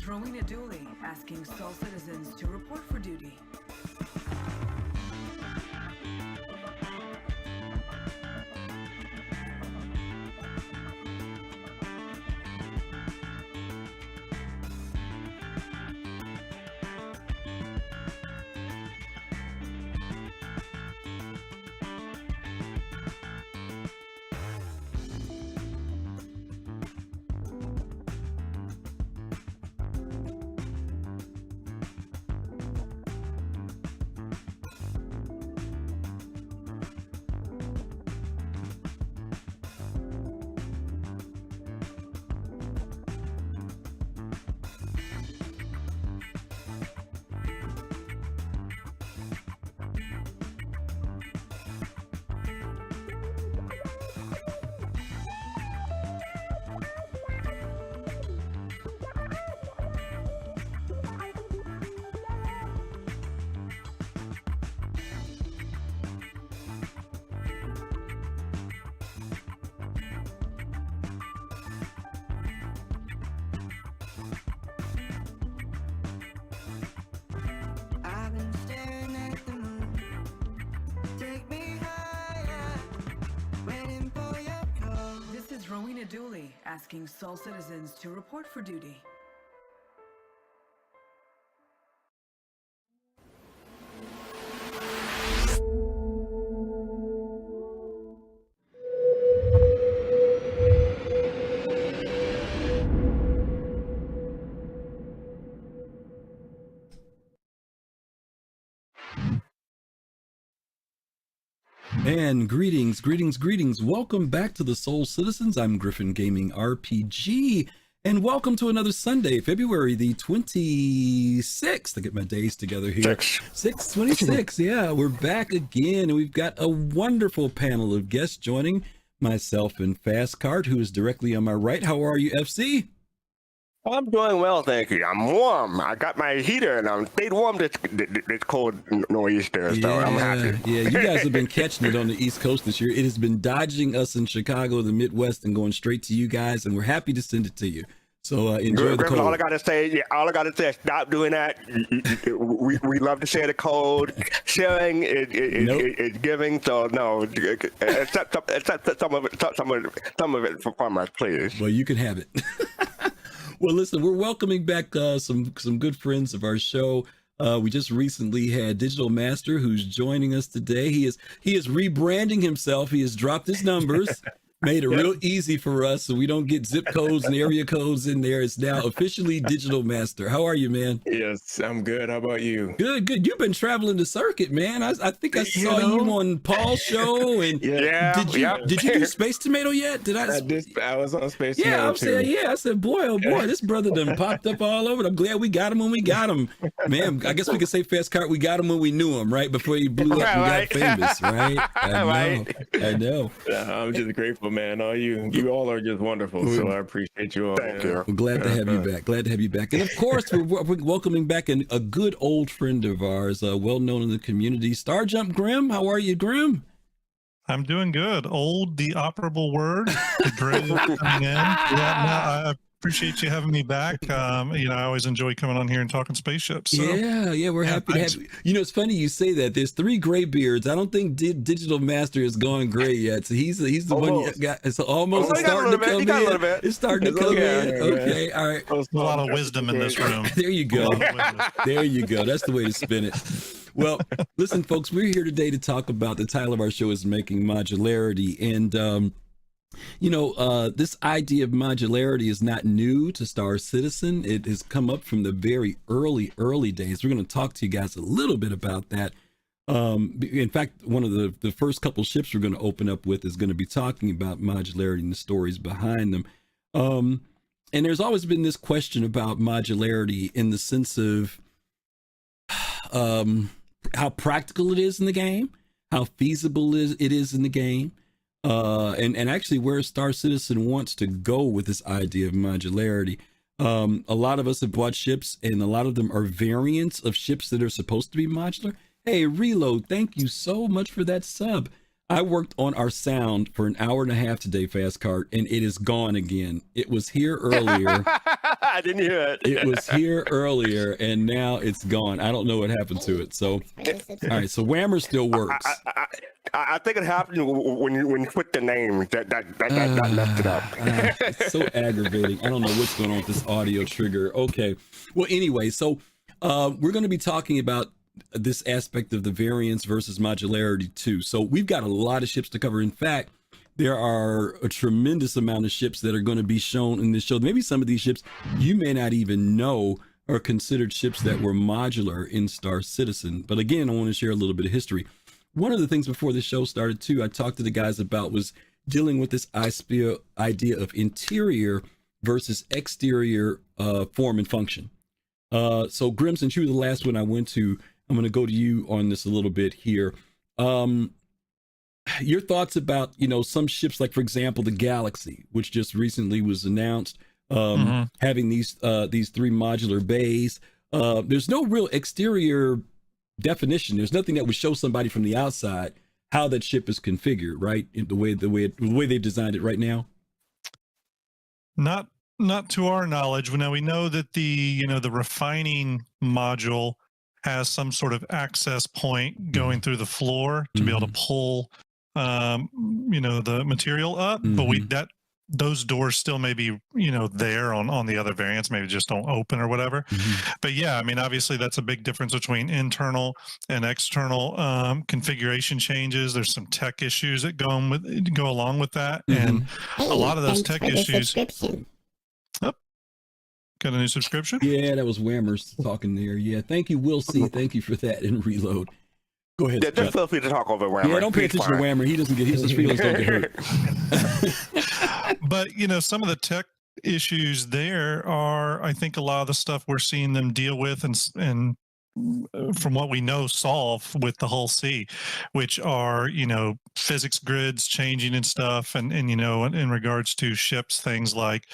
is Rowena Dooley asking Sol citizens to report for duty. Rowena Dooley asking Sol citizens to report for duty. And greetings. Welcome back to the Soul Citizens. I'm GriffinGamingRPG, and welcome to another Sunday, February the 26th. I get my days together here. 6/26. Yeah, we're back again, and we've got a wonderful panel of guests joining myself and fastcart, who is directly on my right. How are you, FC? I'm doing well, thank you. I'm warm. I got my heater and I'm stayed warm this cold nor'easter, so I'm happy. Yeah, you guys have been catching it on the East Coast this year. It has been dodging us in Chicago, the Midwest, and going straight to you guys, and we're happy to send it to you. So enjoy the cold. All I gotta say, is stop doing that. We love to share the cold. Sharing is giving. So no, accept some of it from us, please. Well, you can have it. Well, listen, we're welcoming back some good friends of our show. We just recently had DigitalMaster, who's joining us today. He is rebranding himself. He has dropped his numbers, made it real easy for us, so we don't get zip codes and area codes in there. It's now officially DigitalMaster. How are you, man? Yes, I'm good. How about you? Good. You've been traveling the circuit, man. I think I saw you on Paul's show. And did you do Space Tomato yet? I was on Space Tomato I said, boy, oh boy, this brother done popped up all over. I'm glad we got him when we got him. Man, I guess we could say fastcart, we got him when we knew him, right? Before he blew up and got famous, right? I know. I'm just grateful, man. You all are just wonderful, so I appreciate you all. Thank you. We're glad to have you back. And of course, we're welcoming back a good old friend of ours, well known in the community, Starjump Grim. How are you, Grim? I'm doing good. Old, the operable word. The dread coming in. I appreciate you having me back. I always enjoy coming on here and talking spaceships. So. Yeah, we're happy to have you. You know, it's funny you say that. There's 3 gray beards. I don't think DigitalMaster has gone gray yet. So he's the one you got. It's almost starting to come in. It's starting to come in. Okay, all right. There's a lot of wisdom in this room. There you go. There you go. That's the way to spin it. Well, listen, folks, we're here today to talk about, the title of our show is Making Modularity. And, this idea of modularity is not new to Star Citizen. It has come up from the very early days. We're going to talk to you guys a little bit about that. In fact, one of the first couple ships we're going to open up with is going to be talking about modularity and the stories behind them. And there's always been this question about modularity in the sense of how practical it is in the game, how feasible it is in the game. And actually where Star Citizen wants to go with this idea of modularity. A lot of us have bought ships, and a lot of them are variants of ships that are supposed to be modular. Hey, Reload, thank you so much for that sub. I worked on our sound for an hour and a half today, fastcart, and it is gone again. It was here earlier, I didn't hear it. It was here earlier, and now it's gone. I don't know what happened to it. So, all right. So Whammer still works. I think it happened when you put the name. That messed it up. It's so aggravating. I don't know what's going on with this audio trigger. Okay. Well, anyway, so we're going to be talking about this aspect of the variance versus modularity too. So we've got a lot of ships to cover. In fact, there are a tremendous amount of ships that are going to be shown in this show. Maybe some of these ships you may not even know are considered ships that were modular in Star Citizen. But again, I want to share a little bit of history. One of the things before the show started too, I talked to the guys about was dealing with this idea of interior versus exterior form and function. So Grim, since you were the last one I went to, I'm going to go to you on this a little bit here. Your thoughts about, some ships like, for example, the Galaxy, which just recently was announced, having these 3 modular bays. There's no real exterior definition. There's nothing that would show somebody from the outside how that ship is configured, right? In the way they've designed it right now. Not to our knowledge. Now we know that the refining module has some sort of access point going through the floor to be able to pull the material up, but those doors still may be there on the other variants, maybe just don't open or whatever. But yeah, I mean, obviously that's a big difference between internal and external configuration changes. There's some tech issues that go along with that, and a lot of those tech issues. Got a new subscription? Yeah, that was Whammers talking there. Yeah, thank you, Will C. Thank you for that in Reload. Go ahead. Yeah, just feel free to talk over Whammer. Yeah, don't pay attention to Whammer. He doesn't get his feelings don't get hurt. But some of the tech issues there are, I think, a lot of the stuff we're seeing them deal with and from what we know, solve with the Hull C, which are physics grids changing and stuff, and in regards to ships, things like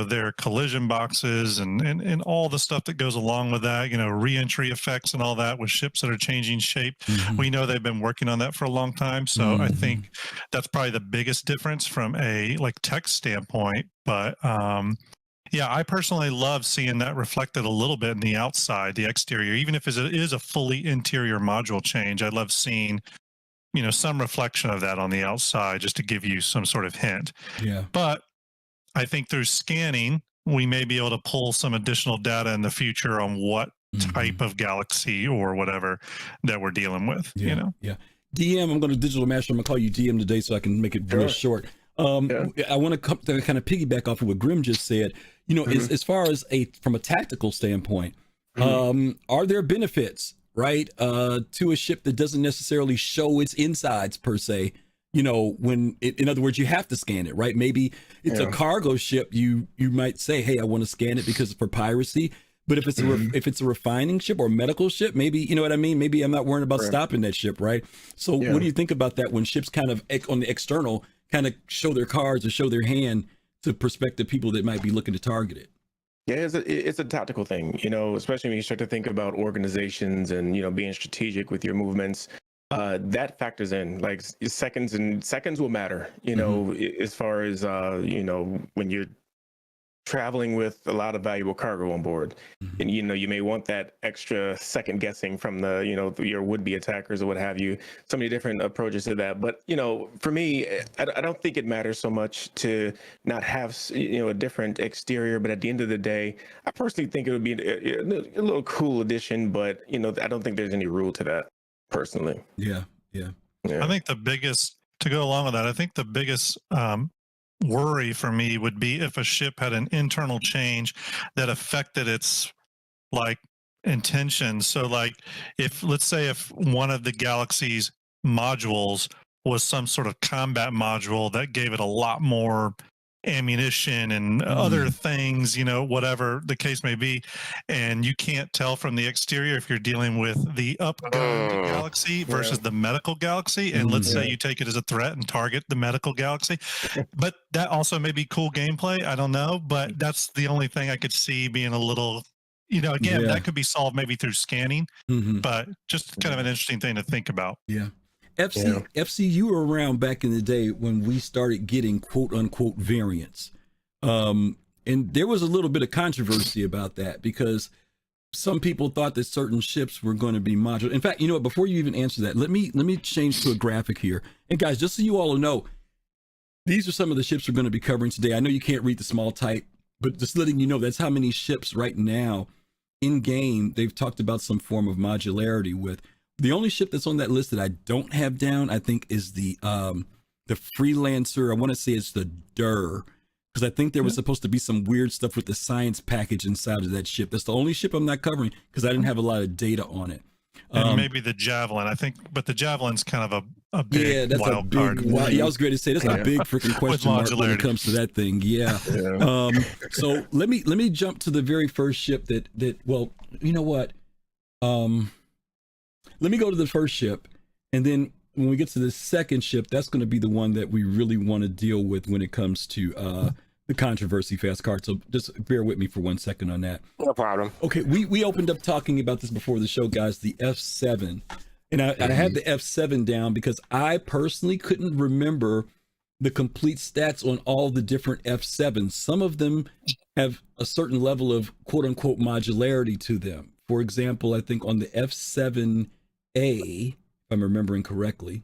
their collision boxes and all the stuff that goes along with that, re-entry effects and all that with ships that are changing shape. We know they've been working on that for a long time. So I think that's probably the biggest difference from a tech standpoint. But yeah, I personally love seeing that reflected a little bit in the outside, the exterior, even if it is a fully interior module change. I love seeing some reflection of that on the outside, just to give you some sort of hint. Yeah. But I think through scanning, we may be able to pull some additional data in the future on what type of galaxy or whatever that we're dealing with. Yeah. DM, I'm going to DigitalMaster. I'm going to call you DM today so I can make it real short. I want to kind of piggyback off of what Grim just said. As far as from a tactical standpoint, are there benefits, right, to a ship that doesn't necessarily show its insides per se? When in other words, you have to scan it, right? Maybe it's a cargo ship. You might say, hey, I want to scan it because for piracy. But if it's a refining ship or a medical ship, maybe, you know what I mean? Maybe I'm not worrying about stopping that ship, right? So what do you think about that when ships kind of on the external kind of show their cards or show their hand to prospective people that might be looking to target it? Yeah, it's a tactical thing, especially when you start to think about organizations and, being strategic with your movements. That factors in, like seconds will matter, as far as, when you're traveling with a lot of valuable cargo on board, and, you may want that extra second guessing from your would-be attackers or what have you, so many different approaches to that. But, for me, I don't think it matters so much to not have, a different exterior, but at the end of the day, I personally think it would be a little cool addition, but, I don't think there's any rule to that. Personally, yeah. I think to go along with that, I think the biggest worry for me would be if a ship had an internal change that affected its intentions. So let's say if one of the Galaxy's modules was some sort of combat module that gave it a lot more ammunition and other things, whatever the case may be, and you can't tell from the exterior if you're dealing with the upgunned galaxy versus the medical galaxy, and let's say you take it as a threat and target the medical galaxy, but that also may be cool gameplay, I don't know, but that's the only thing I could see being a little, again, that could be solved maybe through scanning, but just kind of an interesting thing to think about. FC, you were around back in the day when we started getting quote unquote variants. And there was a little bit of controversy about that because some people thought that certain ships were going to be modular. In fact, you know what, before you even answer that, let me change to a graphic here. And guys, just so you all know, these are some of the ships we're going to be covering today. I know you can't read the small type, but just letting you know, that's how many ships right now in game they've talked about some form of modularity with. The only ship that's on that list that I don't have down, I think, is the Freelancer. I want to say it's the Dur, because I think there was supposed to be some weird stuff with the science package inside of that ship. That's the only ship I'm not covering because I didn't have a lot of data on it. And maybe the Javelin, I think, but the Javelin's kind of a big that's wild card. Yeah, I was going to say that's a big freaking question mark when it comes to that thing. Yeah. So let me jump to the very first ship that well, you know what? Let me go to the first ship, and then when we get to the second ship, that's going to be the one that we really want to deal with when it comes to the controversy, fastcart. So just bear with me for 1 second on that. No problem. Okay, we opened up talking about this before the show, guys, the F7. And I had the F7 down because I personally couldn't remember the complete stats on all the different F7s. Some of them have a certain level of quote unquote modularity to them. For example, I think on the F7A, if I'm remembering correctly,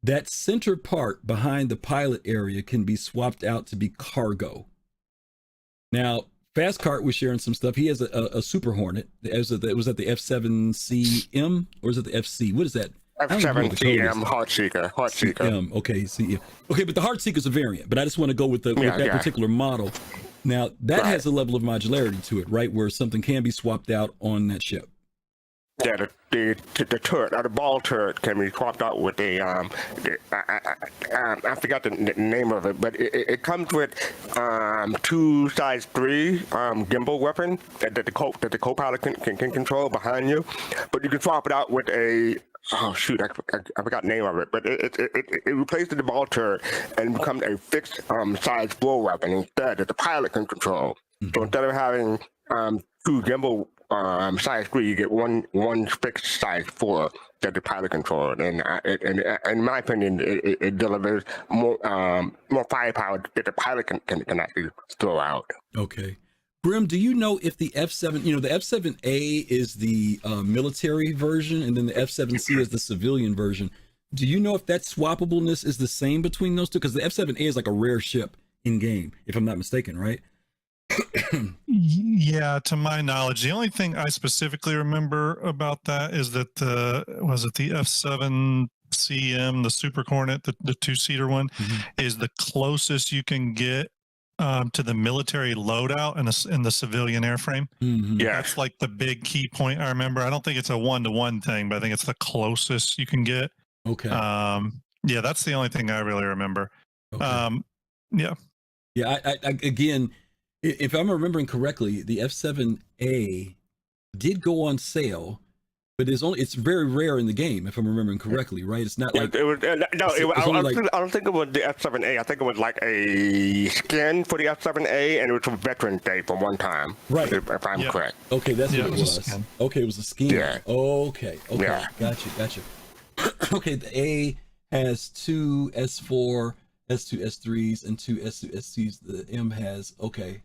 that center part behind the pilot area can be swapped out to be cargo. Now, fastcart was sharing some stuff. He has a Super Hornet. Was it the F7CM or is it the FC? What is that? F7CM Heartseeker. CM. Okay, CM. Okay, but the Heartseeker's a variant. But I just want to go with that particular model. Now that has a level of modularity to it, right? Where something can be swapped out on that ship. Yeah, the turret, or the ball turret, can be swapped out with a I forgot the name of it, but it comes with 2 size 3 gimbal weapon that the co-pilot can control behind you, but you can swap it out with a I forgot the name of it, but it replaces the ball turret and becomes a fixed size blow weapon instead that the pilot can control. Mm-hmm. So instead of having 2 gimbal size 3, you get one fixed size 4 that the pilot controls, and in my opinion, it delivers more firepower that the pilot can actually throw out. Okay, Brim, do you know if the F7, the F7A is the military version, and then the F7C is the civilian version? Do you know if that swappableness is the same between those two? Because the F7A is like a rare ship in game, if I'm not mistaken, right? Yeah, to my knowledge, the only thing I specifically remember about that is that the F7CM, the Super Hornet, the 2-seater one, is the closest you can get to the military loadout in the civilian airframe. Mm-hmm. Yeah, that's like the big key point I remember. I don't think it's a 1-to-1 thing, but I think it's the closest you can get. Okay. Yeah, that's the only thing I really remember. Okay. Yeah. I again, if I'm remembering correctly, the F7A did go on sale, but it's very rare in the game, if I'm remembering correctly, right? It's not like I don't think it was the F7A. I think it was like a skin for the F7A, and it was for Veterans Day for one time. Right. If I'm correct. Okay, that's what it was. Okay, it was a skin. Yeah. Okay. Yeah. Gotcha. Okay, the A has 2 S4, S2, S3s, and 2 S2, S2s. The M has, okay,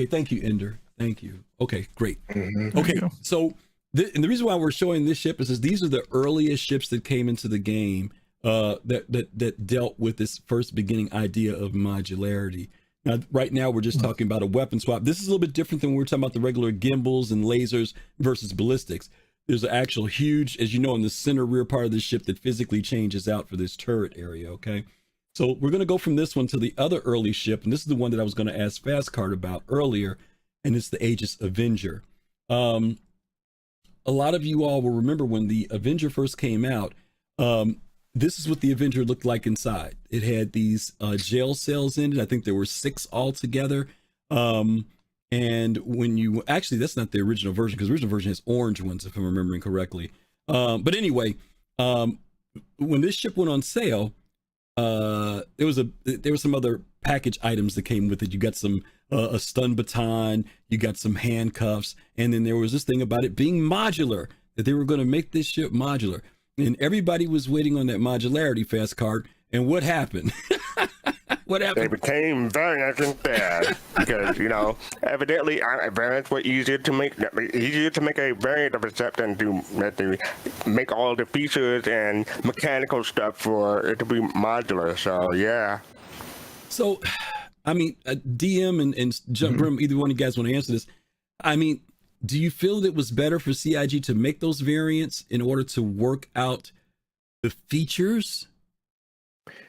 thank you, Ender. Thank you. Okay, great. Mm-hmm. Okay, so and the reason why we're showing this ship is these are the earliest ships that came into the game that dealt with this first beginning idea of modularity. Now, right now, we're just talking about a weapon swap. This is a little bit different than when we're talking about the regular gimbals and lasers versus ballistics. There's an actual huge, as you know, in the center rear part of the ship that physically changes out for this turret area, okay? So we're going to go from this one to the other early ship, and this is the one that I was going to ask fastcart about earlier, and it's the Aegis Avenger. A lot of you all will remember when the Avenger first came out, this is what the Avenger looked like inside. It had these jail cells in it. I think there were 6 altogether. And when you actually, that's not the original version, because the original version has orange ones, if I'm remembering correctly. But anyway, when this ship went on sale, there was some other package items that came with it. You got some a stun baton, you got some handcuffs, and then there was this thing about it being modular, that they were going to make this ship modular, and everybody was waiting on that modularity fastcart. And what happened? What They happened? became variants instead because evidently variants were easier to make a variant of a ship than to make all the features and mechanical stuff for it to be modular. So yeah. So, I mean, DM and Jump Grim, either one of you guys want to answer this? I mean, do you feel that it was better for CIG to make those variants in order to work out the features?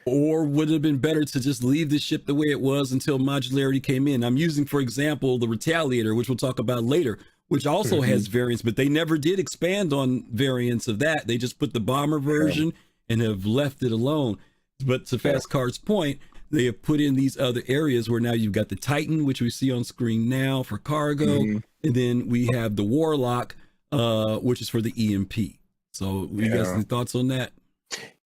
Or would it have been better to just leave the ship the way it was until modularity came in? I'm using, for example, the Retaliator, which we'll talk about later, which also has variants, but they never did expand on variants of that. They just put the bomber version and have left it alone. But to fastcart's point, they have put in these other areas where now you've got the Titan, which we see on screen now for cargo, and then we have the Warlock, which is for the EMP. So you guys any thoughts on that?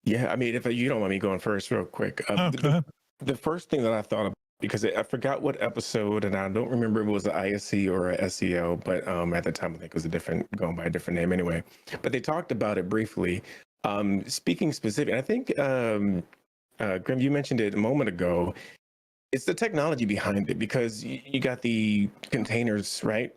Yeah, I mean, if you don't mind me going first real quick. The first thing that I thought of, because I forgot what episode, and I don't remember if it was an ISC or a SEO, but at the time I think it was going by a different name anyway. But they talked about it briefly. Speaking specific, I think, Grim, you mentioned it a moment ago. It's the technology behind it, because you got the containers, right,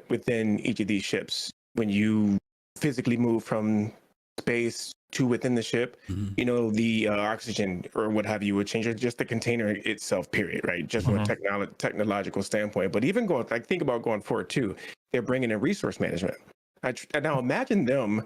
within each of these ships. When you physically move from space to within the ship, the oxygen or what have you would change, or just the container itself, period, right? Just from a technological standpoint. But even think about going forward too, they're bringing in resource management. Now imagine them,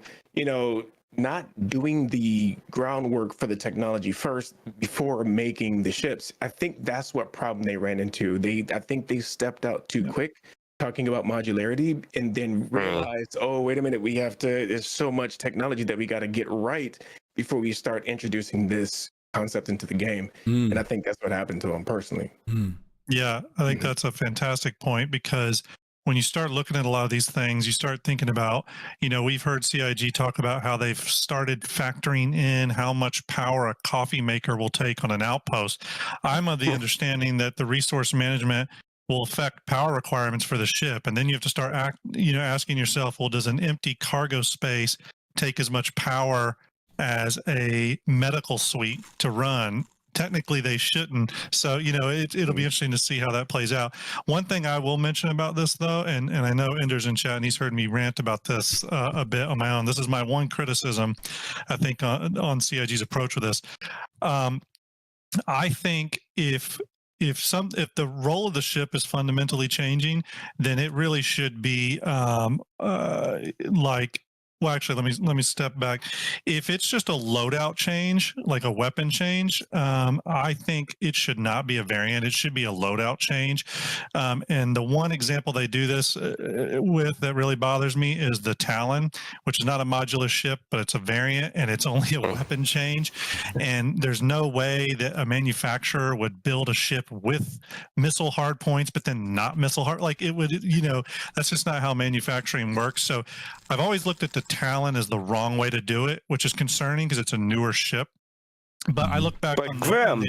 not doing the groundwork for the technology first before making the ships. I think that's what problem they ran into. I think they stepped out too quick, talking about modularity, and then realized, oh, wait a minute, there's so much technology that we got to get right before we start introducing this concept into the game. And I think that's what happened to them personally. Yeah, I think that's a fantastic point, because when you start looking at a lot of these things, you start thinking about, we've heard CIG talk about how they've started factoring in how much power a coffee maker will take on an outpost. I'm of the understanding that the resource management will affect power requirements for the ship. And then you have to start asking yourself, well, does an empty cargo space take as much power as a medical suite to run? Technically they shouldn't. So, it'll be interesting to see how that plays out. One thing I will mention about this though, and I know Ender's in chat and he's heard me rant about this a bit on my own. This is my one criticism, I think, on CIG's approach with this. I think if the role of the ship is fundamentally changing, then it really should be well, actually, let me step back. If it's just a loadout change, like a weapon change, I think it should not be a variant. It should be a loadout change. And the one example they do this with that really bothers me is the Talon, which is not a modular ship, but it's a variant, and it's only a weapon change. And there's no way that a manufacturer would build a ship with missile hard points, but then not missile hard. Like, it would, that's just not how manufacturing works. So I've always looked at the Talon as the wrong way to do it, which is concerning because it's a newer ship. But I look back. But Grim,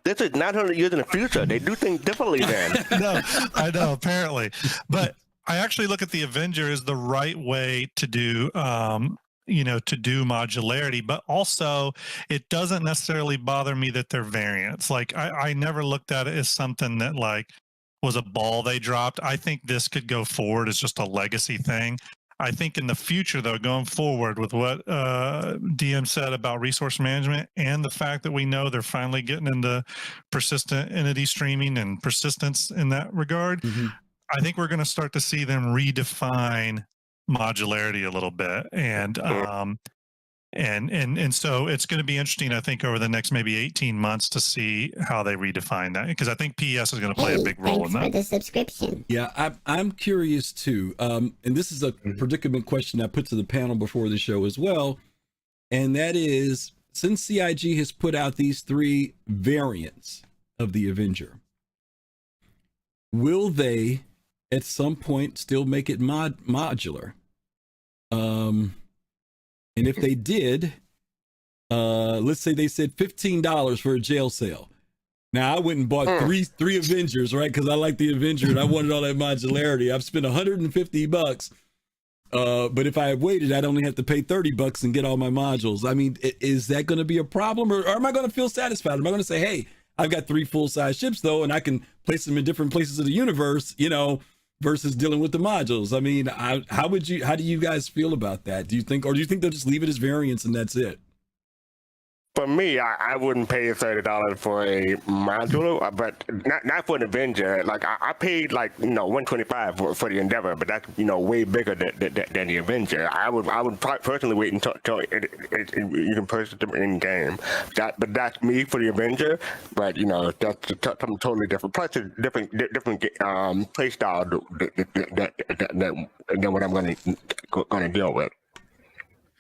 this is not 100 years in the future. They do things differently then. No, I know, apparently. But I actually look at the Avenger as the right way to do, to do modularity. But also, it doesn't necessarily bother me that they're variants. Like, I never looked at it as something that was a ball they dropped. I think this could go forward as just a legacy thing. I think in the future, though, going forward with what DM said about resource management and the fact that we know they're finally getting into persistent entity streaming and persistence in that regard, I think we're going to start to see them redefine modularity a little bit. And so it's going to be interesting, I think, over the next maybe 18 months to see how they redefine that, because I think PS is going to play a big role in that. For the subscription. Yeah, I'm curious too. And this is a predicament question I put to the panel before the show as well. And that is, since CIG has put out these 3 variants of the Avenger, will they at some point still make it modular? And if they did, let's say they said $15 for a jail cell. Now, I went and bought three Avengers, right? Because I like the Avenger and I wanted all that modularity. I've spent $150. But if I had waited, I'd only have to pay $30 and get all my modules. I mean, is that going to be a problem, or am I going to feel satisfied? Am I going to say, hey, I've got 3 full-size ships though, and I can place them in different places of the universe, you know, versus dealing with the modules. I mean, how do you guys feel about that? Do you think they'll just leave it as variants and that's it? For me, I wouldn't pay $30 for a module, but not for an Avenger. Like I paid like $125 for the Endeavor, but that's way bigger than the Avenger. I would personally wait until you can purchase them in game. But that's me for the Avenger. But that's something totally different. Plus, it's different play style than what I'm going to deal with.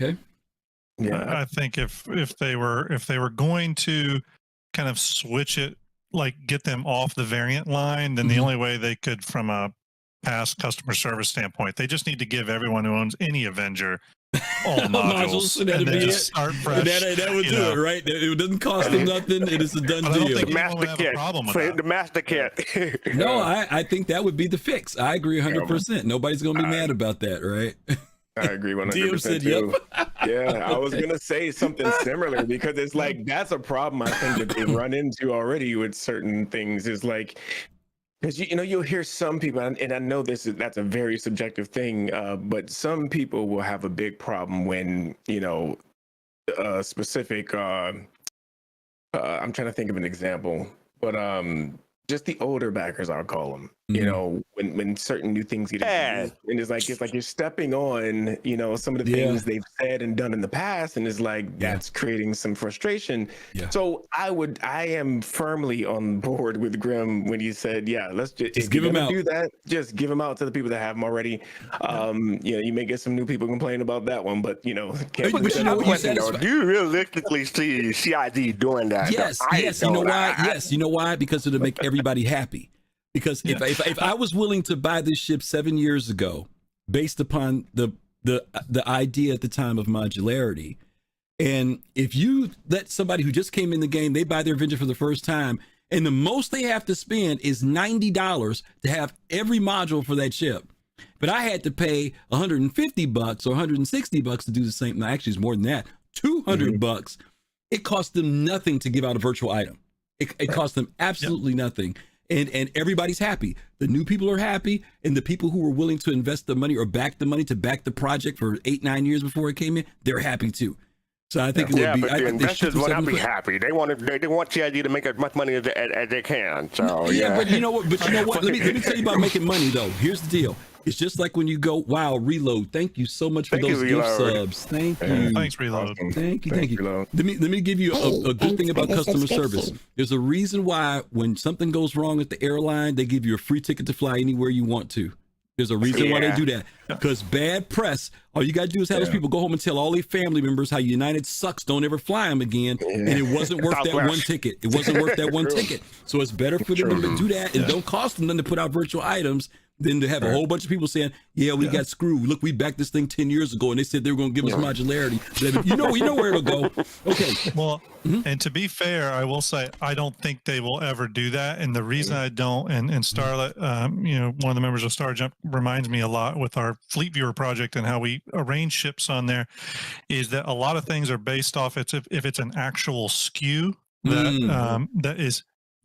Okay. Yeah, I think if they were going to kind of switch it, like get them off the variant line, then the only way they could, from a past customer service standpoint, they just need to give everyone who owns any Avenger all modules, and then just start fresh. That would do it, right? It doesn't cost them nothing. It is a done deal. The master kit. The master kit. No, I think that would be the fix. I agree 100%. Nobody's going to be mad about that, right? I agree 100% DM said, too. yep. Yeah, I was gonna say something similar because it's like that's a problem I think that they run into already with certain things. Is like because you'll hear some people, and I know that's a very subjective thing, but some people will have a big problem when specific. I'm trying to think of an example, but just the older backers, I'll call them. When certain new things get introduced, and it's like you're stepping on, some of the things they've said and done in the past, and it's like that's creating some frustration. Yeah. So I am firmly on board with Grim when he said, let's just give them out. Do that, just give them out to the people that have them already. You may get some new people complain about that one, but do you realistically see CID doing that? Yes. You know why? Yes, you know why? Because it'll make everybody happy. Because if I was willing to buy this ship 7 years ago, based upon the idea at the time of modularity, and if you let somebody who just came in the game, they buy their Avenger for the first time, and the most they have to spend is $90 to have every module for that ship. But I had to pay $150 or $160 to do the same. No, actually, it's more than that. $200. It cost them nothing to give out a virtual item. It cost them absolutely nothing. And everybody's happy. The new people are happy, and the people who were willing to invest the money or back the money to back the project for 8-9 years before it came in, they're happy too. So I think it would be. But the investors will not be happy. They want CID to make as much money as they can. So but you know what? Let me tell you about making money though. Here's the deal. It's just like when you go, wow, Reload. Thank you so much for those gift subs. Thank you. Thanks, Reload. Awesome. Thank you. Let me give you a good thing about customer service. There's a reason why when something goes wrong at the airline, they give you a free ticket to fly anywhere you want to. There's a reason why they do that. Because bad press, all you got to do is have those people go home and tell all their family members how United sucks, don't ever fly them again. And it wasn't worth that one ticket. It wasn't worth that one ticket. So it's better for them to do that. And don't cost them than to put out virtual items than to have a whole bunch of people saying, we got screwed. Look, we backed this thing 10 years ago and they said they were going to give us modularity. You know where it'll go. Okay. Well, and to be fair, I will say, I don't think they will ever do that. And the reason I don't, and Starlet, one of the members of Star Jump reminds me a lot with our Fleet Viewer project and how we arrange ships on there, is that a lot of things are based off if it's an actual SKU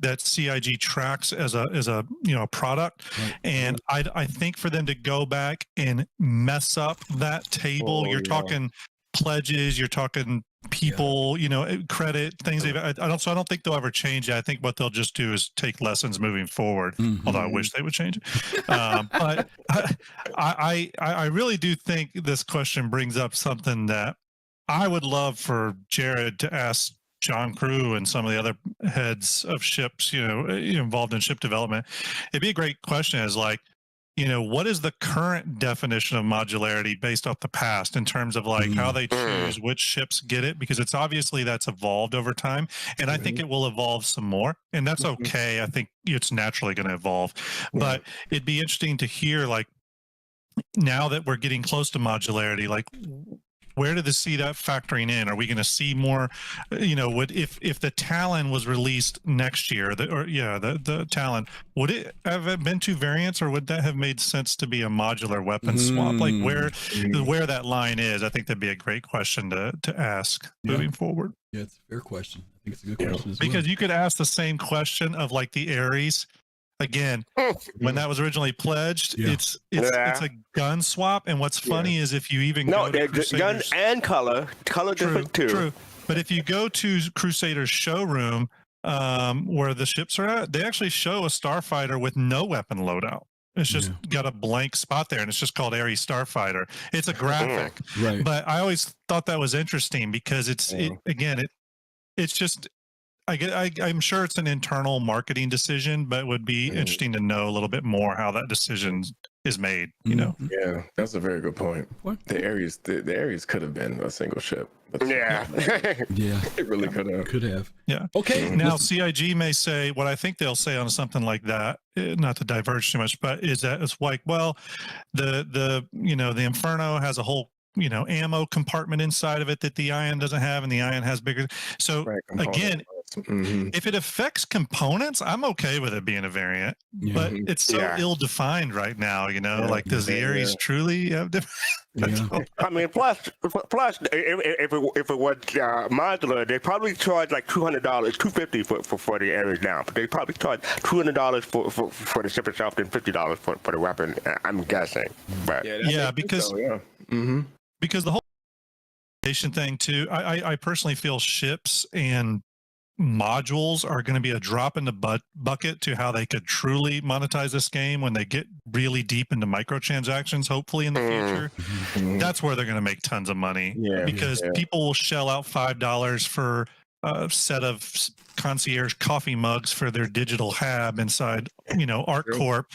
that CIG tracks as a product. And I think for them to go back and mess up that table, you're talking pledges, you're talking people, credit things. I don't think they'll ever change it. I think what they'll just do is take lessons moving forward. Although I wish they would change it. But I really do think this question brings up something that I would love for Jared to ask John Crew and some of the other heads of ships, involved in ship development. It'd be a great question as what is the current definition of modularity based off the past in terms of how they choose which ships get it? Because it's obviously that's evolved over time. And I think it will evolve some more, and that's okay. I think it's naturally going to evolve, but it'd be interesting to hear, now that we're getting close to modularity, where did they see that factoring in? Are we going to see more? If the Talon was released next year, the Talon, would it have been 2 variants, or would that have made sense to be a modular weapon swap? Where that line is, I think that'd be a great question to ask moving forward. Yeah, it's a fair question. think it's a good question as Because well. you could ask the same question of like the Ares. Again, when that was originally pledged, it's a gun swap. And what's funny is if you even go to Crusaders, gun and color different too. True. But if you go to Crusaders showroom, where the ships are at, they actually show a starfighter with no weapon loadout. It's just got a blank spot there, and it's just called Ares Starfighter. It's a graphic, Right? But I always thought that was interesting because it's just. I'm sure it's an internal marketing decision, but it would be interesting to know a little bit more how that decision is made. You know? Yeah, that's a very good point. The Ares could have been a single ship. But Yeah, it really could have. Could have. Yeah. Okay. Now CIG may say what I think they'll say on something like that, not to diverge too much, but is that it's like, well, the Inferno has a whole ammo compartment inside of it that the Ion doesn't have, and the Ion has bigger. So again, if it affects components, I'm okay with it being a variant, but it's so ill-defined right now. Like does the Ares truly have different? I mean, plus, if it was modular, they probably charge like $200, $250 for the Ares now. But they probably charge $200 for the ship itself, and $50 for the weapon. I'm guessing. But because because the whole thing too, I personally feel ships and modules are going to be a drop in the bucket to how they could truly monetize this game when they get really deep into microtransactions, hopefully in the future. That's where they're going to make tons of money because people will shell out $5 for a set of concierge coffee mugs for their digital hab inside, Art Corp.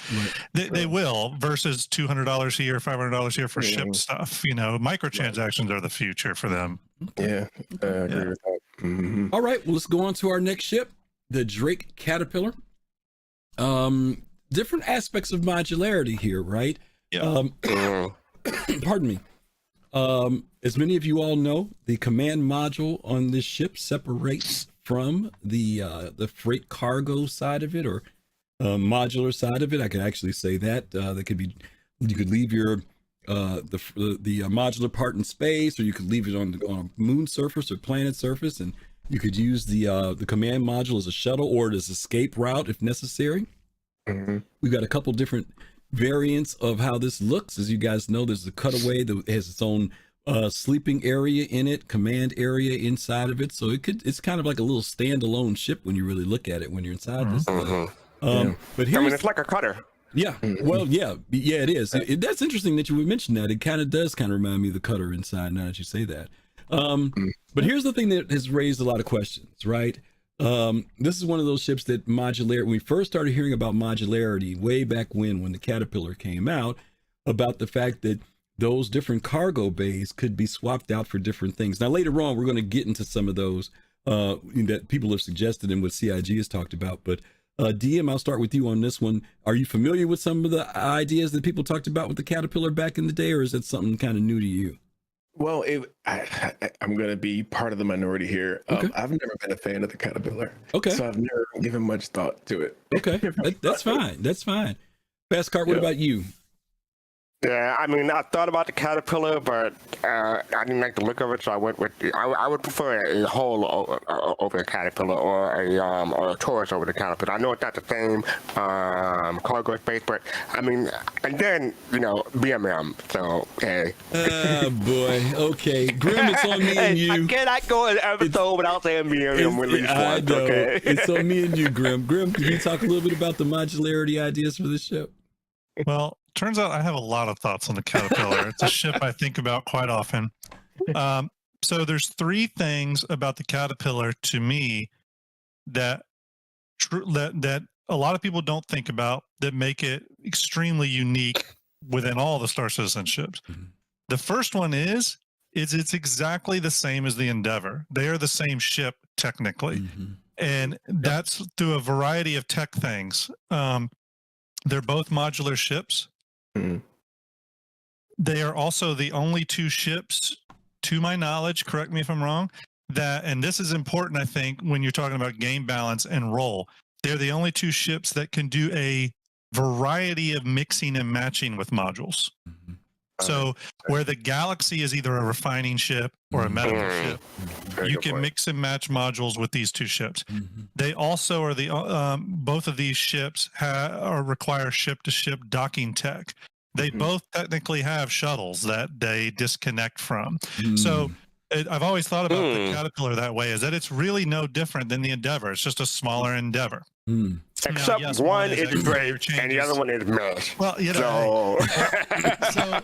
They will, versus $200 a year, $500 a year for ship stuff. Microtransactions are the future for them. I agree with that. All right, well, let's go on to our next ship, the Drake Caterpillar. Different aspects of modularity here, right? Pardon me. As many of you all know, the command module on this ship separates from the freight cargo side of it, or modular side of it. I could actually say that you could leave your the modular part in space, or you could leave it on a moon surface or planet surface, and you could use the command module as a shuttle or as escape route if necessary. We've got a couple different variants of how this looks. As you guys know, there's a cutaway that has its own sleeping area in it, command area inside of it. So it's kind of like a little standalone ship when you really look at it when you're inside this. But here's, it's like a cutter. Well, it is. That's interesting that you would mention that. It kind of does remind me of the cutter inside now that you say that. But here's the thing that has raised a lot of questions, right? This is one of those ships that when we first started hearing about modularity way back when the Caterpillar came out, about the fact that those different cargo bays could be swapped out for different things. Now, later on, we're going to get into some of those that people have suggested and what CIG has talked about. But DM, I'll start with you on this one. Are you familiar with some of the ideas that people talked about with the Caterpillar back in the day, or is that something kind of new to you? Well, I'm going to be part of the minority here. Okay. I've never been a fan of the Caterpillar. Okay. So I've never given much thought to it. Okay. That's fine. That's fine. Fastcart, what about you? Yeah, I mean, I thought about the Caterpillar, but I didn't like the look of it, so I went with I would prefer a Hull over a Caterpillar, or a Taurus over the Caterpillar. I know it's not the same cargo space, but I mean, and then BMM. So hey. Oh boy. Okay, Grim, it's on me and you. I cannot go an episode without saying BMM release once. Okay, it's on me and you, Grim. Grim, can you talk a little bit about the modularity ideas for this ship? Well, turns out I have a lot of thoughts on the Caterpillar. It's a ship I think about quite often. So there's three things about the Caterpillar to me that a lot of people don't think about that make it extremely unique within all the Star Citizen ships. The first one is it's exactly the same as the Endeavor. They are the same ship technically, and that's through a variety of tech things. They're both modular ships. They are also the only two ships, to my knowledge, correct me if I'm wrong, and this is important, I think, when you're talking about game balance and role. They're the only two ships that can do a variety of mixing and matching with modules. So where the Galaxy is either a refining ship or a medical ship, you can mix and match modules with these two ships. They also are both of these ships require ship-to-ship docking tech. They both technically have shuttles that they disconnect from. So I've always thought about the Caterpillar that way, is that it's really no different than the Endeavor. It's just a smaller Endeavor. Except now, yes, one is great and the other one is mess. Well, you know, so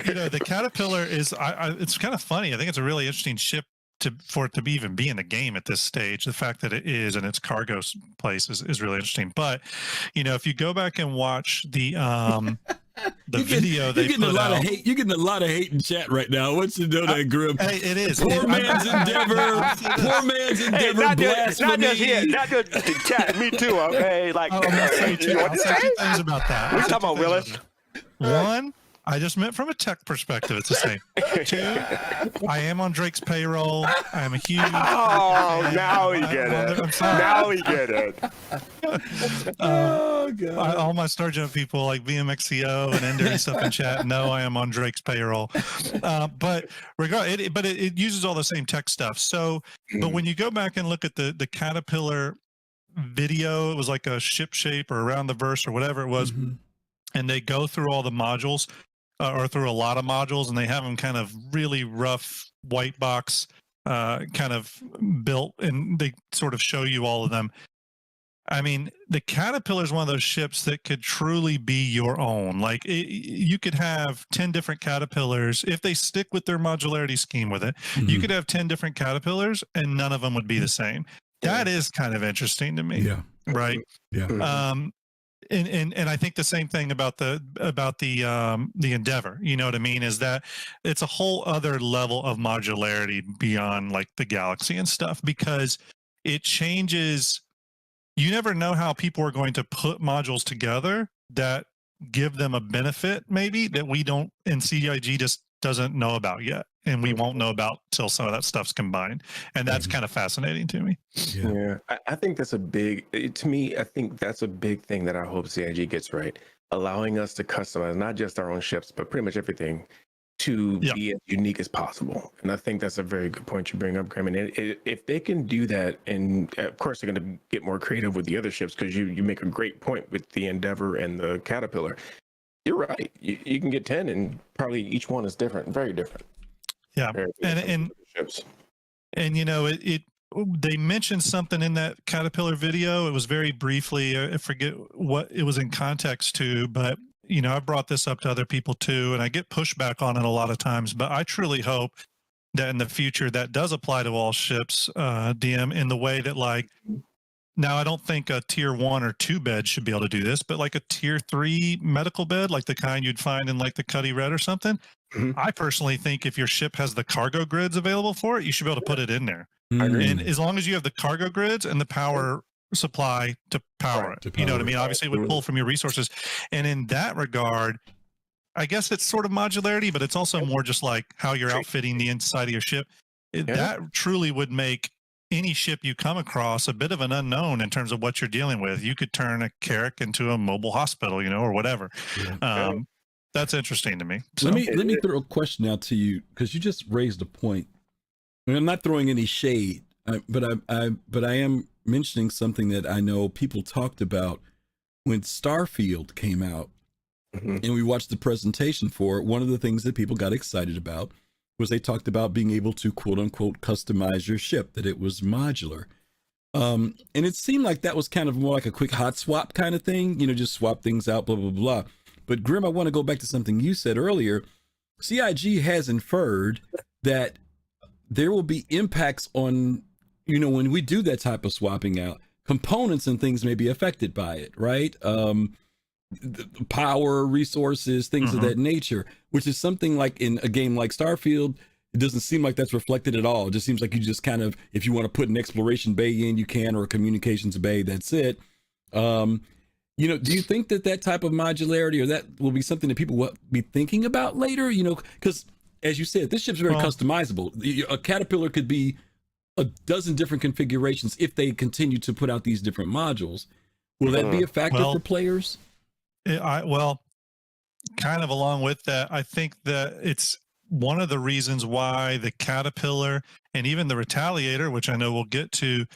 you know, the Caterpillar is. It's kind of funny. I think it's a really interesting ship for it to even be in the game at this stage. The fact that it is and its cargo place is really interesting. But you know, if you go back and watch the video they put out, you're getting a lot of hate in chat right now. What's the know that, Grim? Hey, it is. Poor man's Endeavor. Poor man's Endeavor. Not Blasphemy. just here, not just the chat. Me too. Okay, like I'll say two things about that. We're talking about Willis. One, I just meant from a tech perspective, it's the same. Two, I am on Drake's payroll. I am a huge. Oh, now we get it. I'm sorry. Now we get it. Oh god! All my Starjump people like VMXCO and Ender and stuff in chat know I am on Drake's payroll. But it uses all the same tech stuff. So, but when you go back and look at the Caterpillar video, it was like a ship shape or around the verse or whatever it was, and they go through all the modules. Or through a lot of modules, and they have them kind of really rough white box kind of built, and they sort of show you all of them. I mean, the Caterpillar is one of those ships that could truly be your own. Like you could have 10 different Caterpillars if they stick with their modularity scheme with it. You could have 10 different Caterpillars, and none of them would be the same. That is kind of interesting to me. Yeah. Right. Yeah. And I think the same thing about the Endeavor, you know what I mean, is that it's a whole other level of modularity beyond like the Galaxy and stuff, because it changes. You never know how people are going to put modules together that give them a benefit maybe that we don't, and CIG just doesn't know about yet, and we won't know about till some of that stuff's combined, and that's kind of fascinating to me. Yeah, I think that's a big, to me, I think that's a big thing that I hope CIG gets right, allowing us to customize not just our own ships, but pretty much everything to be as unique as possible. And I think that's a very good point you bring up, Grim. And if they can do that, and of course they're going to get more creative with the other ships, because you make a great point with the Endeavor and the Caterpillar. You're right. You can get 10, and probably each one is different, very different. Yeah, and you know, they mentioned something in that Caterpillar video. It was very briefly. I forget what it was in context to, but you know, I've brought this up to other people too, and I get pushback on it a lot of times. But I truly hope that in the future that does apply to all ships, DM, in the way that, like, now I don't think a tier 1 or 2 bed should be able to do this, but like a tier 3 medical bed, like the kind you'd find in like the Cuddy Red or something. I personally think if your ship has the cargo grids available for it, you should be able to put it in there. And as long as you have the cargo grids and the power supply to power it, you know what I mean? Obviously it would pull from your resources. And in that regard, I guess it's sort of modularity, but it's also more just like how you're outfitting the inside of your ship. That truly would make any ship you come across a bit of an unknown in terms of what you're dealing with. You could turn a Carrack into a mobile hospital, you know, or whatever. That's interesting to me. So, let me throw a question out to you, because you just raised a point. I mean, I'm not throwing any shade, but I am mentioning something that I know people talked about when Starfield came out, and we watched the presentation for it. One of the things that people got excited about was they talked about being able to quote unquote customize your ship, that it was modular. And it seemed like that was kind of more like a quick hot swap kind of thing, you know, just swap things out, blah, blah, blah. But Grim, I want to go back to something you said earlier. CIG has inferred that there will be impacts on, you know, when we do that type of swapping out, components and things may be affected by it, right? The power, resources, things of that nature, which is something like in a game like Starfield, it doesn't seem like that's reflected at all. It just seems like you just kind of, if you want to put an exploration bay in, you can, or a communications bay, that's it. You know, do you think that type of modularity, or that will be something that people will be thinking about later? You know, because as you said, this ship's very customizable. A Caterpillar could be a dozen different configurations if they continue to put out these different modules. Will that be a factor for players? kind of along with that, I think that it's one of the reasons why the Caterpillar and even the Retaliator, which I know we'll get to,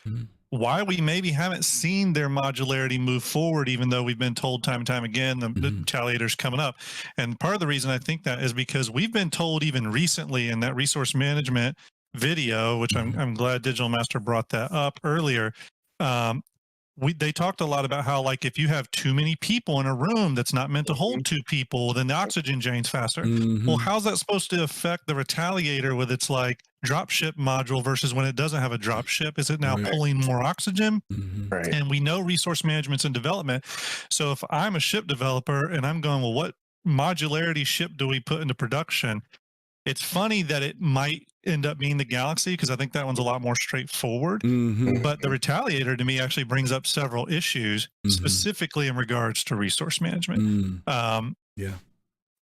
why we maybe haven't seen their modularity move forward, even though we've been told time and time again the Retaliator's coming up. And part of the reason I think that is because we've been told even recently in that resource management video, which I'm glad DigitalMaster brought that up earlier. They talked a lot about how, like, if you have too many people in a room that's not meant to hold 2 people, then the oxygen drains faster. Well, how's that supposed to affect the Retaliator with its like dropship module versus when it doesn't have a dropship? Is it now pulling more oxygen? Right. And we know resource management's in development. So if I'm a ship developer and I'm going, well, what modularity ship do we put into production? It's funny that it might end up being the Galaxy, because I think that one's a lot more straightforward. But the Retaliator to me actually brings up several issues, specifically in regards to resource management.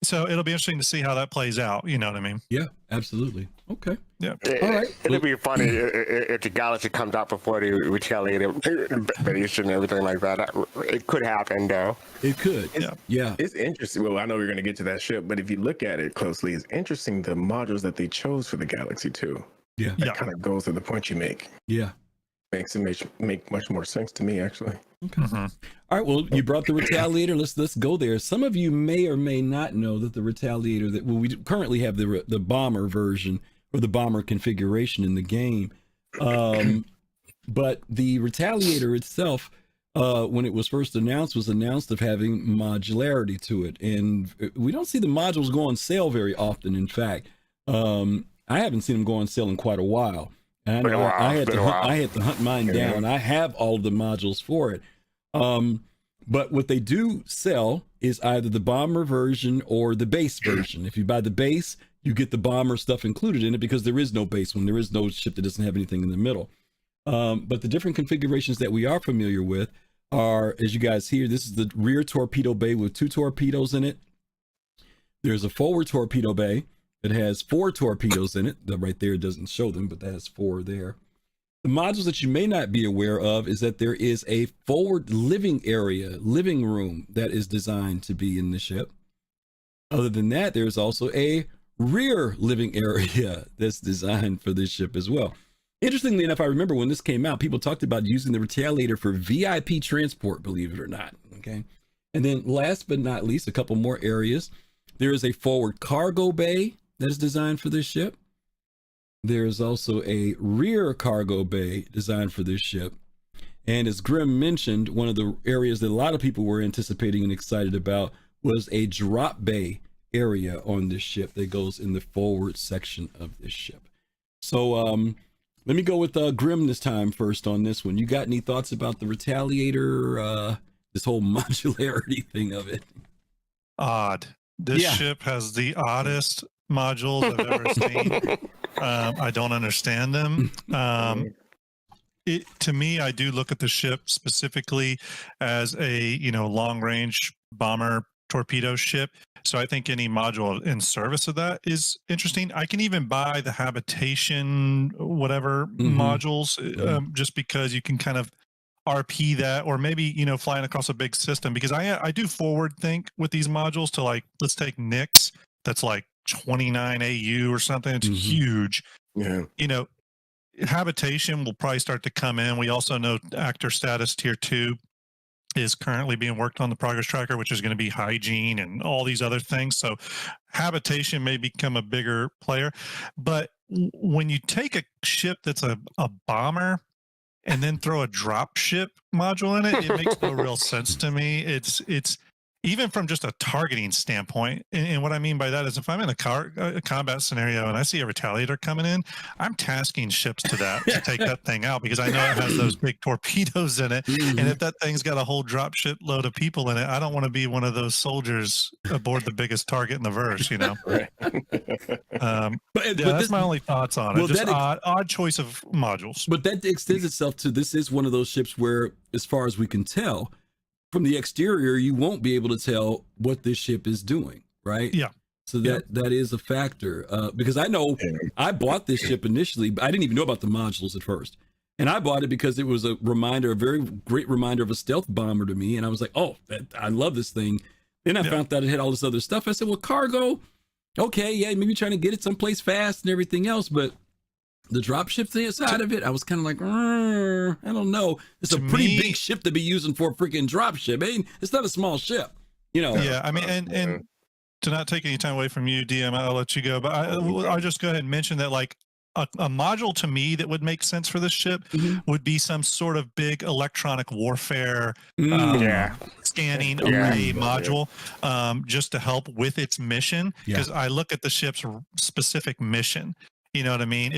So it'll be interesting to see how that plays out. You know what I mean? Yeah, absolutely. Okay. Yeah. All right. It'll be funny if the Galaxy comes out before the Retaliator base and everything like that. It could happen, though. It could. Yeah. It's interesting. Well, I know we're going to get to that ship, but if you look at it closely, it's interesting the modules that they chose for the Galaxy too. Yeah. That kind of goes to the point you make. Yeah. Makes it make much more sense to me, actually. Okay. All right. Well, you brought the Retaliator. Let's go there. Some of you may or may not know that the Retaliator that we currently have the bomber version or the bomber configuration in the game, but the Retaliator itself, when it was first announced, was announced of having modularity to it, and we don't see the modules go on sale very often. In fact, I haven't seen them go on sale in quite a while. And I know I had to hunt mine down. I have all of the modules for it. But what they do sell is either the bomber version or the base version. If you buy the base, you get the bomber stuff included in it, because there is no base one. There is no ship that doesn't have anything in the middle. But the different configurations that we are familiar with are, as you guys hear, this is the rear torpedo bay with 2 torpedoes in it. There's a forward torpedo bay that has 4 torpedoes in it. Right there doesn't show them, but that has 4 there. The modules that you may not be aware of is that there is a forward living room that is designed to be in the ship. Other than that, there's also a rear living area that's designed for this ship as well. Interestingly enough, I remember when this came out, people talked about using the Retaliator for VIP transport, believe it or not. Okay. And then last but not least, a couple more areas. There is a forward cargo bay that is designed for this ship. There is also a rear cargo bay designed for this ship. And as Grim mentioned, one of the areas that a lot of people were anticipating and excited about was a drop bay area on this ship that goes in the forward section of this ship. So let me go with Grim this time first on this one. You got any thoughts about the Retaliator, this whole modularity thing of it? Odd. This ship has the oddest modules I've ever seen. I don't understand them. To me, I do look at the ship specifically as a long range bomber torpedo ship. So I think any module in service of that is interesting. I can even buy the habitation modules just because you can kind of RP that, or maybe flying across a big system, because I do forward think with these modules to, like, let's take Nyx, that's like 29 AU or something. It's huge. Yeah. Habitation will probably start to come in. We also know actor status tier 2 is currently being worked on the progress tracker, which is going to be hygiene and all these other things. So habitation may become a bigger player. But when you take a ship that's a bomber and then throw a drop ship module in it, it makes no real sense to me. It's even from just a targeting standpoint. And what I mean by that is, if I'm in a combat scenario and I see a Retaliator coming in, I'm tasking ships to take that thing out, because I know it has those big torpedoes in it. And if that thing's got a whole drop ship load of people in it, I don't want to be one of those soldiers aboard the biggest target in the verse, Right. That's my only thoughts on it. Well, just odd choice of modules. But that extends itself to, this is one of those ships where, as far as we can tell, from the exterior, you won't be able to tell what this ship is doing, right? Yeah. So that is a factor, because I know I bought this ship initially, but I didn't even know about the modules at first. And I bought it because it was a very great reminder of a stealth bomber to me. And I was like, oh, I love this thing. Then I Yeah. found out it had all this other stuff. I said, well, cargo, okay, yeah, maybe trying to get it someplace fast and everything else, but the drop ship side of it, I was kind of like, I don't know. It's a To pretty me- big ship to be using for a freaking drop ship. It's not a small ship, you know. Yeah, I mean, and to not take any time away from you, DM, I'll let you go. But I'll just go ahead and mention that, like, a module to me that would make sense for this ship would be some sort of big electronic warfare Yeah. scanning Yeah. array module, just to help with its mission. Yeah. Because I look at the ship's specific mission. You know what I mean?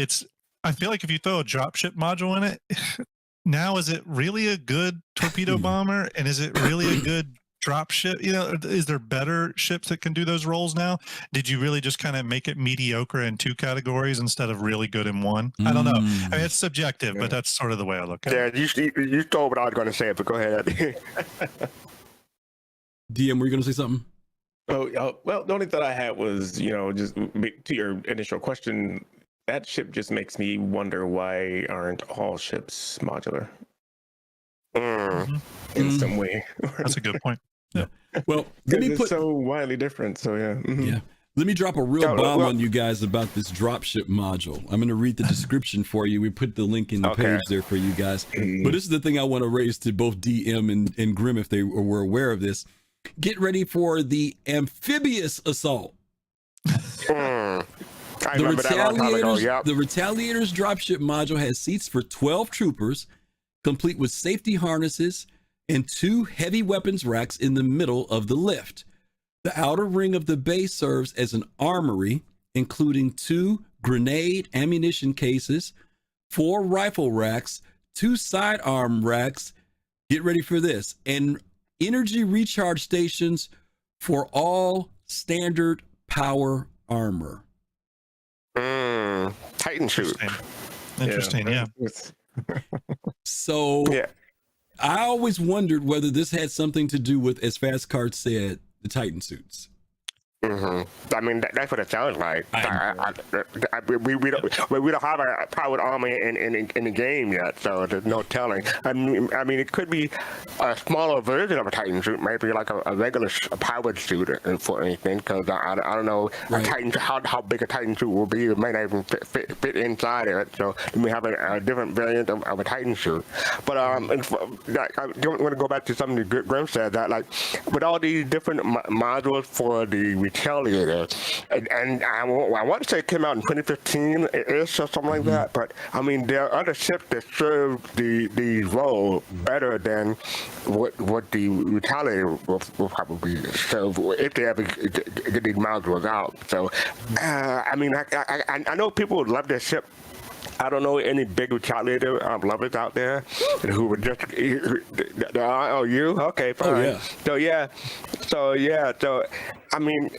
I feel like if you throw a dropship module in it, now is it really a good torpedo bomber? And is it really a good drop ship? You know, is there better ships that can do those roles now? Did you really just kind of make it mediocre in two categories instead of really good in one? I don't know. I mean, it's subjective, but that's sort of the way I look at it. Yeah, you stole what I was going to say, but go ahead. DM, were you going to say something? Oh, well, the only thought I had was, just to your initial question, that ship just makes me wonder, why aren't all ships modular in some way? That's a good point. Yeah. Well, let me It's put so widely different. So yeah. yeah. Let me drop a real bomb on you guys about this dropship module. I'm going to read the description for you. We put the link in the page there for you guys. But this is the thing I want to raise to both DM and Grim, if they were aware of this. Get ready for the amphibious assault. I remember that a long time ago. Yep. The Retaliator's dropship module has seats for 12 troopers, complete with safety harnesses and 2 heavy weapons racks in the middle of the lift. The outer ring of the base serves as an armory, including 2 grenade ammunition cases, 4 rifle racks, 2 sidearm racks. Get ready for this. And energy recharge stations for all standard power armor. Titan shoot. Interesting, yeah. So Yeah. I always wondered whether this had something to do with, as fastcart said, the Titan suits. I mean, that's what it sounds like. We don't have a powered army in the game yet, so there's no telling. I mean, it could be a smaller version of a Titan suit, maybe like a regular powered suit for anything, because I don't know a Titan, how big a Titan suit will be. It may not even fit inside of it, so we have a different variant of a Titan suit. But I want to go back to something that Grim said, that like with all these different modules for the Retaliator, and I want to say it came out in 2015 ish or something like that, but I mean there are other ships that serve the role better than what the Retaliator will probably serve if they ever get these modules out. So I mean I know people would love this ship. I don't know any big Retaliator lovers out there who would just. Oh, you? Okay, fine. So So I mean,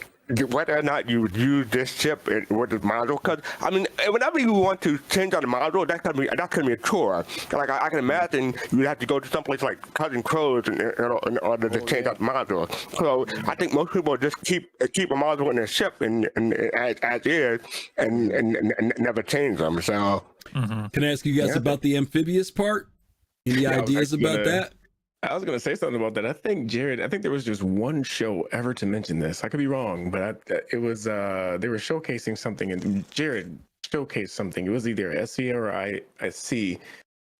whether or not you would use this ship with the module, because I mean, whenever you want to change out the module, that's gonna be a chore. Like I can imagine you'd have to go to someplace like Cousin Crow's in order to change out the module. So I think most people just keep a module in their ship and as is and never change them. So Can I ask you guys about the amphibious part? Any ideas about that? I was going to say something about that. I think there was just one show ever to mention this. I could be wrong, but it was they were showcasing something, and Jared showcased something. It was either SC or ISC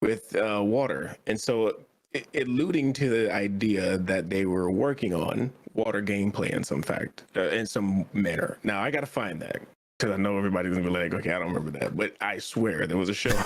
with water, and so alluding to the idea that they were working on water gameplay in some manner. Now I got to find that, because I know everybody's gonna be like, okay, I don't remember that, but I swear there was a show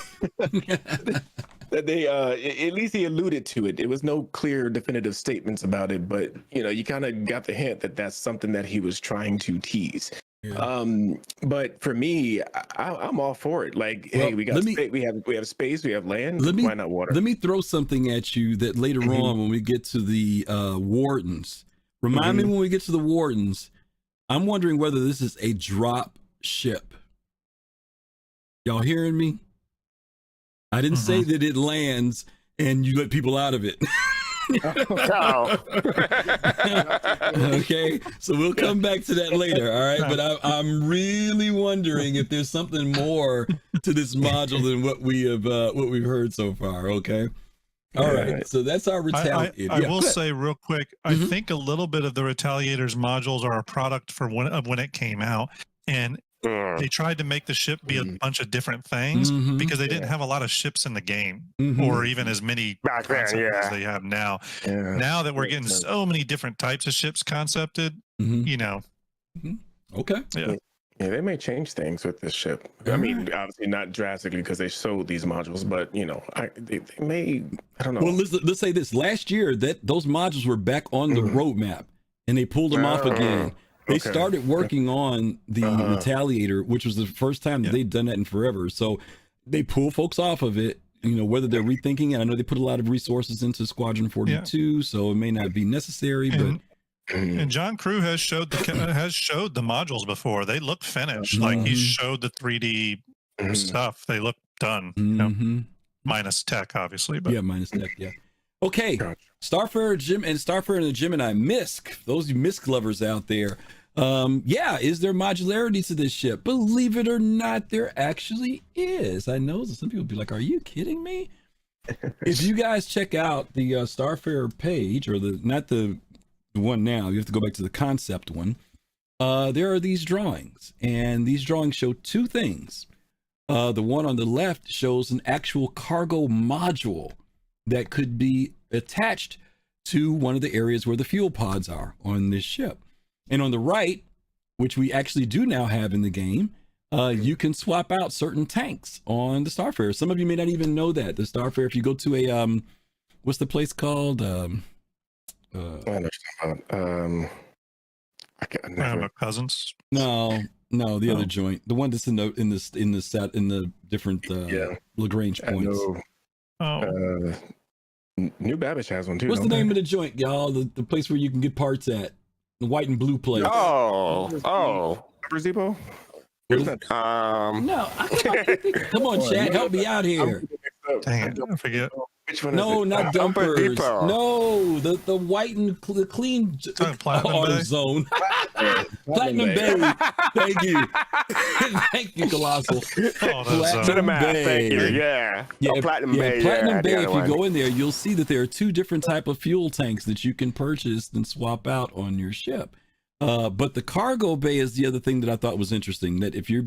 that they at least he alluded to it. It was no clear definitive statements about it, but you kind of got the hint that that's something that he was trying to tease. But for me, I'm all for it. Like, hey, we got we have space, we have land. Why not water? Let me throw something at you that later on, when we get to the wardens, remind me when we get to the wardens. I'm wondering whether this is a drop ship. Y'all hearing me? I didn't say that it lands and you let people out of it. Okay, so we'll come back to that later. All right, but I'm really wondering if there's something more to this module than what we've heard so far. Okay, All right. So that's our Retaliator. I will say real quick, I Mhm. think a little bit of the Retaliators modules are a product for when it came out. And they tried to make the ship be a bunch of different things Mhm. because they didn't have a lot of ships in the game Mhm. or even as many Back then, concepts as yeah. they have now. Yeah. Now that we're Makes getting sense. so many different types of ships concepted, Mhm. you know, Okay. yeah. Yeah, they may change things with this ship. I All mean, right. obviously not drastically because they sold these modules, but you know, they may. I don't know. Well, let's say this. Last year, that those modules were back on the roadmap, and they pulled them off again. They okay. started working on the Retaliator, which was the first time that they'd done that in forever. So they pull folks off of it. You know, whether they're rethinking it. I know they put a lot of resources into Squadron 42, so it may not be necessary, but. And John Crew has showed the modules before. They look finished. Like he showed the 3D stuff. They look done. You know? Minus tech, obviously. But Yeah, minus tech. Yeah. Okay. Gotcha. Starfare and the Gemini MISC. Those MISC lovers out there. Is there modularity to this ship? Believe it or not, there actually is. I know some people be like, "Are you kidding me?" If you guys check out the Starfare page, or not the one now, you have to go back to the concept one. There are these drawings, and these drawings show two things. The one on the left shows an actual cargo module that could be attached to one of the areas where the fuel pods are on this ship. And on the right, which we actually do now have in the game, you can swap out certain tanks on the Starfare. Some of you may not even know that. The Starfare, if you go to a, what's the place called? I understand. I can't. Never. Cousins. No, the other joint, the one that's in the different Lagrange I points. know. New Babbage has one too. What's the name of the joint, y'all? The place where you can get parts at, the white and blue place. Oh. Rubber Depot? What is- No, I can't think. Come on, Chad, help me out here. Dang it, I forget. Which one No, is it? not Upper dumpers. Depot. No, the white and the clean Platinum auto Bay? zone. Platinum Bay. Thank you. Thank you, Colossal. Oh, those, Cinemax, Bay. thank you. Yeah. Platinum Bay. Platinum yeah, Bay. the If other you one. go in there, you'll see that there are two different type of fuel tanks that you can purchase and swap out on your ship. But the cargo bay is the other thing that I thought was interesting. That if you're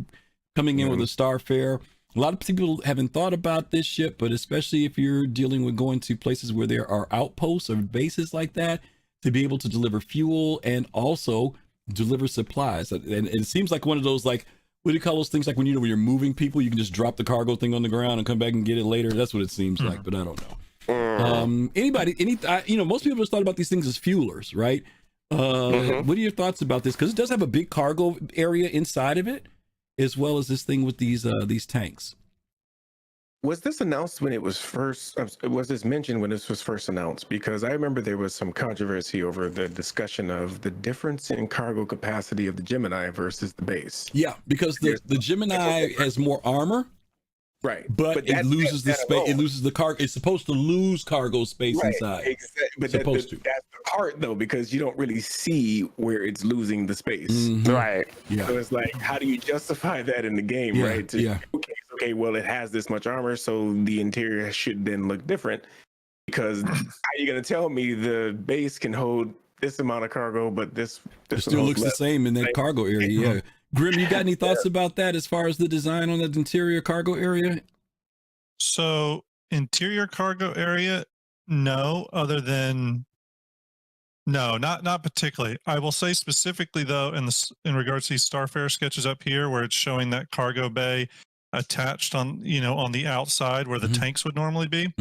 coming in with a Starfare, a lot of people haven't thought about this ship, but especially if you're dealing with going to places where there are outposts or bases like that, to be able to deliver fuel and also deliver supplies. And it seems like one of those, like, what do you call those things? Like when you're moving people, you can just drop the cargo thing on the ground and come back and get it later. That's what it seems like, but I don't know. Most people just thought about these things as fuelers, right? What are your thoughts about this? Because it does have a big cargo area inside of it, as well as this thing with these tanks. Was this announced when it was first? Was this mentioned when this was first announced? Because I remember there was some controversy over the discussion of the difference in cargo capacity of the Gemini versus the base. Yeah, because the Gemini has more armor, Right, but it loses the space. It loses the cargo. It's supposed to lose cargo space inside. Exactly. But Supposed to. that's the part though, because you don't really see where it's losing the space. Right. Yeah. So it's like, how do you justify that in the game, Yeah, right? yeah. Okay, well, it has this much armor, so the interior should then look different. Because how are you going to tell me the base can hold this amount of cargo, but this It still looks the same in that cargo area. Yeah. Grim, you got any thoughts about that as far as the design on that interior cargo area? So interior cargo area, no, other than no, not particularly. I will say specifically though, in regards to these Starfare sketches up here, where it's showing that cargo bay attached on the outside where the tanks would normally be.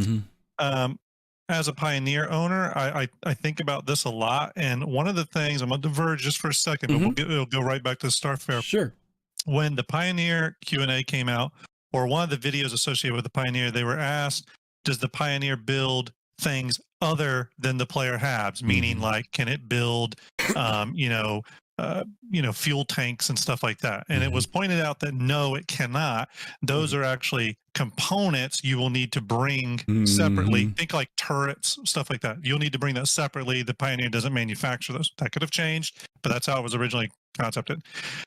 As a Pioneer owner, I think about this a lot, and one of the things, I'm going to diverge just for a second, but we'll go right back to the Starfare. Sure. When the Pioneer Q&A came out, or one of the videos associated with the Pioneer, they were asked, does the Pioneer build things other than the player habs? Meaning, like, can it build, fuel tanks and stuff like that. And it was pointed out that no, it cannot. Those are actually components you will need to bring separately. Think like turrets, stuff like that. You'll need to bring that separately. The Pioneer doesn't manufacture those. That could have changed, but that's how it was originally concepted.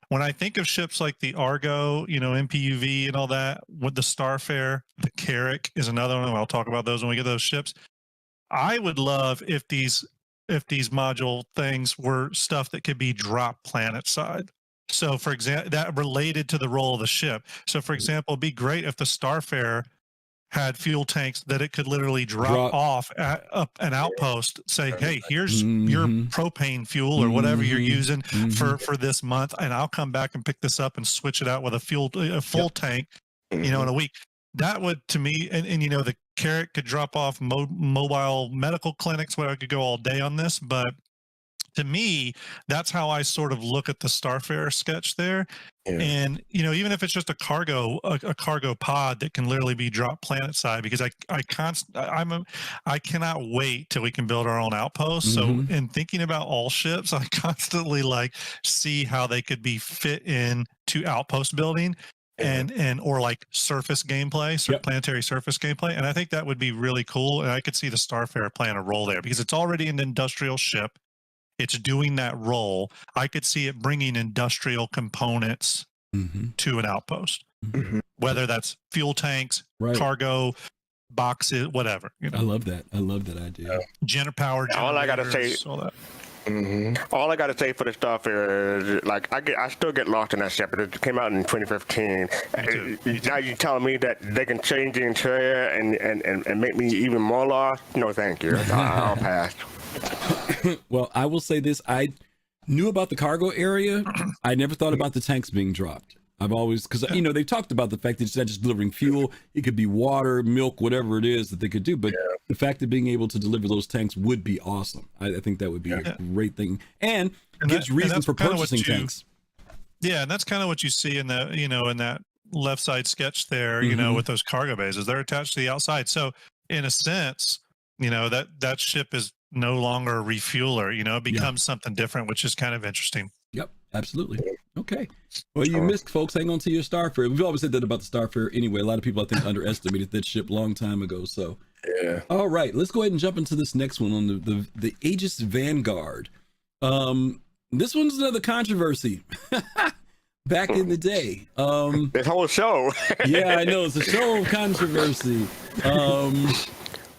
When I think of ships like the Argo, MPUV and all that, with the Starfare, the Carrack is another one. I'll talk about those when we get those ships. I would love if these module things were stuff that could be dropped planet side. So for example, that related to the role of the ship. So for example, it'd be great if the Starfare had fuel tanks that it could literally drop off at an outpost, say, hey, here's your propane fuel or whatever you're using for this month, and I'll come back and pick this up and switch it out with a full tank, in a week. That would, to me, and the Carrack could drop off mobile medical clinics where I could go all day on this, but to me, that's how I sort of look at the Starfare sketch there. Yeah. And even if it's just a cargo pod that can literally be dropped planet side, because I cannot wait till we can build our own outpost. So in thinking about all ships, I constantly see how they could be fit in to outpost building. Or like surface gameplay, planetary surface gameplay. And I think that would be really cool. And I could see the Starfare playing a role there because it's already an industrial ship. It's doing that role. I could see it bringing industrial components to an outpost, whether that's fuel tanks, cargo boxes, whatever. I love that. I love that idea. Power generators. All I gotta say, all that. All I gotta say for the stuff is, I still get lost in that ship. It came out in 2015. Now you're telling me that they can change the interior and make me even more lost? No, thank you. I'll pass. Well, I will say this: I knew about the cargo area. I never thought about the tanks being dropped. I've always, because they've talked about the fact that it's not just delivering fuel; it could be water, milk, whatever it is that they could do. But the fact of being able to deliver those tanks would be awesome. I think that would be a great thing, and gives reason for purchasing tanks. Yeah, and that's kind of what you see in the in that left side sketch there. With those cargo bases, they're attached to the outside. So in a sense, that ship is no longer a refueler. It becomes something different, which is kind of interesting. Yep, absolutely. Okay. Well, you missed, folks. Hang on to your Starfare. We've always said that about the Starfare anyway. A lot of people, I think, underestimated that ship a long time ago. So, all right, let's go ahead and jump into this next one on the Aegis Vanguard. This one's another controversy. Back in the day. This whole show. Yeah, I know. It's a show of controversy.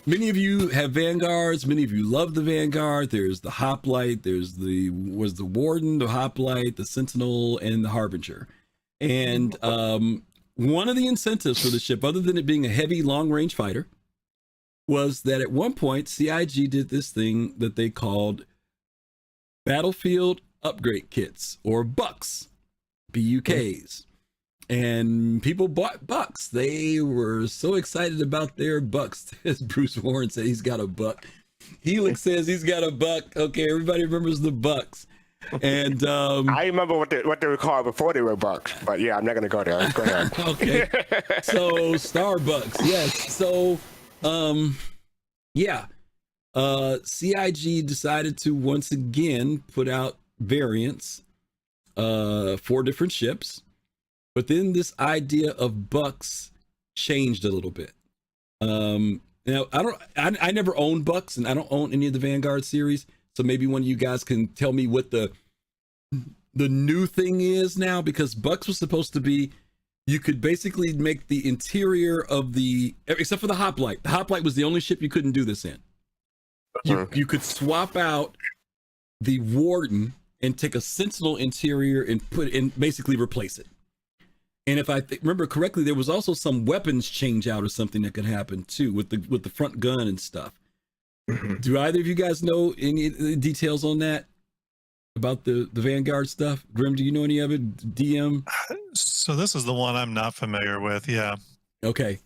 Many of you have Vanguards. Many of you love the Vanguard. There's the Hoplite. There's the Warden, the Hoplite, the Sentinel, and the Harbinger. And one of the incentives for the ship, other than it being a heavy long-range fighter, was that at one point, CIG did this thing that they called Battlefield Upgrade Kits, or BUKs, BUKs. And people bought BUKs. They were so excited about their BUKs. As Bruce Warren said, he's got a BUK. Helix says he's got a BUK. Okay, everybody remembers the BUKs. And I remember what they were called before they were BUKs. But yeah, I'm not going to go there. Go ahead. Okay. So Starbucks, yes. So CIG decided to once again put out variants for different ships. But then this idea of BUKs changed a little bit. Now I never owned BUKs, and I don't own any of the Vanguard series. So maybe one of you guys can tell me what the new thing is now, because BUKs was supposed to be, you could basically make the interior of except for the Hoplite. The Hoplite was the only ship you couldn't do this in. You could swap out the Warden and take a Sentinel interior and basically replace it. And if I remember correctly, there was also some weapons change out or something that could happen too with the front gun and stuff. Do either of you guys know any details on that about the Vanguard stuff? Grim, do you know any of it? DM? So this is the one I'm not familiar with. Yeah. Okay.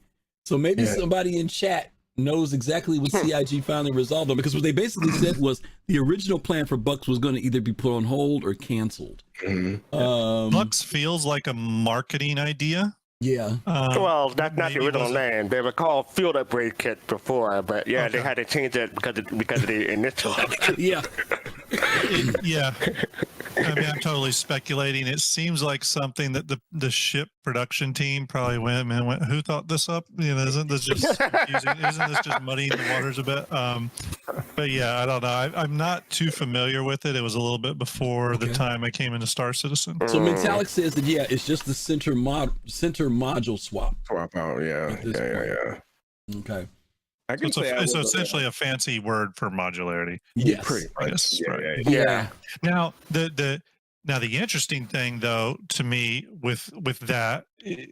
So maybe somebody in chat knows exactly what CIG finally resolved on, because what they basically said was the original plan for BUKs was going to either be put on hold or canceled. BUKs feels like a marketing idea. Yeah. Well, that's not the original name. They were called Field Upgrade Kit before, but they had to change it because of the initial. Yeah. Yeah. I mean, I'm totally speculating. It seems like something that the ship production team probably went, who thought this up? You know, isn't this just confusing? Isn't this just muddying the waters a bit? But yeah, I don't know. I'm not too familiar with it. It was a little bit before the time I came into Star Citizen. So Mentalic says that, yeah, it's just the center module swap. Swap out, yeah. Okay. So essentially a fancy word for modularity. Yes. Pretty much. I guess, right. Yeah. Now the interesting thing though to me with that,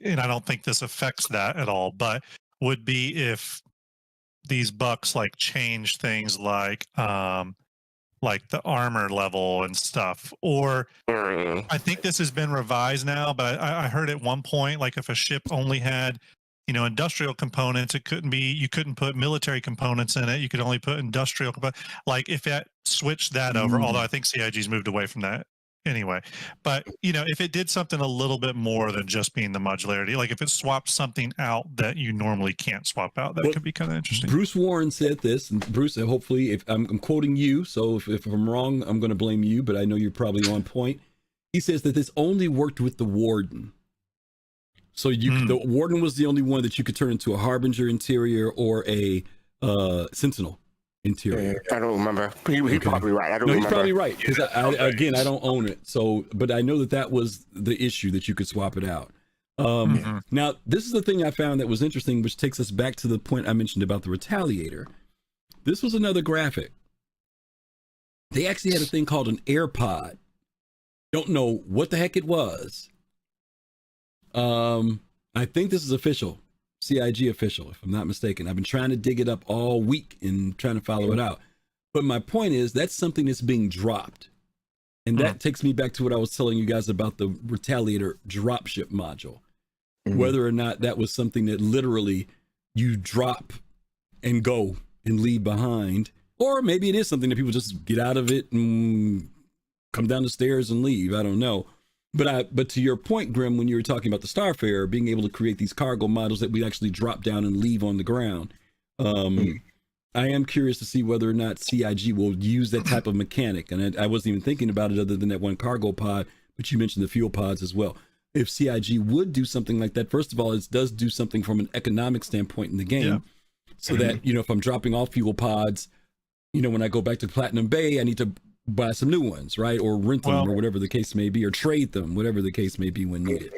and I don't think this affects that at all, but would be if these bucks like change things like the armor level and stuff, or I think this has been revised now, but I heard at one point, like if a ship only had, you know, industrial components, you couldn't put military components in it. You could only put industrial components. Like if it switched that over, although I think CIG's moved away from that anyway. But, you know, if it did something a little bit more than just being the modularity, like if it swapped something out that you normally can't swap out, that could be kind of interesting. Bruce Warren said this, and Bruce, hopefully, if I'm quoting you, so if I'm wrong, I'm going to blame you, but I know you're probably on point. He says that this only worked with the Warden. So the Warden was the only one that you could turn into a Harbinger interior or a Sentinel interior. I don't remember. He's probably right. I don't remember. He's probably right, because I don't own it. So, but I know that was the issue, that you could swap it out. Now, this is the thing I found that was interesting, which takes us back to the point I mentioned about the Retaliator. This was another graphic. They actually had a thing called an AirPod. Don't know what the heck it was. I think this is official, CIG official, if I'm not mistaken. I've been trying to dig it up all week and trying to follow it out. But my point is, that's something that's being dropped. And that takes me back to what I was telling you guys about the Retaliator dropship module. Whether or not that was something that literally you drop and go and leave behind, or maybe it is something that people just get out of it and come down the stairs and leave. I don't know. But to your point, Grim, when you were talking about the Starfarer being able to create these cargo models that we actually drop down and leave on the ground, I am curious to see whether or not CIG will use that type of mechanic. And I wasn't even thinking about it other than that one cargo pod, but you mentioned the fuel pods as well. If CIG would do something like that, first of all, it does do something from an economic standpoint in the game, so that, you know, if I'm dropping off fuel pods, you know, when I go back to Platinum Bay, I need to buy some new ones, right? Or rent them, or whatever the case may be, or trade them, whatever the case may be when needed.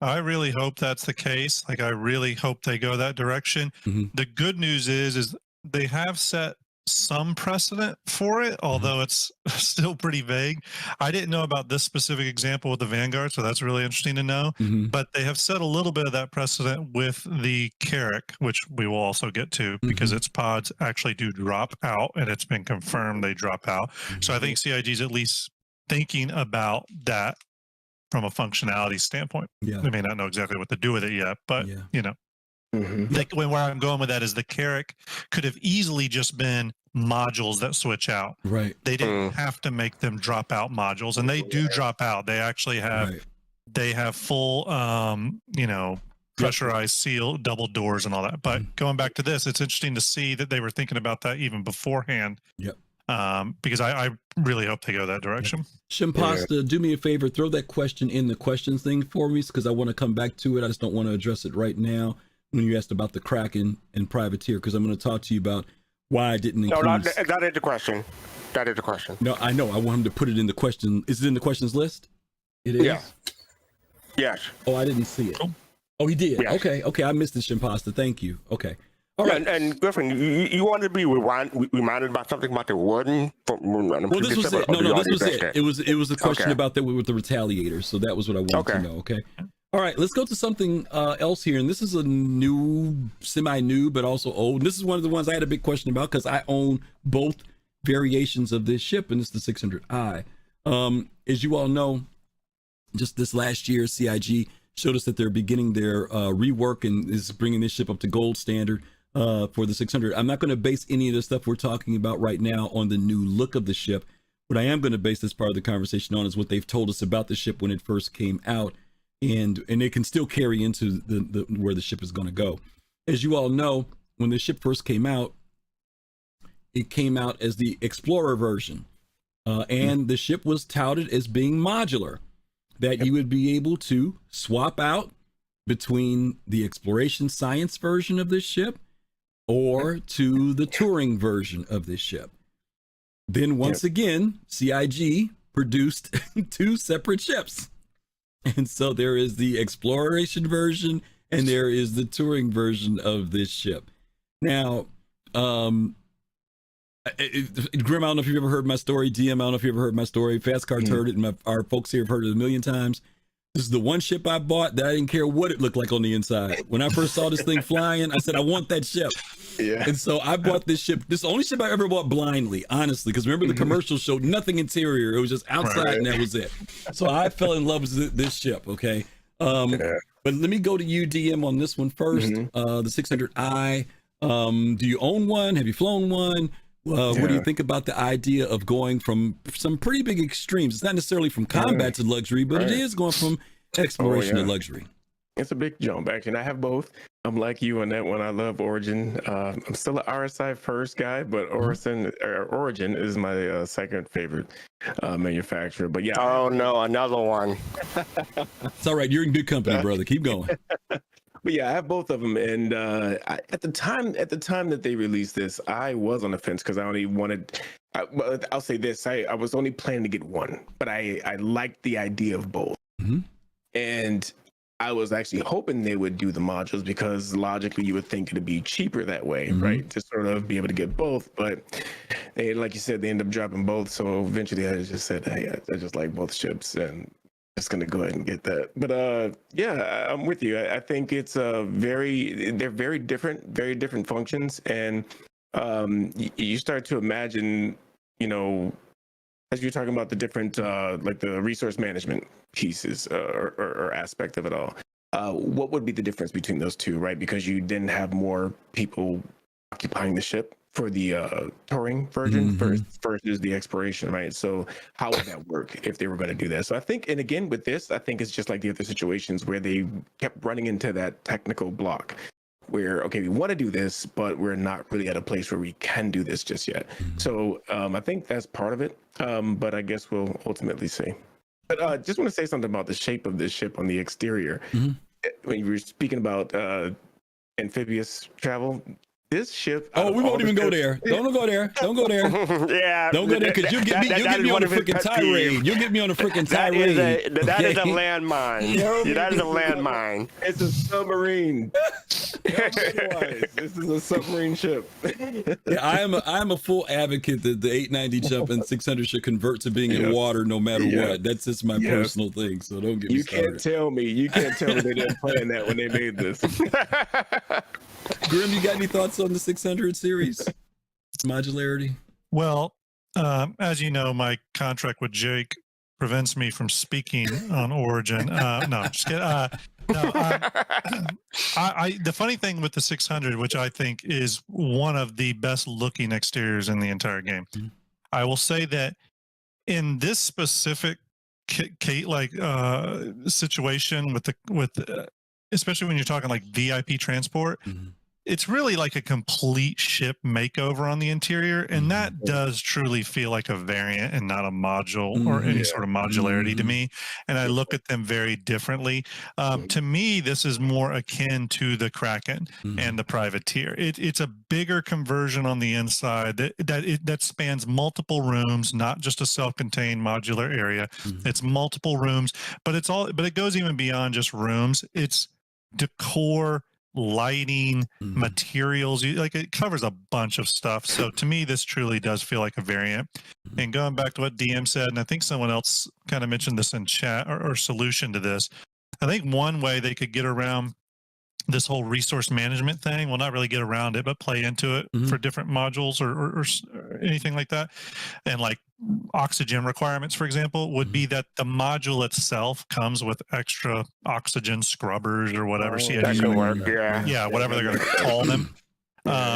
I really hope that's the case. Like, I really hope they go that direction. The good news is they have set some precedent for it, although it's still pretty vague. I didn't know about this specific example with the Vanguard, so that's really interesting to know. But they have set a little bit of that precedent with the Carrack, which we will also get to, because its pods actually do drop out, and it's been confirmed they drop out. So I think CIG is at least thinking about that from a functionality standpoint. They may not know exactly what to do with it yet, but you know. Where I'm going with that is the Carrack could have easily just been modules that switch out. Right. They didn't have to make them drop out modules, and they do drop out. They actually have they have full you know, pressurized seal, double doors and all that. But going back to this, it's interesting to see that they were thinking about that even beforehand. Because I really hope they go that direction. Shimpasta, do me a favor, throw that question in the questions thing for me, because I want to come back to it. I just don't want to address it right now when you asked about the Kraken and Privateer, because I'm going to talk to you about why I didn't include... No, that is the question. That is the question. No, I know. I want him to put it in the question. Is it in the questions list? It is? Yeah. Yes. Oh, I didn't see it. Oh, he did? Yes. Okay. I missed it, Shimpasta. Thank you. Okay. All right. And Griffin, you wanted to be reminded about something about the Warden? Well, this was it. No, this was it. It was a question about that with the Retaliators. So that was what I wanted to know. Okay. All right, let's go to something else here. And this is a new, semi-new, but also old. And this is one of the ones I had a big question about, because I own both variations of this ship, and it's the 600i. As you all know, just this last year, CIG showed us that they're beginning their rework and is bringing this ship up to gold standard for the 600. I'm not going to base any of the stuff we're talking about right now on the new look of the ship. What I am going to base this part of the conversation on is what they've told us about the ship when it first came out. And it can still carry into the where the ship is going to go. As you all know, when the ship first came out, it came out as the Explorer version. and the ship was touted as being modular, that you would be able to swap out between the exploration science version of this ship or to the touring version of this ship. Then once again, CIG produced 2 separate ships. And so there is the exploration version and there is the touring version of this ship. Now, Grim, I don't know if you've ever heard my story. DM, I don't know if you've ever heard my story. Fastcart's heard it, and our folks here have heard it a million times. This is the one ship I bought that I didn't care what it looked like on the inside. When I first saw this thing flying, I said, I want that ship. Yeah. And so I bought this ship. This is the only ship I ever bought blindly, honestly, because remember the commercial showed nothing interior. It was just outside and that was it. So I fell in love with this ship, okay? But let me go to you, DM, on this one first. The 600i. Do you own one? Have you flown one? What do you think about the idea of going from some pretty big extremes? It's not necessarily from combat to luxury, but it is going from exploration to luxury. It's a big jump, actually. I have both. I'm like you on that one. I love Origin. I'm still an RSI first guy, but Origin is my second favorite manufacturer. But yeah. Oh no, another one. It's all right. You're in good company, brother. Keep going. But yeah, I have both of them, and at the time that they released this, I was on the fence because I only wanted. I'll say this: I was only planning to get one, but I liked the idea of both, and I was actually hoping they would do the modules because logically you would think it'd be cheaper that way, right? To sort of be able to get both, but they, like you said, they ended up dropping both. So eventually, I just said, hey, I just like both ships, and just gonna go ahead and get that. But yeah, I'm with you. I think it's they're very different functions, and you start to imagine, as you're talking about the different like the resource management pieces or aspect of it all, what would be the difference between those two, right? Because you didn't have more people occupying the ship for the touring version versus the exploration, right? So how would that work if they were going to do that? So I think, and again with this, I think it's just like the other situations where they kept running into that technical block where, okay, we want to do this, but we're not really at a place where we can do this just yet. So I think that's part of it, but I guess we'll ultimately see. But I just want to say something about the shape of this ship on the exterior. When you were speaking about amphibious travel, this ship. Oh, we won't even go there. Don't go there. Don't go there. Yeah. Don't go there because you'll get me on a freaking tirade. You'll get me on a freaking tirade. That is a landmine. That is a landmine. It's a submarine. This is a submarine ship. Yeah, I am a full advocate that the 890 jump and 600 should convert to being in water no matter what. That's just my personal thing. So don't get me started. You can't tell me they didn't plan that when they made this. Grim, you got any thoughts on the 600 series modularity? Well, as you know, my contract with Jake prevents me from speaking on Origin. No, just kidding. The funny thing with the 600, which I think is one of the best looking exteriors in the entire game, I will say that in this specific situation with especially when you're talking like VIP transport, it's really like a complete ship makeover on the interior, and that does truly feel like a variant and not a module or any sort of modularity to me. And I look at them very differently. To me, this is more akin to the Kraken and the Privateer. It's a bigger conversion on the inside that spans multiple rooms, not just a self-contained modular area. It's multiple rooms, but it goes even beyond just rooms. It's decor, lighting, materials, like it covers a bunch of stuff. So to me, this truly does feel like a variant. And going back to what DM said, and I think someone else kind of mentioned this in chat or solution to this, I think one way they could get around this whole resource management thing, well, not really get around it, but play into it for different modules or anything like that. And like oxygen requirements, for example, would be that the module itself comes with extra oxygen scrubbers or whatever. That could work, yeah, whatever they're going to call them,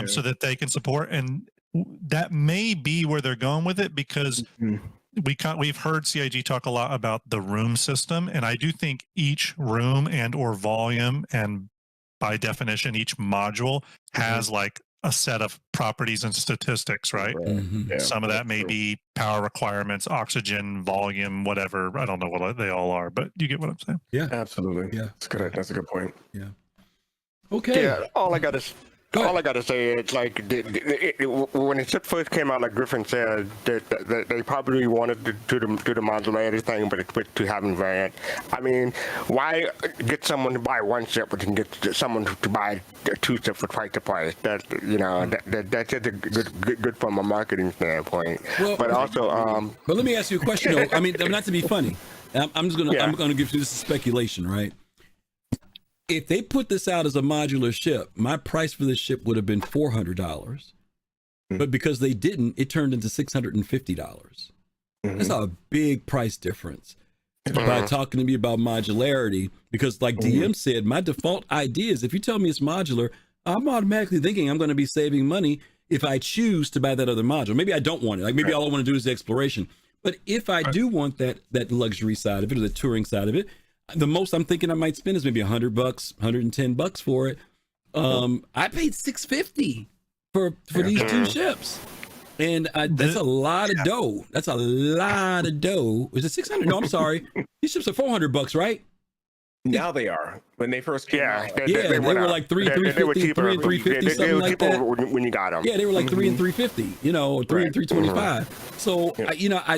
so that they can support. And that may be where they're going with it, because we've heard CIG talk a lot about the room system, and I do think each room and or volume, and by definition each module, has like a set of properties and statistics, right? Mhm. Yeah, Some of that that's may true. be power requirements, oxygen, volume, whatever. I don't know what they all are, but you get what I'm saying. Yeah. Absolutely. Yeah. That's good. That's a good point. Yeah. Okay. Yeah, Go ahead. all I gotta say is like when the ship first came out, like Griffin said, that they probably wanted to do the modularity thing, but it's to having variant. I mean, why get someone to buy one ship, but you can get someone to buy two ships for twice the price? That's that's just a good from a marketing standpoint. Well, but also, But let me ask you a question. Though. I mean, not to be funny. I'm just gonna Yeah. I'm gonna give you this speculation, right? If they put this out as a modular ship, my price for this ship would have been $400. But because they didn't, it turned into $650. That's a big price difference. By talking to me about modularity, because like DM said, my default idea is if you tell me it's modular, I'm automatically thinking I'm going to be saving money if I choose to buy that other module. Maybe I don't want it. Like maybe all I want to do is the exploration. But if I do want that luxury side of it or the touring side of it, the most I'm thinking I might spend is maybe $100, $110 for it. I paid $650 for these two ships, and that's a lot of dough. That's a lot of dough. Is it 600? No, I'm sorry. These ships are $400, right? Now they are. When they first came out. They were like they were 350, cheaper. 3 and 350, They something were like cheaper that. when you got them. Yeah, they were like 3 and 350, or 3 and 325. So,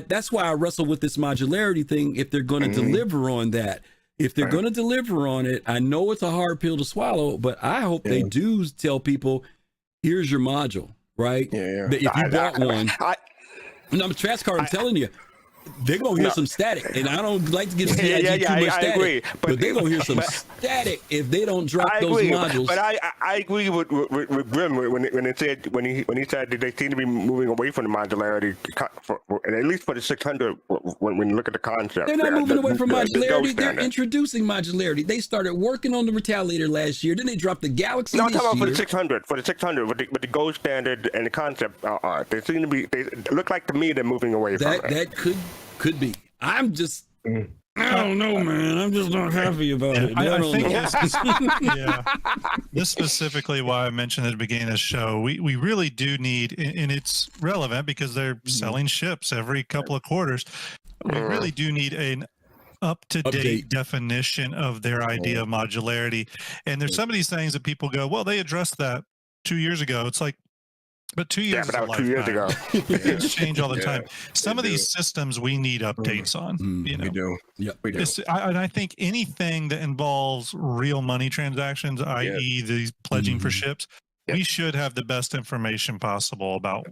that's why I wrestle with this modularity thing. If they're going to deliver on that, if they're going to deliver on it, I know it's a hard pill to swallow, but I hope they do tell people, here's your module, right? Yeah. If you bought one, I'm a trash card, I'm telling you, they're gonna hear some static, and I don't like to give CIG too much static. I agree, but they're gonna hear some static if they don't drop those modules. But I agree with Grim when he said that they seem to be moving away from the modularity, and at least for the 600 when you look at the concept. They're not moving away from modularity. They're introducing modularity. They started working on the Retaliator last year. Then they dropped the Galaxy. No, I'm talking about for the 600. For the 600, with the gold standard and the concept, they seem to be. They look like to me they're moving away from it. That could be. I'm just. I don't know, man. I'm just not happy about it. I think this specifically why I mentioned at the beginning of the show, we really do need, and it's relevant because they're selling ships every couple of quarters. We really do need an up-to-date definition of their idea of modularity. And there's some of these things that people go, well, they addressed that 2 years ago. It's like, but 2 years but that was 2 years ago. Things change all the time. Some of these systems we need updates on. We do. Yeah, we do. And I think anything that involves real money transactions, i.e., these pledging for ships, we should have the best information possible about,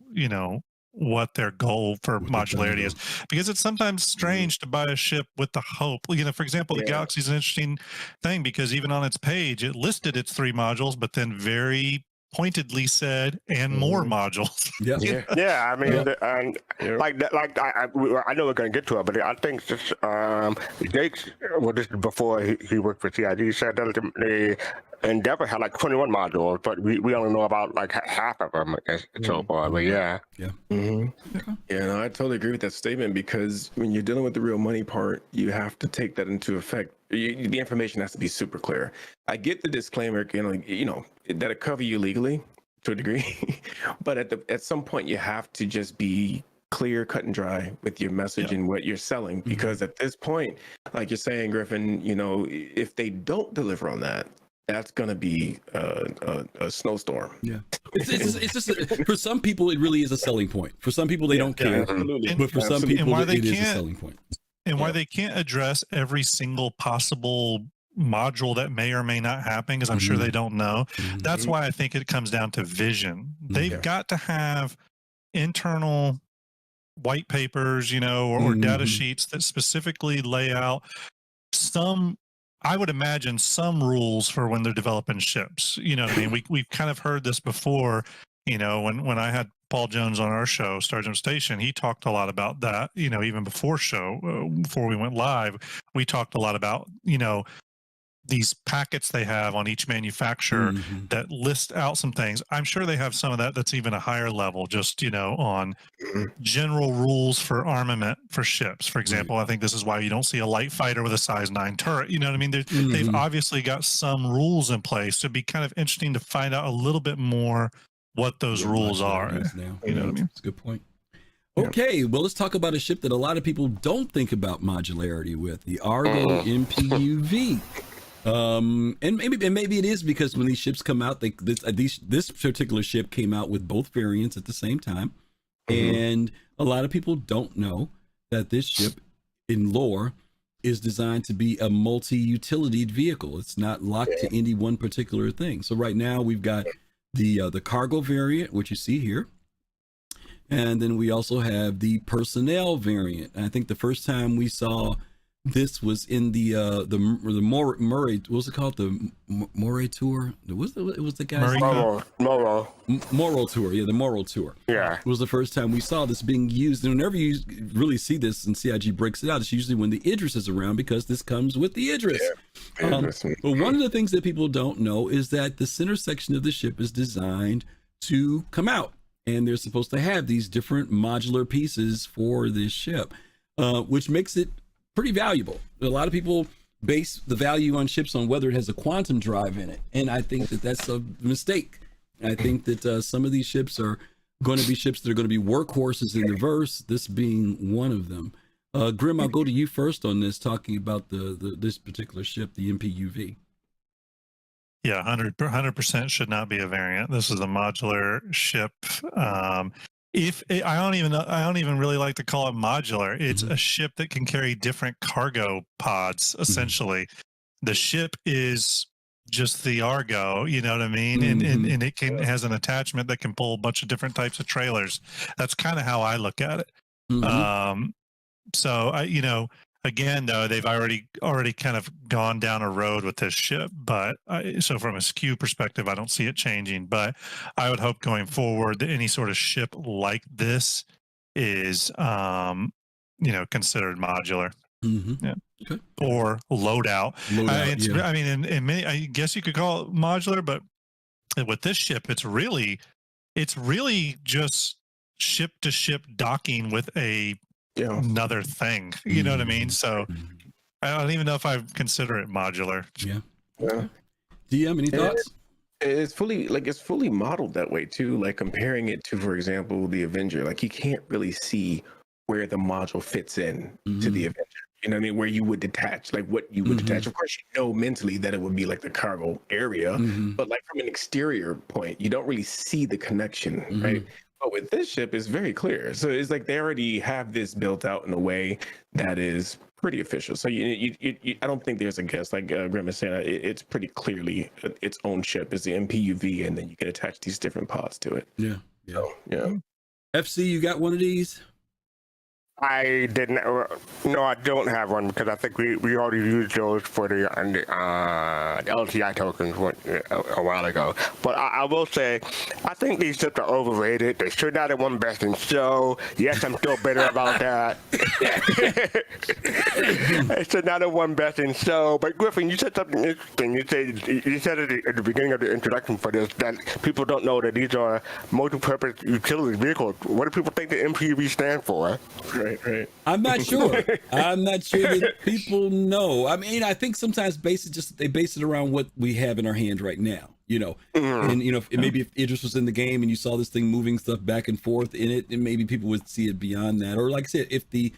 what their goal for modularity is, because it's sometimes strange to buy a ship with the hope. For example, the Galaxy is an interesting thing because even on its page, it listed its 3 modules, but then very pointedly said and more modules. I mean, I know we're going to get to it, but I think this Jake, this is before he worked for CIG, said that the Endeavor had like 21 modules, but we only know about like half of them so far. But no, I totally agree with that statement, because when you're dealing with the real money part, you have to take that into effect. The information has to be super clear. I get the disclaimer, that it cover you legally to a degree, but at some point you have to just be clear, cut and dry with your message and what you're selling, because at this point, like you're saying, Griffin, if they don't deliver on that, that's going to be a snowstorm. Yeah. It's just, for some people, it really is a selling point. For some people, they don't care. Absolutely. But for some people, it is a selling point. And why they can't address every single possible module that may or may not happen, because I'm sure they don't know. That's why I think it comes down to vision. They've got to have internal white papers, or data sheets that specifically lay out I would imagine some rules for when they're developing ships. You know what I mean? We've kind of heard this before, when I had Paul Jones on our show, Sergeant Station, he talked a lot about that, even before before we went live, we talked a lot about, these packets they have on each manufacturer that list out some things. I'm sure they have some of that that's even a higher level, just, on general rules for armament for ships. For example, I think this is why you don't see a light fighter with a size 9 turret. You know what I mean? They've obviously got some rules in place. So it'd be kind of interesting to find out a little bit more what those rules are. Now. You know what I mean? That's a good point. Okay, well, let's talk about a ship that a lot of people don't think about modularity with, the Argo MPUV. And maybe it is because when these ships come out, this particular ship came out with both variants at the same time, and a lot of people don't know that this ship, in lore, is designed to be a multi-utility vehicle. It's not locked to any one particular thing. So right now we've got the cargo variant, which you see here. And then we also have the personnel variant. And I think the first time we saw this was in the Murray, what was it called? The Murray tour? It was the guy's Morrow tour. Yeah, the Morrow tour. Yeah. It was the first time we saw this being used. And whenever you really see this and CIG breaks it out, it's usually when the Idris is around, because this comes with the Idris. Yeah. But one of the things that people don't know is that the center section of the ship is designed to come out. And they're supposed to have these different modular pieces for this ship, which makes it pretty valuable. A lot of people base the value on ships on whether it has a quantum drive in it. And I think that that's a mistake. I think that some of these ships are going to be ships that are going to be workhorses in the verse, this being one of them. Grim, I'll go to you first on this, talking about this particular ship, the MPUV. Yeah, 100% should not be a variant. This is a modular ship. If I don't even really like to call it modular. It's a ship that can carry different cargo pods. Essentially, the ship is just the Argo. You know what I mean? And it has an attachment that can pull a bunch of different types of trailers. That's kind of how I look at it. So again, though, they've already kind of gone down a road with this ship, but so from a SKU perspective, I don't see it changing. But I would hope going forward that any sort of ship like this is, considered modular. Yeah. Okay. Or loadout. I mean, in many, I guess you could call it modular, but with this ship, it's really just ship to ship docking with another thing, you know what I mean? So I don't even know if I consider it modular. DM, any thoughts? It's fully modeled that way too. Like comparing it to, for example, the Avenger, like you can't really see where the module fits in to the Avenger. You know what I mean? Where you would detach, like what you would detach. Of course, you know mentally that it would be like the cargo area, but like from an exterior point, you don't really see the connection, right? But with this ship, it's very clear. So it's like they already have this built out in a way that is pretty official. So I don't think there's a guess. Like Grim is saying, it's pretty clearly its own ship. It's the MPUV, and then you can attach these different pods to it. Yeah. So, FC, you got one of these? I didn't. No, I don't have one because I think we already used those for the LTI tokens a while ago. But I will say, I think these ships are overrated. They should not have won Best in Show. Yes, I'm still bitter about that. They should not have won Best in Show. But Griffin, you said something interesting. You said at the beginning of the introduction for this that people don't know that these are multi-purpose utility vehicles. What do people think the MPV stands for? Right. I'm not sure. I'm not sure that people know. I mean, I think sometimes they base it around what we have in our hand right now, and maybe if Idris was in the game and you saw this thing moving stuff back and forth in it, and maybe people would see it beyond that. Or like I said, if the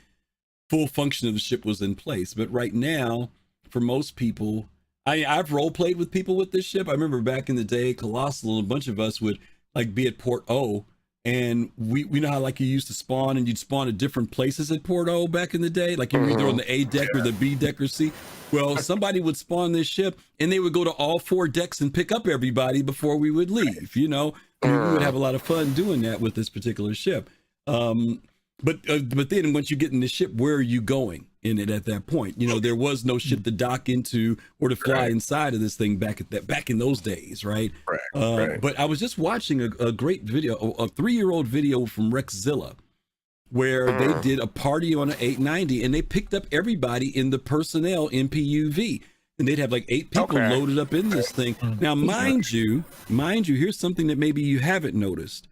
full function of the ship was in place. But right now, for most people, I've role played with people with this ship. I remember back in the day, Colossal and a bunch of us would like be at Port O. And we know how like you used to spawn and you'd spawn at different places at Port O back in the day. Like you were either on the A deck or the B deck or C. Well, somebody would spawn this ship and they would go to all 4 decks and pick up everybody before we would leave, I mean, we would have a lot of fun doing that with this particular ship. But then once you get in the ship, where are you going in it at that point? There was no ship to dock into or to fly inside of this thing back in those days, right? But I was just watching a great video, a 3-year-old video from Rexzilla, where they did a party on an 890 and they picked up everybody in the personnel MPUV. And they'd have like 8 people loaded up in this thing. Now, mind you, here's something that maybe you haven't noticed.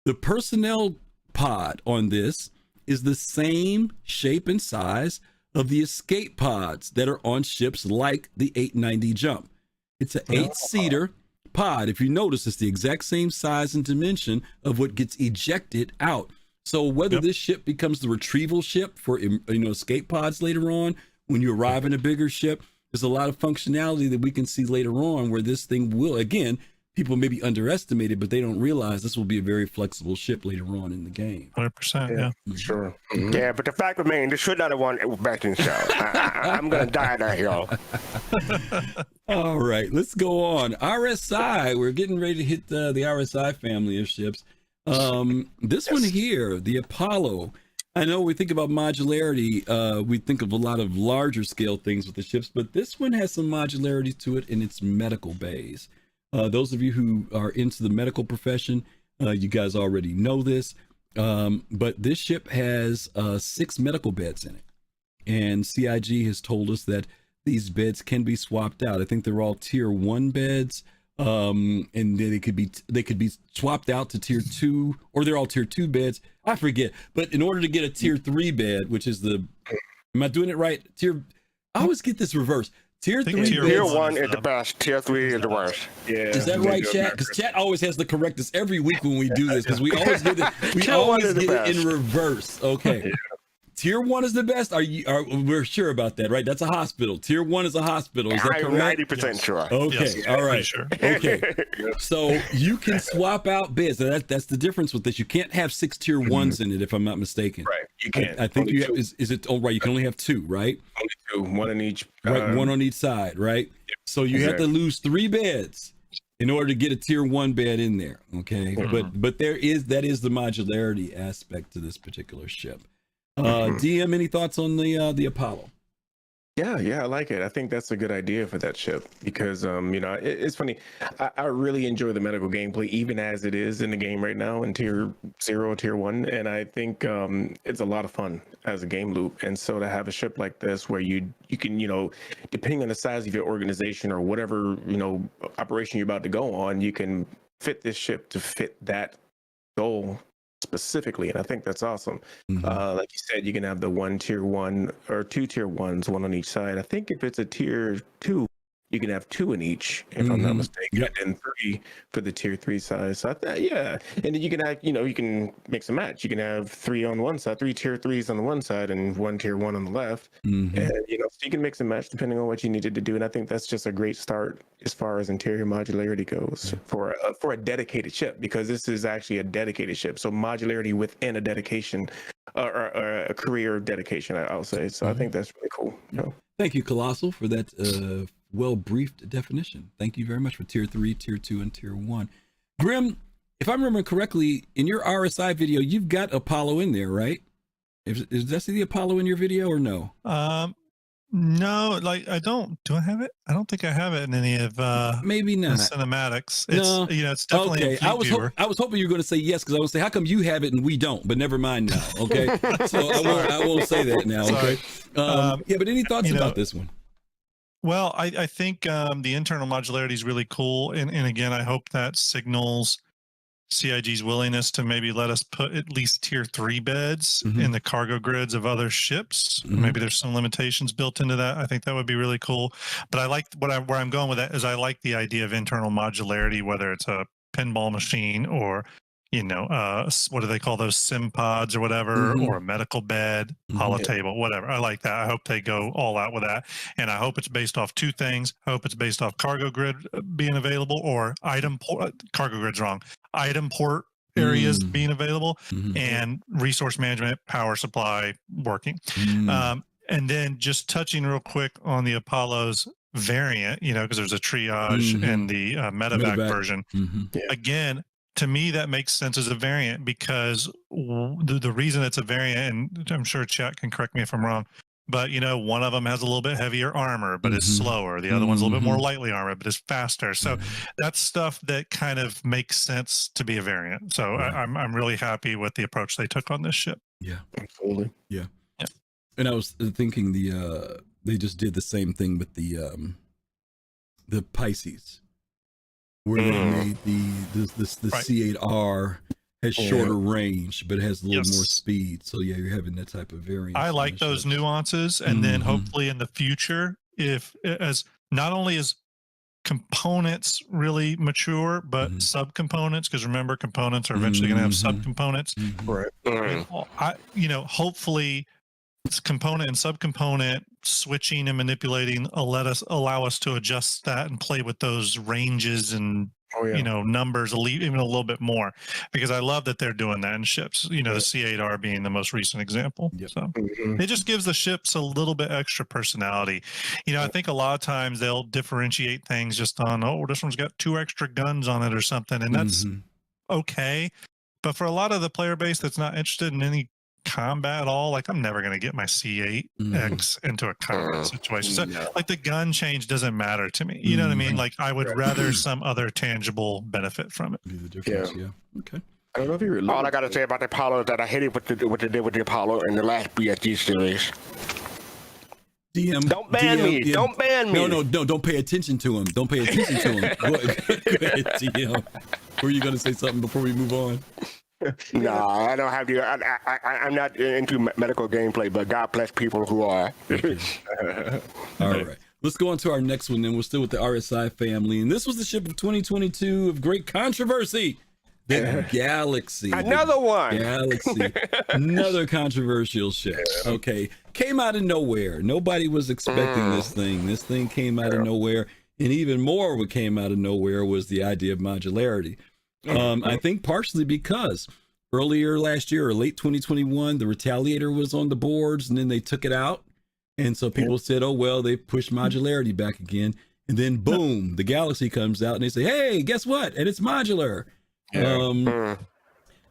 The personnel pod on this is the same shape and size of the escape pods that are on ships like the 890 Jump. It's an 8-seater pod, if you notice, it's the exact same size and dimension of what gets ejected out. So whether this ship becomes the retrieval ship for, escape pods later on, when you arrive in a bigger ship, there's a lot of functionality that we can see later on where this thing will, again, people maybe underestimate it, but they don't realize this will be a very flexible ship later on in the game. 100%, yeah. Sure. Yeah, but the fact remains, this should not have won best in show. I'm going to die on that hill. All right, let's go on. RSI, we're getting ready to hit the RSI family of ships. This one here, the Apollo. I know we think about modularity, we think of a lot of larger scale things with the ships, but this one has some modularity to it in its medical bays. Those of you who are into the medical profession, you guys already know this, but this ship has 6 medical beds in it. And CIG has told us that these beds can be swapped out. I think they're all tier 1 beds, and they could be swapped out to tier 2, or they're all tier 2 beds. I forget. But in order to get a tier 3 bed, which is am I doing it right? I always get this reversed. Tier 3 Tier 1 is the best. Tier 3 is the worst. Yeah. Is that right, chat? Because chat always has to correct us every week when we do this, because we always get it in reverse. Okay. Yeah. Tier 1 is the best. We're sure about that, right? That's a hospital. Tier 1 is a hospital. Is that correct? 90% sure. Okay. Yes, all right. Sure. Okay. So you can swap out beds. So that's the difference with this. You can't have 6 tier 1s in it, if I'm not mistaken. Right. You can't. I think you have. Is it? Oh, right. You can only have 2, right? Only 2. One on each. Right. One on each side, right? Yep, so you have to lose 3 beds in order to get a tier 1 bed in there. Okay. But that is the modularity aspect to this particular ship. DM, any thoughts on the Apollo? Yeah, I like it. I think that's a good idea for that ship because, it's funny. I really enjoy the medical gameplay, even as it is in the game right now in tier 0, tier 1. And I think it's a lot of fun as a game loop. And so to have a ship like this where you can, depending on the size of your organization or whatever, operation you're about to go on, you can fit this ship to fit that goal specifically, and I think that's awesome. Like you said, you can have the 1 tier 1 or 2 tier 1s, 1 on each side. I think if it's a tier 2, you can have 2 in each, if I'm not mistaken, and 3 for the tier 3 size. So and then you can have, you can mix and match. You can have 3 on one side, 3 tier 3s on the one side, and 1 tier 1 on the left. And so you can mix and match depending on what you needed to do. And I think that's just a great start as far as interior modularity goes for a dedicated ship, because this is actually a dedicated ship. So modularity within a dedication or a career dedication, I'll say. So I think that's really cool. Thank you, Colossal, for that well-briefed definition. Thank you very much for tier 3, tier 2, and tier 1. Grim, if I remember correctly, in your RSI video, you've got Apollo in there, right? Is that the Apollo in your video or no? No, do I have it? I don't think I have it in any of maybe not the cinematics. It's it's definitely okay. I was hoping you were going to say yes, because I was say, how come you have it and we don't? But never mind now. Okay, so I won't say that now. Okay, but any thoughts about this one? Well, I think the internal modularity is really cool, and again, I hope that signals CIG's willingness to maybe let us put at least tier 3 beds in the cargo grids of other ships. Maybe there's some limitations built into that. I think that would be really cool. But I like where I'm going with that is I like the idea of internal modularity, whether it's a pinball machine or what do they call those sim pods or whatever, or a medical bed, hollow table, whatever. I like that. I hope they go all out with that. And I hope it's based off 2 things. I hope it's based off cargo grid being available, or cargo grid's wrong. Item port areas being available, and resource management, power supply working. And then just touching real quick on the Apollo's variant, because there's a triage and the medevac version. Again, to me, that makes sense as a variant, because the reason it's a variant, and I'm sure chat can correct me if I'm wrong, but one of them has a little bit heavier armor, but is slower. The other one's a little bit more lightly armored, but is faster. So that's stuff that kind of makes sense to be a variant. So I'm really happy with the approach they took on this ship. Yeah, absolutely. Yeah. And I was thinking they just did the same thing with the Pisces, where they made the C8R has shorter range, but has a little more speed. So yeah, you're having that type of variance. I like those nuances, and then hopefully in the future, if as not only as components really mature, but subcomponents, because remember, components are eventually going to have subcomponents. Hopefully component and subcomponent switching and manipulating allow us to adjust that and play with those ranges and numbers even a little bit more, because I love that they're doing that in ships, the C8R being the most recent example. So it just gives the ships a little bit extra personality. I think a lot of times they'll differentiate things just on, this one's got 2 extra guns on it or something, and that's okay. But for a lot of the player base that's not interested in any combat at all, like I'm never going to get my C8X into a combat situation. So like the gun change doesn't matter to me. You know what I mean? Like I would rather some other tangible benefit from it. Be the difference, Okay. I don't know if you all I gotta say about the Apollo is that I hated what they did with the Apollo in the last BSG series. DM, don't ban me. DM. Don't ban me. No, don't pay attention to him. Don't pay attention to him. Go ahead, DM. Were you going to say something before we move on? No, I don't have the. I'm not into medical gameplay, but God bless people who are. All right. Let's go on to our next one. Then we're still with the RSI family. And this was the ship of 2022 of great controversy. The Galaxy. Another one. Galaxy. Another controversial ship. Okay. Came out of nowhere. Nobody was expecting this thing. This thing came out of nowhere. And even more what came out of nowhere was the idea of modularity. I think partially because earlier last year or late 2021, the Retaliator was on the boards and then they took it out. And so people said, oh, well, they pushed modularity back again. And then boom, the Galaxy comes out and they say, hey, guess what? And it's modular.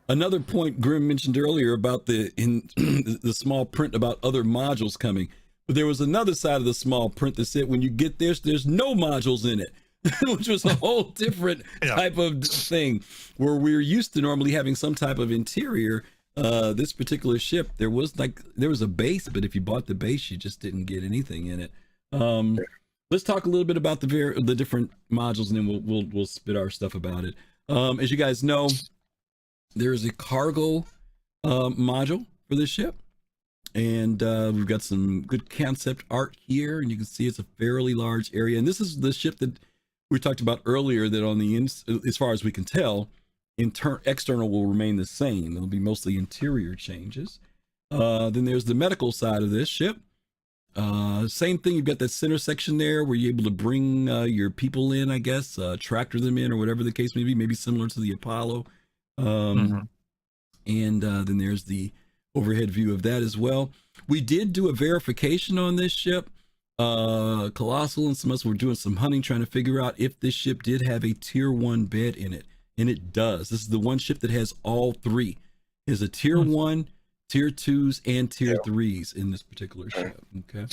Another point Grim mentioned earlier about the small print about other modules coming. But there was another side of the small print that said when you get this, there's no modules in it. Which was a whole different type of thing where we're used to normally having some type of interior. This particular ship, there was a base, but if you bought the base, you just didn't get anything in it. Let's talk a little bit about the different modules, and then we'll spit our stuff about it. As you guys know, there is a cargo module for this ship, and we've got some good concept art here, and you can see it's a fairly large area. And this is the ship that we talked about earlier, that on the as far as we can tell, external will remain the same. It'll be mostly interior changes. Then there's the medical side of this ship. Same thing. You've got that center section there where you're able to bring your people in, I guess, tractor them in, or whatever the case may be. Maybe similar to the Apollo. And then there's the overhead view of that as well. We did do a verification on this ship. Colossal and some of us were doing some hunting, trying to figure out if this ship did have a tier 1 bed in it, and it does. This is the one ship that has all 3. There's a tier 1, tier 2s, and tier 3s in this particular ship. Okay.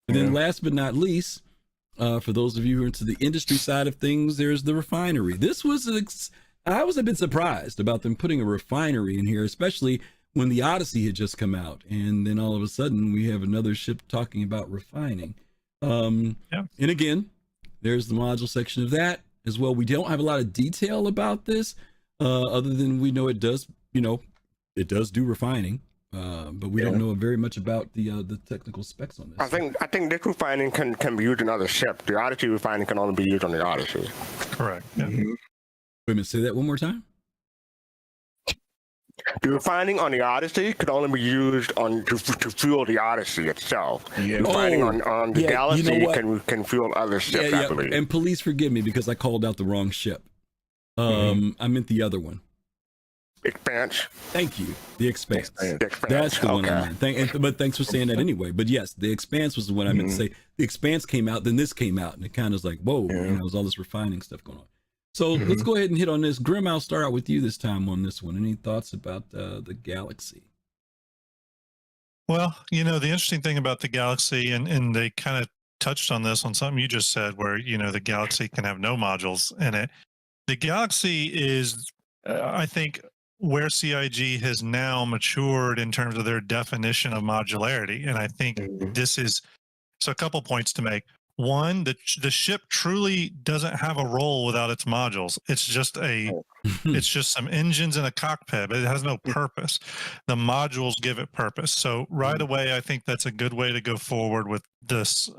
And then last but not least, for those of you who are into the industry side of things, there's the refinery. This was I was a bit surprised about them putting a refinery in here, especially when the Odyssey had just come out, and then all of a sudden we have another ship talking about refining. And again, there's the module section of that as well. We don't have a lot of detail about this, other than we know it does do refining, but we don't know very much about the technical specs on this. I think this refining can be used in other ships. The Odyssey refining can only be used on the Odyssey. Correct. Wait a minute, say that one more time. The refining on the Odyssey could only be used to fuel the Odyssey itself. The refining on the Galaxy can fuel other ships, I believe. And please forgive me because I called out the wrong ship. I meant the other one. Expanse. Thank you. The Expanse. Expanse. That's the one I meant. But thanks for saying that anyway. But yes, the Expanse was the one I meant to say. The Expanse came out, then this came out, and it kind of was like, whoa, there's all this refining stuff going on. So let's go ahead and hit on this. Grim, I'll start out with you this time on this one. Any thoughts about the Galaxy? Well, the interesting thing about the Galaxy, and they kind of touched on this on something you just said, where, the Galaxy can have no modules in it. The Galaxy is, I think, where CIG has now matured in terms of their definition of modularity. And I think this is, so a couple points to make. One, the ship truly doesn't have a role without its modules. It's just some engines and a cockpit, but it has no purpose. The modules give it purpose. So right away, I think that's a good way to go forward with this,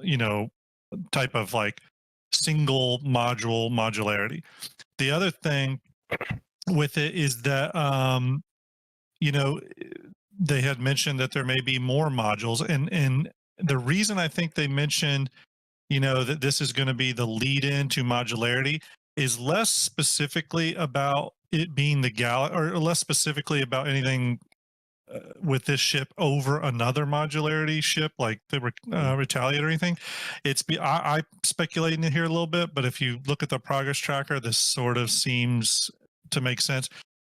type of like single module modularity. The other thing with it is that, they had mentioned that there may be more modules. And the reason I think they mentioned, that this is going to be the lead in to modularity is less specifically about it being or less specifically about anything with this ship over another modularity ship like the Retaliate or anything. I speculating here a little bit, but if you look at the progress tracker, this sort of seems to make sense.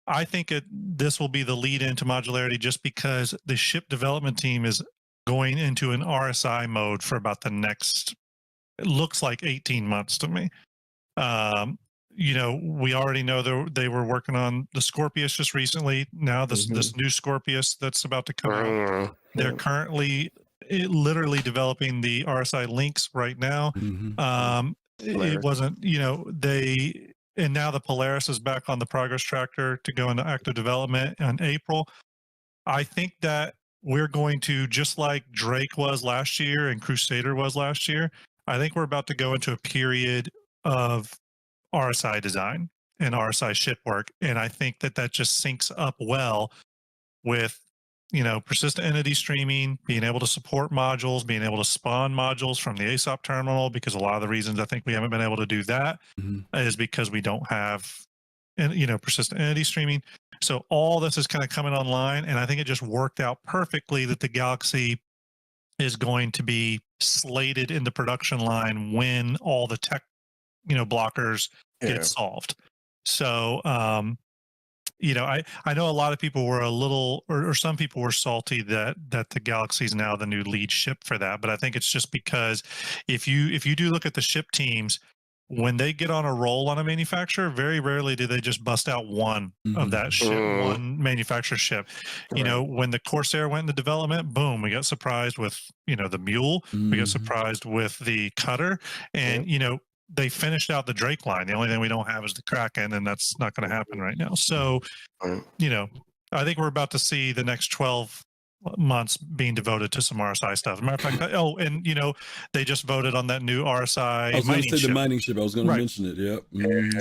I think this will be the lead into modularity just because the ship development team is going into an RSI mode for about the next, it looks like 18 months to me. We already know they were working on the Scorpius just recently. Now this new Scorpius that's about to come out. They're currently literally developing the RSI links right now. It wasn't, and now the Polaris is back on the progress tracker to go into active development in April. I think that we're going to, just like Drake was last year and Crusader was last year, I think we're about to go into a period of RSI design and RSI ship work. And I think that just syncs up well with, persistent entity streaming, being able to support modules, being able to spawn modules from the ASOP terminal, because a lot of the reasons I think we haven't been able to do that is because we don't have, persistent entity streaming. So all this is kind of coming online. And I think it just worked out perfectly that the Galaxy is going to be slated in the production line when all the tech, blockers get solved. So, I know a lot of people were a little, or some people were salty that the Galaxy is now the new lead ship for that. But I think it's just because if you do look at the ship teams, when they get on a roll on a manufacturer, very rarely do they just bust out one of that ship, one manufacturer ship. When the Corsair went into development, boom, we got surprised with, the Mule, we got surprised with the Cutter, and, they finished out the Drake line. The only thing we don't have is the Kraken, and that's not going to happen right now. So, I think we're about to see the next 12 months being devoted to some RSI stuff. As a matter of fact, they just voted on that new RSI. I was going to say ship. the mining ship. I was going to mention it. Yep.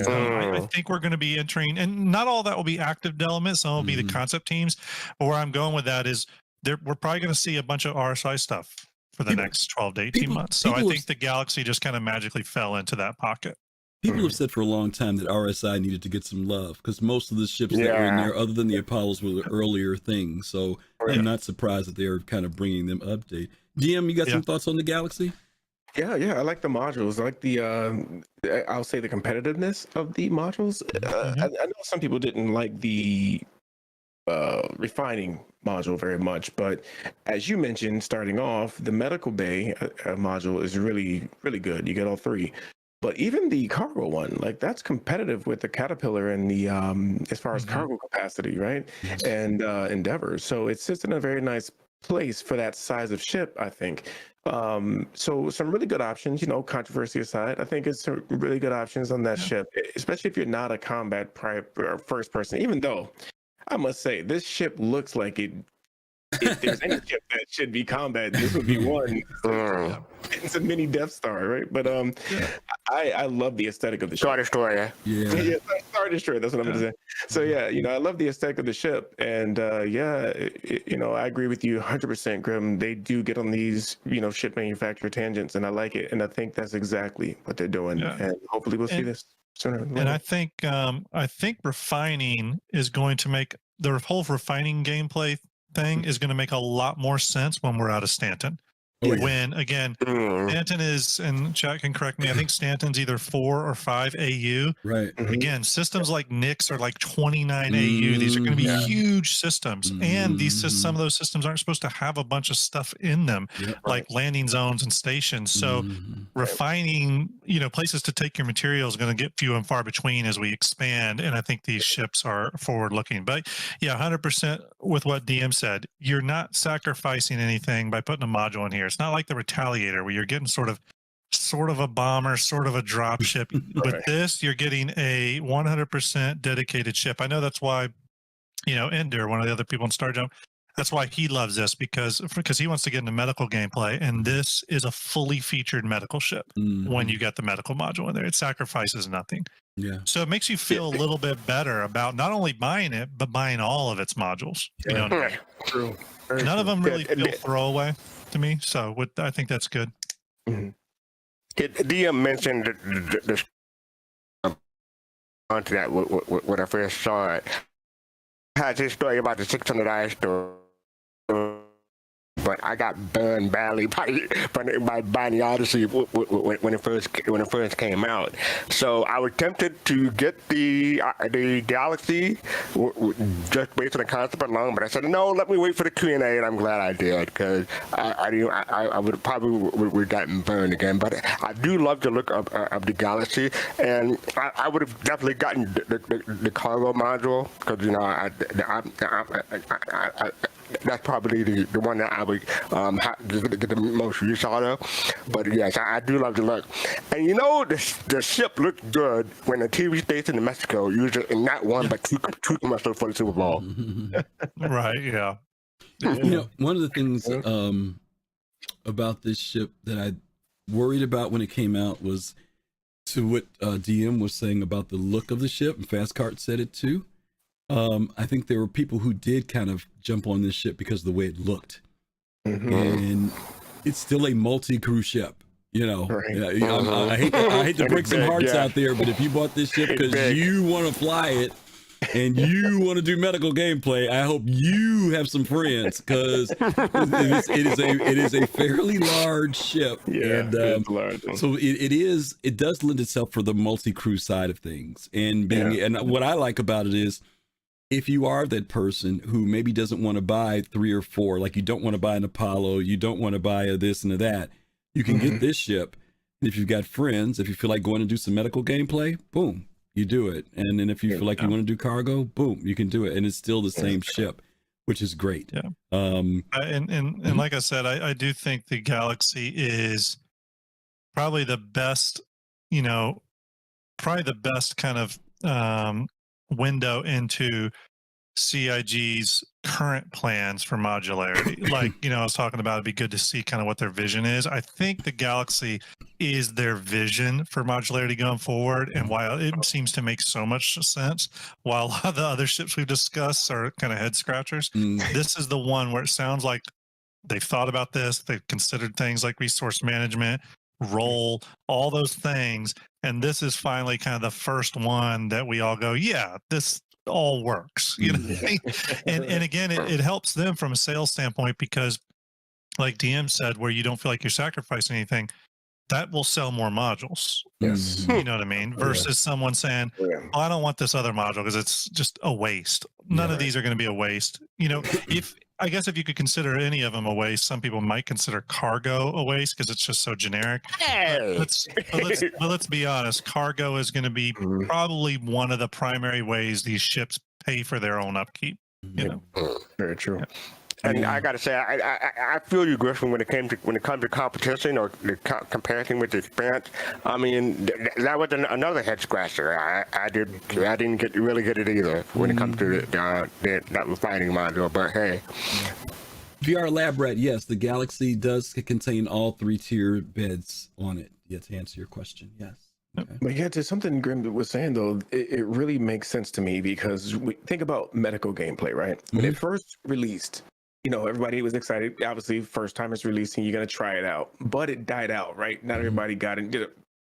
I think we're going to be entering, and not all that will be active development. Some will be the concept teams. But where I'm going with that is we're probably going to see a bunch of RSI stuff for the next 12 to 18 months. So I think the Galaxy just kind of magically fell into that pocket. People have said for a long time that RSI needed to get some love because most of the ships that were in there, other than the Apollos, were the earlier things. So I'm not surprised that they're kind of bringing them update. DM, you got some thoughts on the Galaxy? Yeah, I like the modules. I like the, I'll say the competitiveness of the modules. I know some people didn't like the refining module very much, but as you mentioned, starting off, the medical bay module is really, really good. You get all three. But even the cargo one, like that's competitive with the Caterpillar and the as far as cargo capacity, right? And Endeavor. So it sits in a very nice place for that size of ship, I think. So some really good options, controversy aside, I think it's some really good options on that ship, especially if you're not a combat or first person, even though I must say this ship looks like it. If there's any ship that should be combat, this would be one. It's a mini Death Star, right? But I love the aesthetic of the ship. Star Destroyer. Yeah, Star Destroyer. That's what I'm going to say. So I love the aesthetic of the ship, and I agree with you 100%, Grim. They do get on these ship manufacturer tangents, and I like it, and I think that's exactly what they're doing, and hopefully we'll see this sooner. And I think refining is going to make the whole refining gameplay thing is going to make a lot more sense when we're out of Stanton. When again, Stanton is, and Jack can correct me, I think Stanton's either 4 or 5 AU. Right. Again, systems like Nyx are like 29 AU. These are going to be huge systems, and some of those systems aren't supposed to have a bunch of stuff in them, like landing zones and stations. So refining, places to take your material is going to get few and far between as we expand. And I think these ships are forward looking. But 100% with what DM said, you're not sacrificing anything by putting a module in here. It's not like the Retaliator where you're getting sort of a bomber, sort of a drop ship. With this, you're getting a 100% dedicated ship. I know that's why, Ender, one of the other people in Starjump, That's why he loves this because he wants to get into medical gameplay, and this is a fully featured medical ship. When you get the medical module in there, it sacrifices nothing. Yeah. So it makes you feel a little bit better about not only buying it, but buying all of its modules. You know what I mean? True. None of them really feel throwaway to me. So I think that's good. DM mentioned the onto that when I first saw it. I had this story about the $600 store. But I got burned badly by buying the Odyssey when it first came out. So I was tempted to get the Galaxy just based on the concept alone, but I said no. Let me wait for the Q&A, and I'm glad I did because I would probably gotten burned again. But I do love the look of the Galaxy, and I would have definitely gotten the cargo module because that's probably the one that I would get the most use out of. But yes, I do love the look. And the ship looked good when the TV station in Mexico used it in not one but two commercials for the Super Bowl. Right, yeah. One of the things about this ship that I worried about when it came out was to what DM was saying about the look of the ship, and Fastcart said it too. I think there were people who did kind of jump on this ship because of the way it looked. And it's still a multi-crew ship, Right. I hate to break some hearts out there, but if you bought this ship because you want to fly it and you want to do medical gameplay, I hope you have some friends because it is a fairly large ship. Yeah, and large. So it does lend itself for the multi-crew side of things. And and what I like about it is, if you are that person who maybe doesn't want to buy 3 or 4, like you don't want to buy an Apollo, you don't want to buy a this and a that, you can get this ship. And if you've got friends, if you feel like going to do some medical gameplay, boom, you do it. And then if you feel like you want to do cargo, boom, you can do it. And it's still the same ship, which is great. Yeah. And like I said, I do think the Galaxy is probably the best, kind of window into CIG's current plans for modularity. Like, I was talking about, it'd be good to see kind of what their vision is. I think the Galaxy is their vision for modularity going forward. And while it seems to make so much sense, while a lot of the other ships we've discussed are kind of head scratchers, this is the one where it sounds like they've thought about this. They've considered things like resource management, role, all those things. And this is finally kind of the first one that we all go, yeah, this all works, and again, it helps them from a sales standpoint because, like DM said, where you don't feel like you're sacrificing anything, that will sell more modules. Yes. You know what I mean? Versus someone saying, oh, I don't want this other module because it's just a waste. None of these are going to be a waste. If you could consider any of them a waste, some people might consider cargo a waste because it's just so generic. Hey. But let's be honest. Cargo is going to be probably one of the primary ways these ships pay for their own upkeep. Very true. Yeah. And I gotta say, I feel you, Griffin, when it comes to competition or the comparison with the Expanse. I mean, that was another head scratcher. I didn't really get it either when it comes to that refining module. But hey, VR Lab Rat, yes, the Galaxy does contain all 3-tier beds on it. Yeah, to answer your question, yes. Okay. But yeah, to something Grim was saying though, it really makes sense to me because we think about medical gameplay, right? When it first released, everybody was excited. Obviously, first time it's releasing, you're going to try it out. But it died out, right? Not everybody got it. A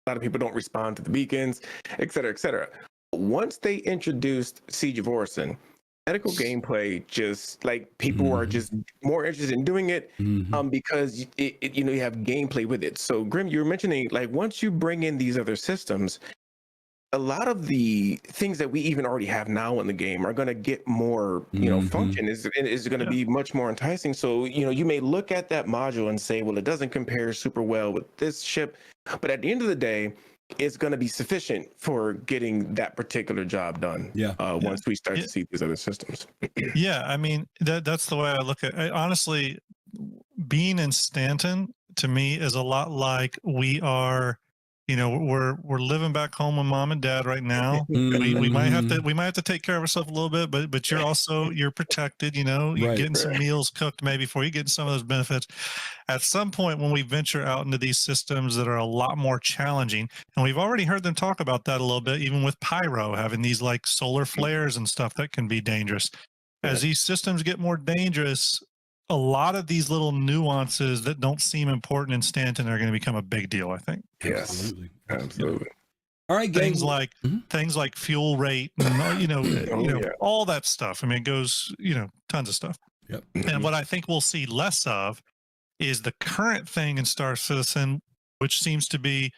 lot of people don't respond to the beacons, et cetera, et cetera. Once they introduced Siege of Orison, medical gameplay, just like people are just more interested in doing it because you have gameplay with it. So Grim, you were mentioning, like, once you bring in these other systems, a lot of the things that we even already have now in the game are going to get more, function is going to be much more enticing. So, you may look at that module and say, well, it doesn't compare super well with this ship, but at the end of the day, it's going to be sufficient for getting that particular job done. Once we start to see these other systems. Yeah. I mean, that's the way I look at it. Honestly, being in Stanton to me is a lot like we are we're living back home with mom and dad right now. Mm-hmm. We might have to take care of ourselves a little bit, but you're protected. You're Right. getting some meals cooked maybe for you, getting some of those benefits. At some point, when we venture out into these systems that are a lot more challenging, and we've already heard them talk about that a little bit, even with Pyro having these like solar flares and stuff that can be dangerous. As these systems get more dangerous, a lot of these little nuances that don't seem important in Stanton are going to become a big deal, I think. Yes, absolutely. All right, gang. Things like fuel rate, and, all that stuff. I mean, it goes, tons of stuff. Yep. And what I think we'll see less of is the current thing in Star Citizen, which seems to be,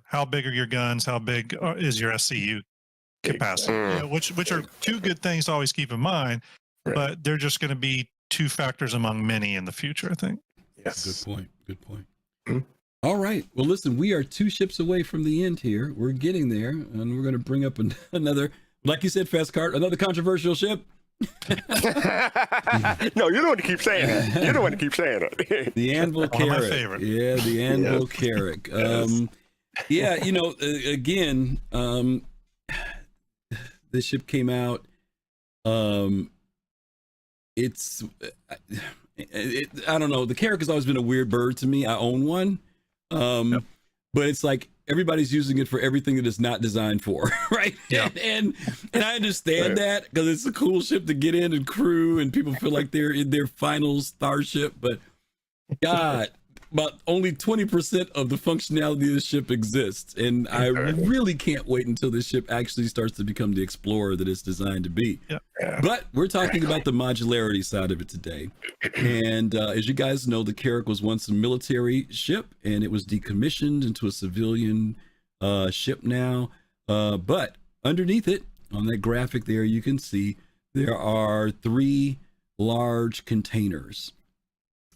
how big are your guns? How big is your SCU capacity? Which are two good things to always keep in mind, but they're just going to be two factors among many in the future, I think. Yes. Good point. All right. Well, listen, we are 2 ships away from the end here. We're getting there, and we're going to bring up another, like you said, fastcart, another controversial ship. No, you don't want to keep saying it. You don't want to keep saying it. The Anvil Carrick. One of my favorite. Yeah, the Anvil Carrick. Again, this ship came out. I don't know. The Carrick has always been a weird bird to me. I own one. But it's like everybody's using it for everything that it's not designed for, right? Yeah. And I understand that because it's a cool ship to get in and crew, and people feel like they're in their final starship. But God, about only 20% of the functionality of the ship exists, and I really can't wait until this ship actually starts to become the explorer that it's designed to be. Yeah. But we're talking about the modularity side of it today. And as you guys know, the Carrick was once a military ship, and it was decommissioned into a civilian ship now. But underneath it, on that graphic there, you can see there are 3 large containers.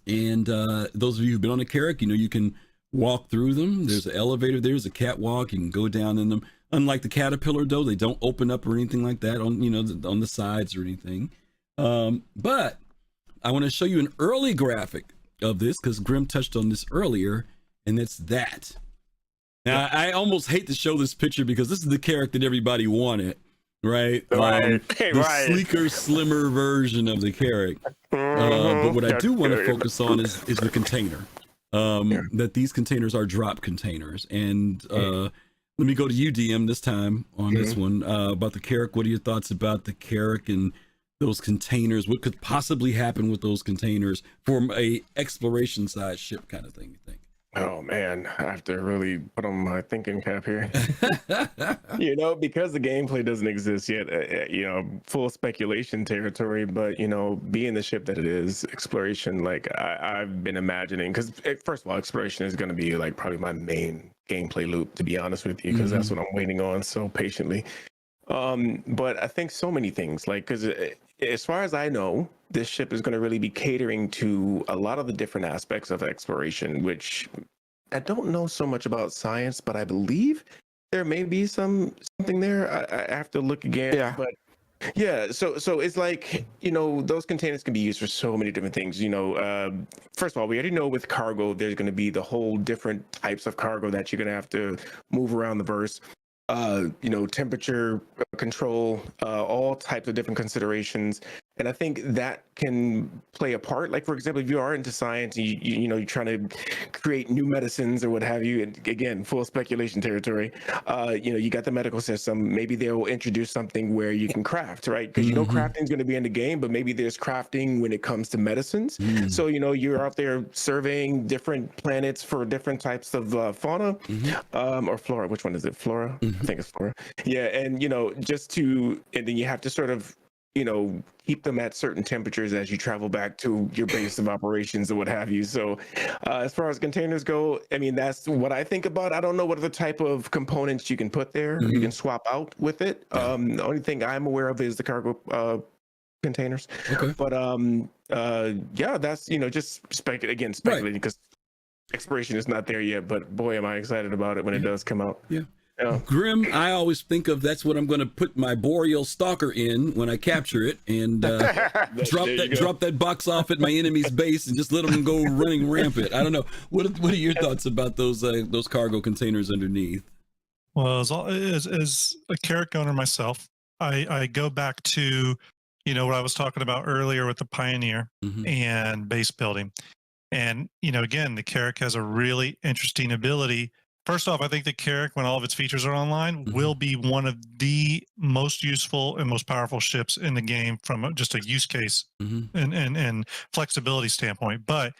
And those of you who've been on a Carrick, you can walk through them. There's an elevator, there's a catwalk, you can go down in them. Unlike the Caterpillar, though, they don't open up or anything like that on the sides or anything. But I want to show you an early graphic of this because Grim touched on this earlier, and it's that. Now, I almost hate to show this picture because this is the Carrick that everybody wanted, right? The sleeker, slimmer version of the Carrick. But what I do want to focus on is the container. That these containers are drop containers. And let me go to you, DM, this time on this one about the Carrick. What are your thoughts about the Carrick and those containers? What could possibly happen with those containers for a exploration size ship kind of thing, you think? Oh man, I have to really put on my thinking cap here. Because the gameplay doesn't exist yet, full speculation territory, but being the ship that it is, exploration, like I've been imagining, because first of all, exploration is going to be like probably my main gameplay loop, to be honest with you, because that's what I'm waiting on so patiently. But I think so many things, like, because as far as I know, this ship is going to really be catering to a lot of the different aspects of exploration, which I don't know so much about science, but I believe there may be something there. I have to look again. Yeah. But yeah, so it's like, those containers can be used for so many different things. First of all, we already know with cargo, there's going to be the whole different types of cargo that you're going to have to move around the verse. Temperature control, all types of different considerations. And I think that can play a part. Like, for example, if you are into science, you're trying to create new medicines or what have you, and again, full speculation territory, you got the medical system. Maybe they'll introduce something where you can craft, right? Because crafting is going to be in the game, but maybe there's crafting when it comes to medicines. So, you're out there surveying different planets for different types of fauna or flora. Which one is it? Flora? I think it's flora. Yeah. And, and then you have to sort of, keep them at certain temperatures as you travel back to your base of operations or what have you. So as far as containers go, I mean, that's what I think about. I don't know what other type of components you can put there. You can swap out with it. The only thing I'm aware of is the cargo containers. Okay. But that's, just speculating because exploration is not there yet, but boy, am I excited about it when it does come out. Yeah. Grim, I always think of that's what I'm going to put my Boreal Stalker in when I capture it, and drop that box off at my enemy's base and just let them go running rampant. I don't know. What are your thoughts about those cargo containers underneath? Well, as a character owner myself, I go back to, what I was talking about earlier with the Pioneer and base building. And, again, the Carrack has a really interesting ability. First off, I think the Carrack, when all of its features are online, will be one of the most useful and most powerful ships in the game from just a use case and flexibility standpoint. But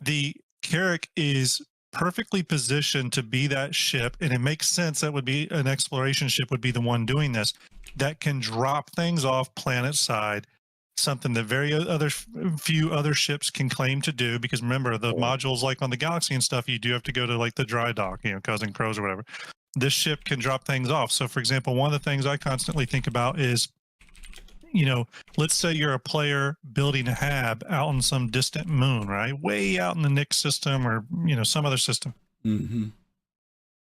the Carrack is perfectly positioned to be that ship, and it makes sense that would be an exploration ship would be the one doing this, that can drop things off planet side, something that few other ships can claim to do, because remember, the modules like on the Galaxy and stuff, you do have to go to like the dry dock, Cousin Crows or whatever. This ship can drop things off. So for example, one of the things I constantly think about is, let's say you're a player building a hab out on some distant moon, right? Way out in the Nix system or, some other system.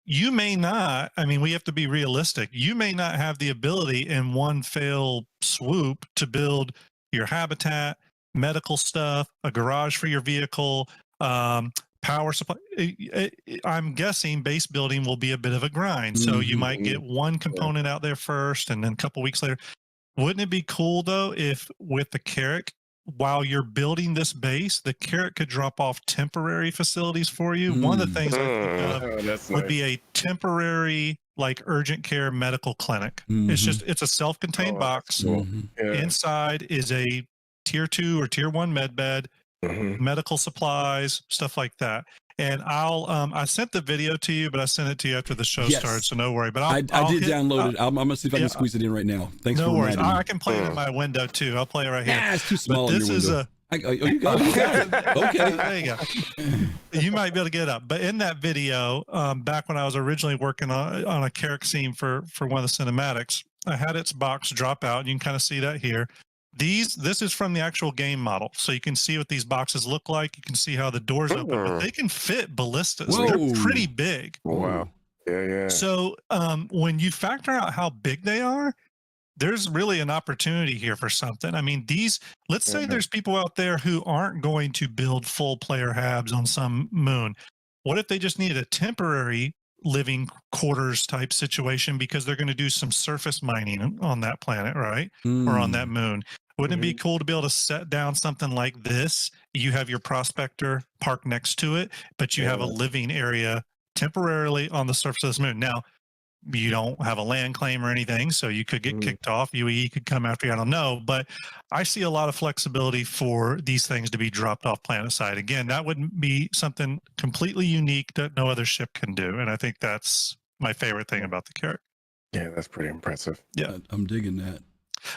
You may not, we have to be realistic. You may not have the ability in one fell swoop to build your habitat, medical stuff, a garage for your vehicle, power supply. I'm guessing base building will be a bit of a grind. So you might get one component out there first, and then a couple weeks later. Wouldn't it be cool though if with the Carrack, while you're building this base, the Carrack could drop off temporary facilities for you? One of the things I think of would be a temporary, like, urgent care medical clinic. It's a self-contained box. Inside is a tier 2 or tier 1 med bed, medical supplies, stuff like that. And I sent the video to you, but I sent it to you after the show starts, so no worry. But I did download it. I'm gonna see if I can squeeze it in right now. Thanks for reminding me. I can play it in my window too. I'll play it right here. Yeah, it's too small. But this is you got it. Okay. There you go. You might be able to get it up. But in that video, back when I was originally working on a Carrack scene for one of the cinematics, I had its box drop out. And you can kind of see that here. This is from the actual game model, so you can see what these boxes look like. You can see how the doors open, but they can fit ballistas. Whoa. They're pretty big. Wow. Yeah. So when you factor out how big they are, there's really an opportunity here for something. Let's say there's people out there who aren't going to build full player habs on some moon. What if they just needed a temporary living quarters type situation because they're going to do some surface mining on that planet, right? Or on that moon. Wouldn't it be cool to be able to set down something like this? You have your prospector parked next to it, but you have a living area temporarily on the surface of this moon. Now, you don't have a land claim or anything, so you could get kicked off. UAE could come after you. I don't know, but I see a lot of flexibility for these things to be dropped off planet side. Again, that would be something completely unique that no other ship can do, and I think that's my favorite thing about the Carrack. Yeah, that's pretty impressive. Yeah, I'm digging that.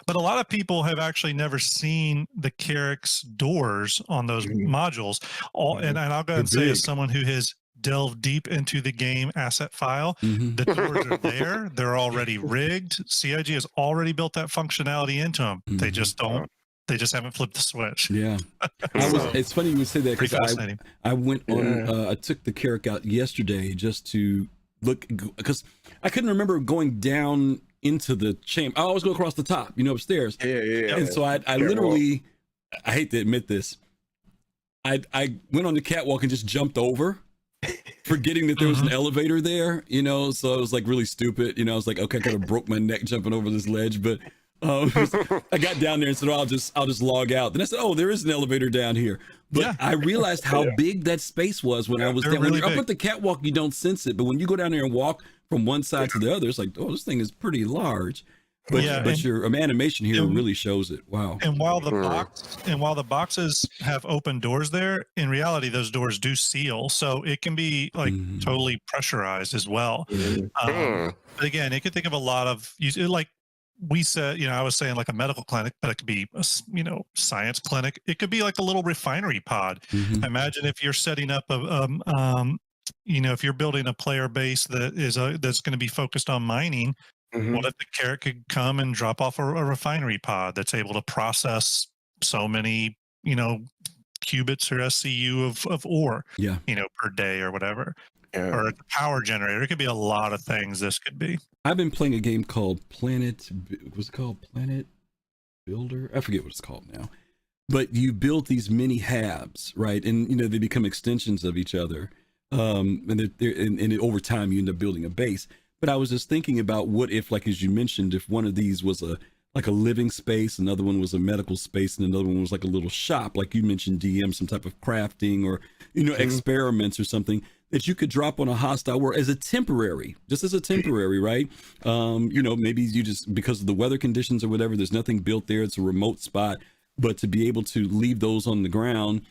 But a lot of people have actually never seen the Carrack's doors on those modules. And I'll go ahead and say, as someone who has delved deep into the game asset file, the doors are there. They're already rigged. CIG has already built that functionality into them. They just don't. They just haven't flipped the switch. Yeah. It's funny you would say that, because I went on, I took the Carrack out yesterday just to look, because I couldn't remember going down into the chamber. I always go across the top, upstairs. Yeah. And so I literally, I hate to admit this, I went on the catwalk and just jumped over, forgetting that there was an elevator there, so it was like really stupid. I was like, okay, I kind of broke my neck jumping over this ledge, but I got down there and said, I'll just log out. Then I said, there is an elevator down here. But I realized how big that space was when I was down. When you're up at the catwalk, you don't sense it. But when you go down there and walk from one side to the other, it's like, this thing is pretty large. But your animation here really shows it. Wow. And while the boxes have open doors there, in reality, those doors do seal. So it can be like totally pressurized as well. But again, it could think of a lot of, like we said, I was saying like a medical clinic, but it could be, science clinic. It could be like a little refinery pod. Imagine if you're setting up if you're building a player base that's going to be focused on mining. What if the Carrack could come and drop off a refinery pod that's able to process so many, qubits or SCU of ore, Yeah. per day or whatever, Yeah. or a power generator. It could be a lot of things. This could be. I've been playing a game called Planet. What's it called? Planet Builder? I forget what it's called now. But you build these mini habs, right? And they become extensions of each other. And over time you end up building a base. But I was just thinking about what if, like as you mentioned, if one of these was a living space, another one was a medical space, and another one was like a little shop, like you mentioned, DM, some type of crafting or experiments or something that you could drop on a hostile world as a temporary, right? Maybe you just, because of the weather conditions or whatever, there's nothing built there. It's a remote spot. But to be able to leave those on the ground,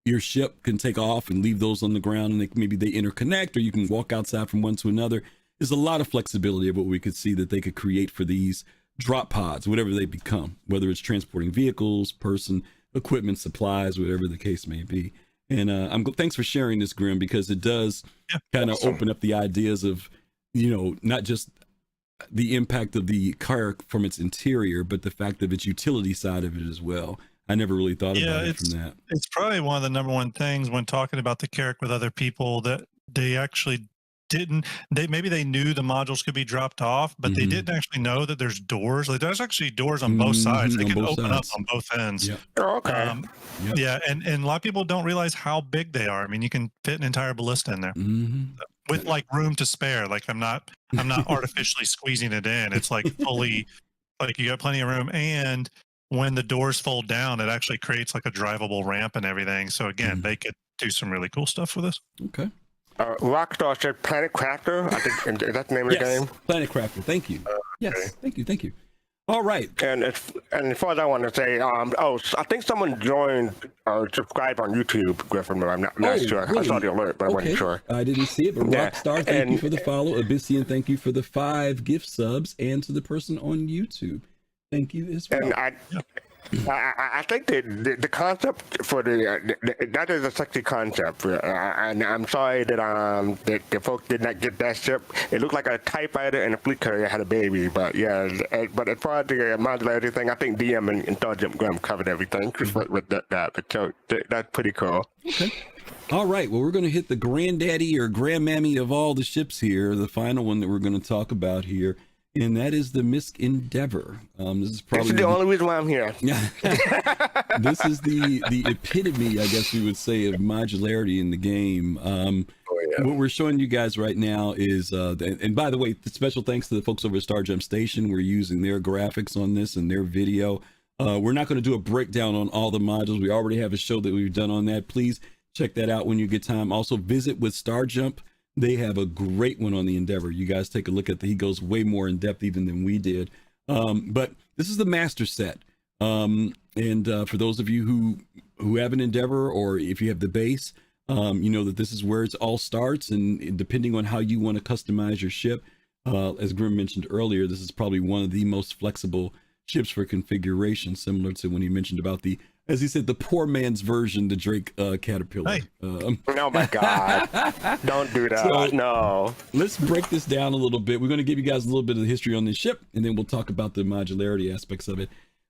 your ship can take off and leave those on the ground, and maybe they interconnect, or you can walk outside from one to another. There's a lot of flexibility of what we could see that they could create for these drop pods, whatever they become, whether it's transporting vehicles, person, equipment, supplies, whatever the case may be. And thanks for sharing this, Grim, because it does kind of open up the ideas of, not just the impact of the car from its interior, but the fact of its utility side of it as well. I never really thought about it from that. It's probably one of the number one things when talking about the Carrack with other people, that they actually maybe they knew the modules could be dropped off, but they didn't actually know that there's doors. Like, there's actually doors on both sides. They can open up on both ends. Yep. Oh, okay. Yeah, and a lot of people don't realize how big they are. I mean, you can fit an entire ballista in there with like room to spare. Like I'm not artificially squeezing it in. It's like fully, like you got plenty of room. And when the doors fold down, it actually creates like a drivable ramp and everything. So again, they could do some really cool stuff with this. Okay. Rockstar said Planet Crafter. I think is that the name of the game? Planet Crafter. Thank you. Yes. Thank you. All right. And as far as I want to say, I think someone joined or subscribed on YouTube, Griffin, but I'm not sure. Really? I saw the alert, but I wasn't sure. I didn't see it, but Rockstar, thank you for the follow. Abyssian, thank you for the 5 gift subs, and to the person on YouTube, thank you as well. And I think the concept for that is a sexy concept, and I'm sorry that the folks did not get that ship. It looked like a TIE fighter and a fleet carrier had a baby, but but as far as the modularity thing, I think DM and Intelligent Grim covered everything with that. But so that's pretty cool. Okay. All right. Well, we're going to hit the granddaddy or grandmammy of all the ships here, the final one that we're going to talk about here. And that is the MISC Endeavor. This is probably the only reason why I'm here. This is the epitome, I guess we would say, of modularity in the game. What we're showing you guys right now is, and by the way, special thanks to the folks over at Starjump Station. We're using their graphics on this and their video. We're not going to do a breakdown on all the modules. We already have a show that we've done on that. Please check that out when you get time. Also, visit with Starjump. They have a great one on the Endeavor. You guys take a look at he goes way more in depth even than we did. But this is the master set. And for those of you who have an Endeavor, or if you have the base, you know that this is where it all starts. And depending on how you want to customize your ship, as Grim mentioned earlier, this is probably one of the most flexible ships for configuration, similar to when he mentioned about as he said, the poor man's version, the Drake Caterpillar. Hey. Oh my God. Don't do that. So, no. Let's break this down a little bit. We're going to give you guys a little bit of the history on this ship, and then we'll talk about the modularity aspects of it.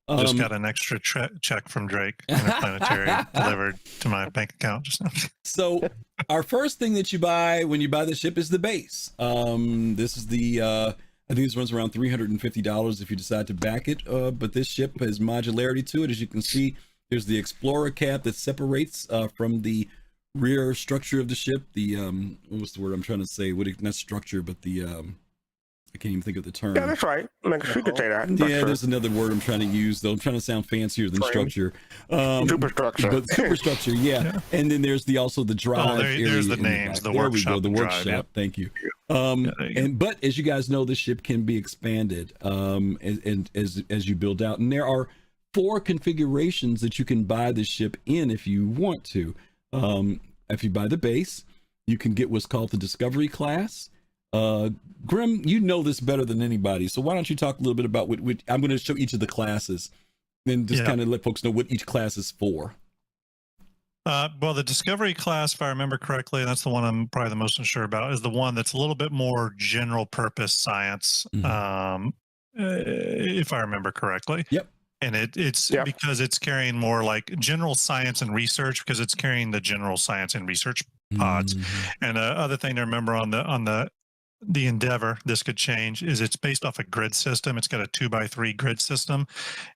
Just got an extra check from Drake Interplanetary delivered to my bank account just now. So our first thing that you buy when you buy the ship is the base. This is I think this runs around $350 if you decide to back it. But this ship has modularity to it. As you can see, there's the Explorer cap that separates from the rear structure of the ship. The what's the word I'm trying to say? Not structure, but the I can't even think of the term. Yeah, that's right. Like, you could say that. Yeah, there's another word I'm trying to use, though. I'm trying to sound fancier than structure. Superstructure. But superstructure, yeah. And then there's also the drive area. There's the names, the workshop. We go, the workshop. Drive, Thank you. But as you guys know, the ship can be expanded and as you build out. And there are 4 configurations that you can buy the ship in if you want to. If you buy the base, you can get what's called the Discovery class. Grim, you know this better than anybody, so why don't you talk a little bit about what I'm going to show each of the classes, then just kind of let folks know what each class is for. Well, the Discovery class, if I remember correctly, and that's the one I'm probably the most unsure about, is the one that's a little bit more general purpose science, if I remember correctly. Yep. And it's because it's carrying more like general science and research, because it's carrying the general science and research pods. And the other thing to remember on the Endeavor, this could change, is it's based off a grid system. It's got a 2x3 grid system,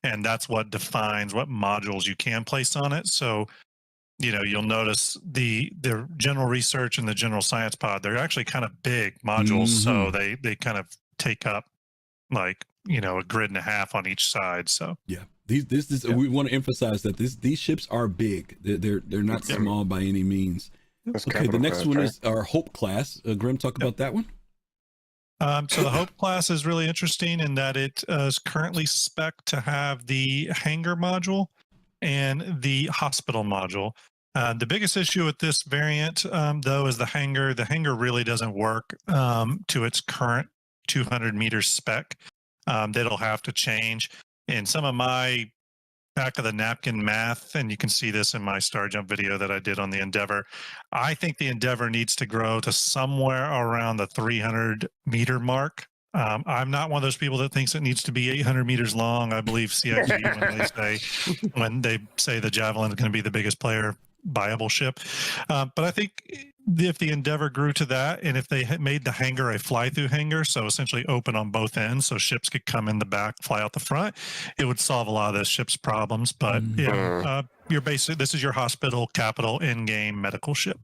and that's what defines what modules you can place on it. So, you'll notice the general research and the general science pod, they're actually kind of big modules. So they kind of take up like, a grid and a half on each side. So we want to emphasize that these ships are big. They're not small by any means. Okay, the next one is our Hope class. Grim, talk about that one. So the Hope class is really interesting in that it is currently spec'd to have the hangar module and the hospital module. The biggest issue with this variant, though, is the hangar. The hangar really doesn't work to its current 200 meters spec. That'll have to change. In some of my back of the napkin math, and you can see this in my Star Jump video that I did on the Endeavor, I think the Endeavor needs to grow to somewhere around the 300 meter mark. I'm not one of those people that thinks it needs to be 800 meters long. I believe CIG when they say the Javelin is going to be the biggest player viable ship. But I think if the Endeavor grew to that, and if they had made the hangar a fly-through hangar, so essentially open on both ends, so ships could come in the back, fly out the front, it would solve a lot of the ship's problems. But you're basically, this is your hospital, capital, in-game medical ship.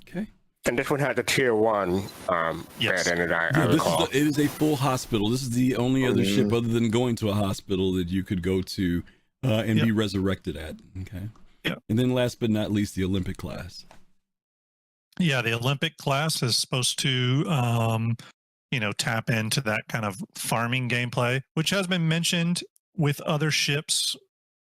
Okay. And this one had the tier 1 Yes. bed in it, I recall. It is a full hospital. This is the only other ship other than going to a hospital that you could go to and be resurrected at. Okay. Yeah. And then last but not least, the Olympic class. Yeah, the Olympic class is supposed to, tap into that kind of farming gameplay, which has been mentioned with other ships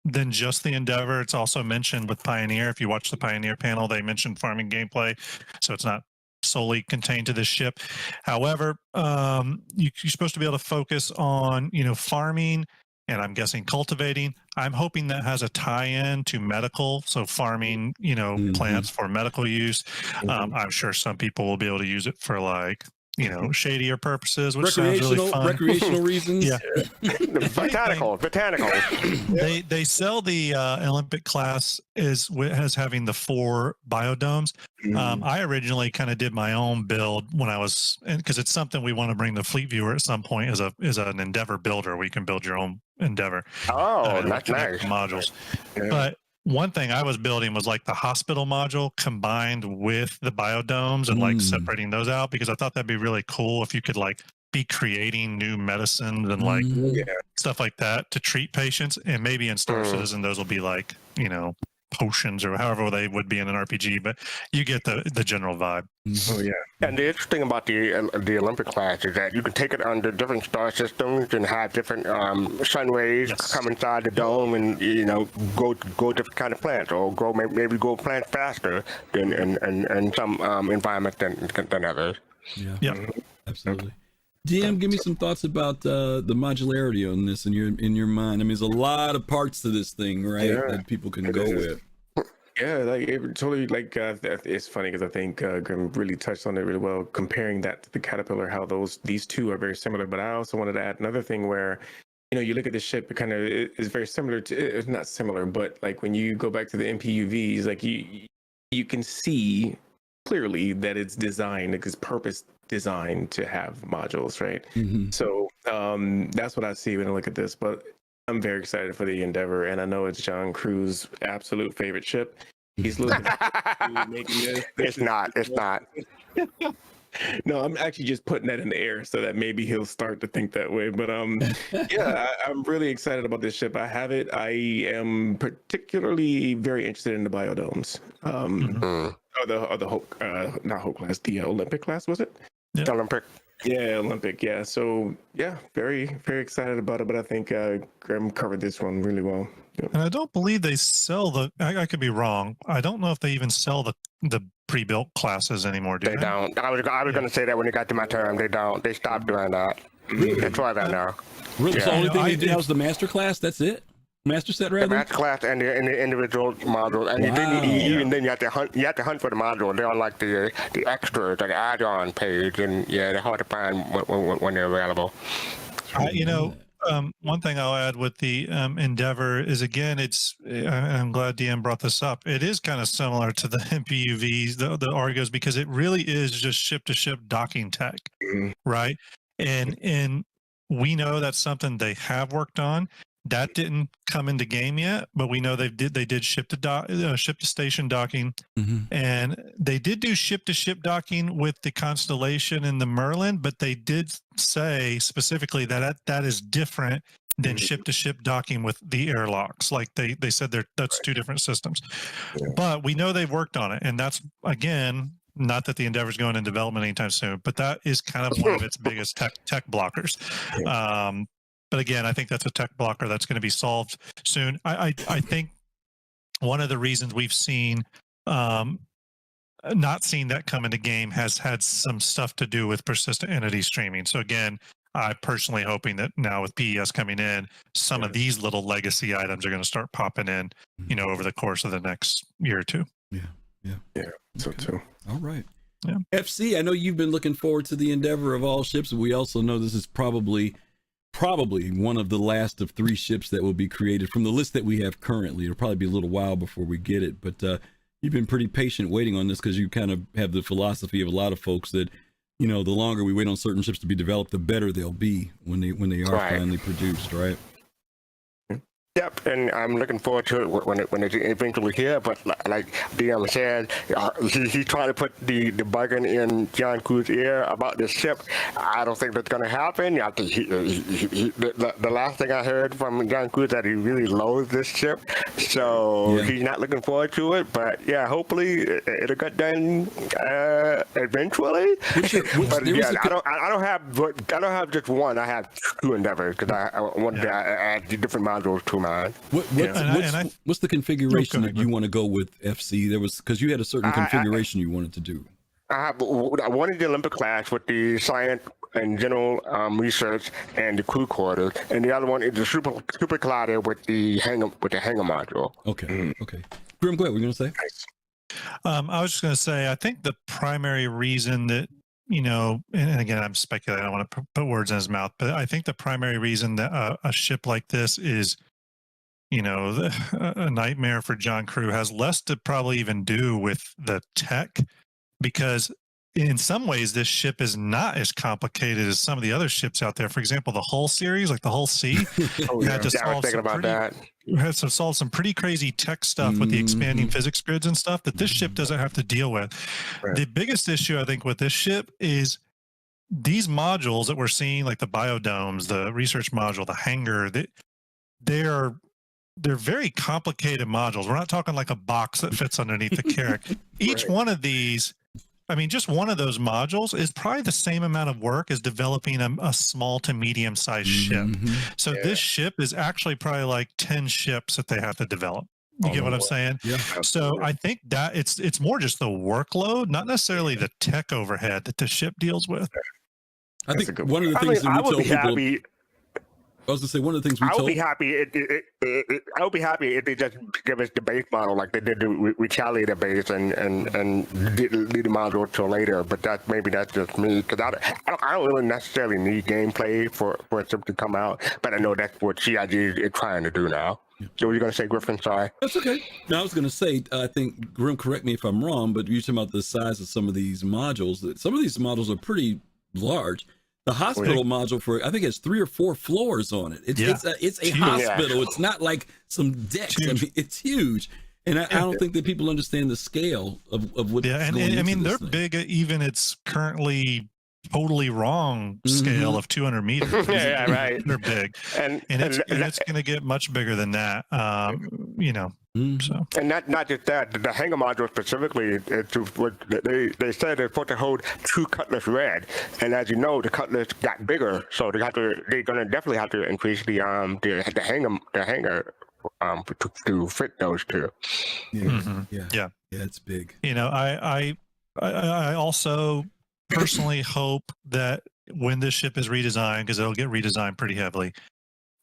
than just the Endeavor. It's also mentioned with Pioneer. If you watch the Pioneer panel, they mentioned farming gameplay, so it's not solely contained to this ship. However, you're supposed to be able to focus on, farming, and I'm guessing cultivating. I'm hoping that has a tie-in to medical, so farming, plants for medical use. I'm sure some people will be able to use it for shadier purposes, which sounds really fun. Recreational reasons. Yeah. Botanical. They sell the Olympic class as having the 4 biodomes. I originally kind of did my own build when I was, because it's something we want to bring to Fleet Viewer at some point as an Endeavor builder, where you can build your own Endeavor. Oh, that's nice. Modules. Yeah. But one thing I was building was like the hospital module combined with the biodomes and separating those out, because I thought that'd be really cool if you could be creating new medicines and stuff like that to treat patients. And maybe in Star Citizen, those will be potions or however they would be in an RPG, but you get the general vibe. Oh yeah. And the interesting about the Olympic class is that you can take it under different star systems and have different sun rays come inside the dome and grow different kind of plants, or maybe grow plants faster than in some environments than others. Yeah. Absolutely. DM, give me some thoughts about the modularity on this in your mind. I mean, there's a lot of parts to this thing, right? That people can go with. Yeah, it totally it's funny because I think Grim really touched on it really well, comparing that to the Caterpillar, how these two are very similar. But I also wanted to add another thing where, you look at the ship, it kind of is very similar to, it's not similar, but when you go back to the MPUVs, you can see clearly that it's designed, it's purpose designed to have modules, right? So that's what I see when I look at this. But I'm very excited for the Endeavor, and I know it's John Cruz's absolute favorite ship. He's looking at making this. It's not. No, I'm actually just putting that in the air so that maybe he'll start to think that way. But I'm really excited about this ship. I have it. I am particularly very interested in the biodomes. The Hope, not Hope class, the Olympic class, was it? Yeah. Olympic. Yeah, Olympic. Yeah. So very, very excited about it. But I think Graham covered this one really well. Yeah. And I don't believe they sell I could be wrong. I don't know if they even sell the pre-built classes anymore. Do they? Don't. I was going to say that when it got to my term. They don't. They stopped doing that. That's why that now. Really? So the only thing they did was the master class? That's it? Master set, rather? The master class and the individual module, and then you have to hunt. You have to hunt for the module. They're on the extras, the add-on page, and they're hard to find when they're available. one thing I'll add with the Endeavor is, again, I'm glad DM brought this up. It is kind of similar to the MPUVs, the Argos, because it really is just ship-to-ship docking tech, right? And we know that's something they have worked on. That didn't come into game yet, but we know they did ship to station docking, and they did do ship to ship docking with the Constellation and the Merlin, but they did say specifically that is different than ship to ship docking with the airlocks. Like they said that's two different systems, but we know they've worked on it, and that's, again, not that the Endeavor's going in development anytime soon, but that is kind of one of its biggest tech blockers. But again, I think that's a tech blocker that's going to be solved soon. I think one of the reasons we've seen not seen that come into game has had some stuff to do with persistent entity streaming. So again, I'm personally hoping that now with PES coming in, some of these little legacy items are going to start popping in, over the course of the next year or two. Yeah. So too. All right. Yeah. FC, I know you've been looking forward to the Endeavor of all ships. We also know this is probably one of the last of 3 ships that will be created from the list that we have currently. It'll probably be a little while before we get it, but you've been pretty patient waiting on this because you kind of have the philosophy of a lot of folks that, the longer we wait on certain ships to be developed, the better they'll be when they are finally produced, right? Yep, and I'm looking forward to it when it's eventually here. But like DM said, he's trying to put the bugging in John Cruz's ear about this ship. I don't think that's going to happen. I think the last thing I heard from John Cruz that he really loathes this ship, so he's not looking forward to it. But yeah, hopefully it'll get done eventually. I don't have just one. I have 2 Endeavors because I wanted to add the different modules to mine. What's the configuration that you want to go with, FC? There was, because you had a certain configuration you wanted to do. I wanted the Olympic class with the science and general research and the crew quarters, and the other one is the super collider with the hangar module. Okay. Okay. Grim, go ahead. What were you going to say? I was just going to say, I think the primary reason that, and again, I'm speculating, I don't want to put words in his mouth, but I think the primary reason that a ship like this is, a nightmare for John Crew has less to probably even do with the tech, because in some ways this ship is not as complicated as some of the other ships out there. For example, the Hull series, like the Hull C, had to solve some pretty crazy tech stuff with the expanding physics grids and stuff that this ship doesn't have to deal with. Right. The biggest issue I think with this ship is these modules that we're seeing, like the biodomes, the research module, the hangar, they're very complicated modules. We're not talking like a box that fits underneath the Carrack. Each one of these, just one of those modules is probably the same amount of work as developing a small to medium sized ship. So this ship is actually probably like 10 ships that they have to develop. You get what I'm saying? Yeah. So I think that it's more just the workload, not necessarily the tech overhead that the ship deals with. I think one of the things that we tell people. I was going to say, one of the things I would be happy if they just give us the base model like they did the Retaliator base and leave the module till later. But that's just me, because I don't really necessarily need gameplay for it to come out. But I know that's what CIG is trying to do now. Yeah. So what were you going to say, Griffin? Sorry. That's okay. No, I was going to say, I think, Grim, correct me if I'm wrong, but you're talking about the size of some of these modules. Some of these modules are pretty large. The hospital module I think it's 3 or 4 floors on it. It's a hospital. It's not like some decks. It's huge. And I don't think that people understand the scale of what. Yeah, and they're big. Even it's currently totally wrong scale of 200 meters. Right. They're big, and it's going to get much bigger than that. So. And not just that, the hangar module specifically, they said they're supposed to hold 2 Cutlass Red, and as you know, the Cutlass got bigger, so they're gonna definitely have to increase the hangar to fit those 2. Yeah, it's big. I also personally hope that when this ship is redesigned, because it'll get redesigned pretty heavily,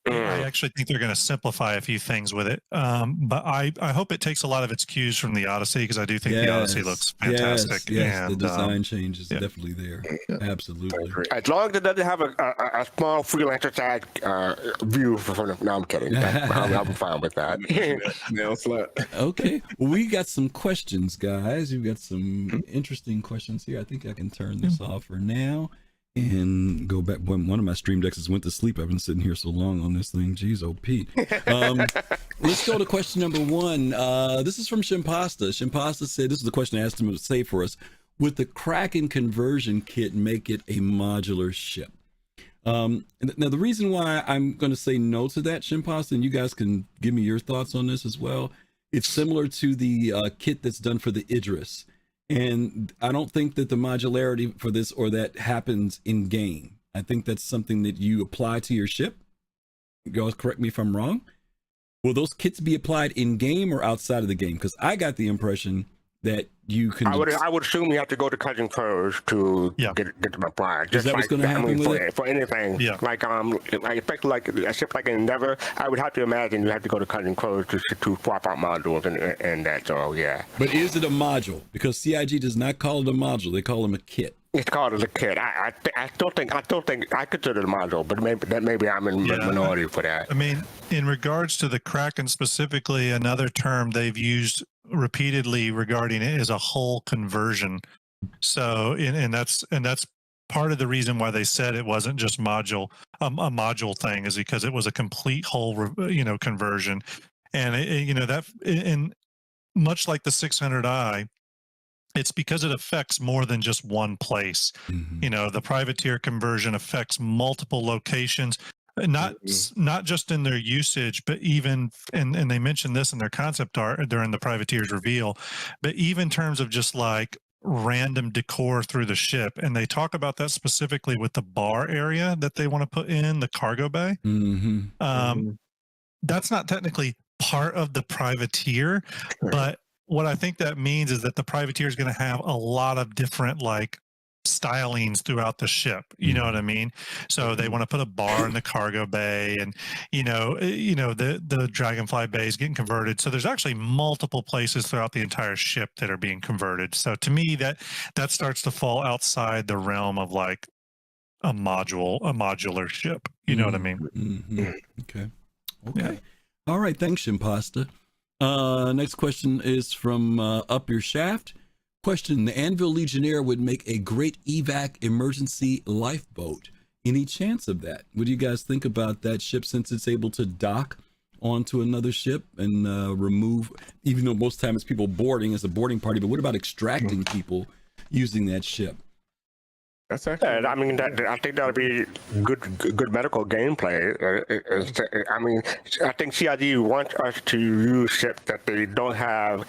I actually think they're going to simplify a few things with it. But I hope it takes a lot of its cues from the Odyssey, because I do think the Odyssey looks fantastic. Yes, and, the design change is definitely there. Absolutely. As long as it doesn't have a small freelancer side view from the, no, I'm kidding. I'm fine with that. Okay. Well, we got some questions, guys. We've got some interesting questions here. I think I can turn this off for now and go back. One of my stream decks went to sleep. I've been sitting here so long on this thing. Jeez, oh Pete. Let's go to question number 1. This is from Shimpasta. Shimpasta said, this is the question I asked him to say for us. Would the Kraken conversion kit make it a modular ship? Now, the reason why I'm going to say no to that, Shimpasta, and you guys can give me your thoughts on this as well. It's similar to the kit that's done for the Idris. And I don't think that the modularity for this or that happens in game. I think that's something that you apply to your ship. You guys correct me if I'm wrong. Will those kits be applied in game or outside of the game? Because I got the impression that you can. I would assume you have to go to Cousin Crows to get them applied. Just is that what's going to happen with it? For anything? Yeah. Like especially like a ship like an Endeavor, I would have to imagine you have to go to Cousin Crows to swap out modules and that. So yeah. But is it a module? Because CIG does not call it a module; they call them a kit. It's called a kit. I still think I consider it a module, but maybe I'm in minority for that. I mean, in regards to the Kraken specifically, another term they've used repeatedly regarding it is a hull conversion. So, and that's part of the reason why they said it wasn't just a module thing, is because it was a complete hull, conversion, and and much like the 600i. It's because it affects more than just one place. Mm-hmm. The privateer conversion affects multiple locations, not just in their usage, but even, and they mentioned this in their concept art during the privateer's reveal, but even in terms of just like random decor through the ship. And they talk about that specifically with the bar area that they want to put in the cargo bay. Mm-hmm. That's not technically part of the privateer, but what I think that means is that the privateer is going to have a lot of different like stylings throughout the ship. You know what I mean? So they want to put a bar in the cargo bay, and the Dragonfly bay is getting converted. So there's actually multiple places throughout the entire ship that are being converted. So to me, that starts to fall outside the realm of like a modular ship. You know what I mean? Mm-hmm. Okay. Yeah. All right. Thanks, Shimpasta. Next question is from Up Your Shaft. Question: the Anvil Legionnaire would make a great evac emergency lifeboat. Any chance of that? What do you guys think about that ship, since it's able to dock onto another ship and remove, even though most times people boarding as a boarding party, but what about extracting people using that ship? That's actually, I mean, I think that'll be good medical gameplay. I mean, I think CID wants us to use ships that they don't have,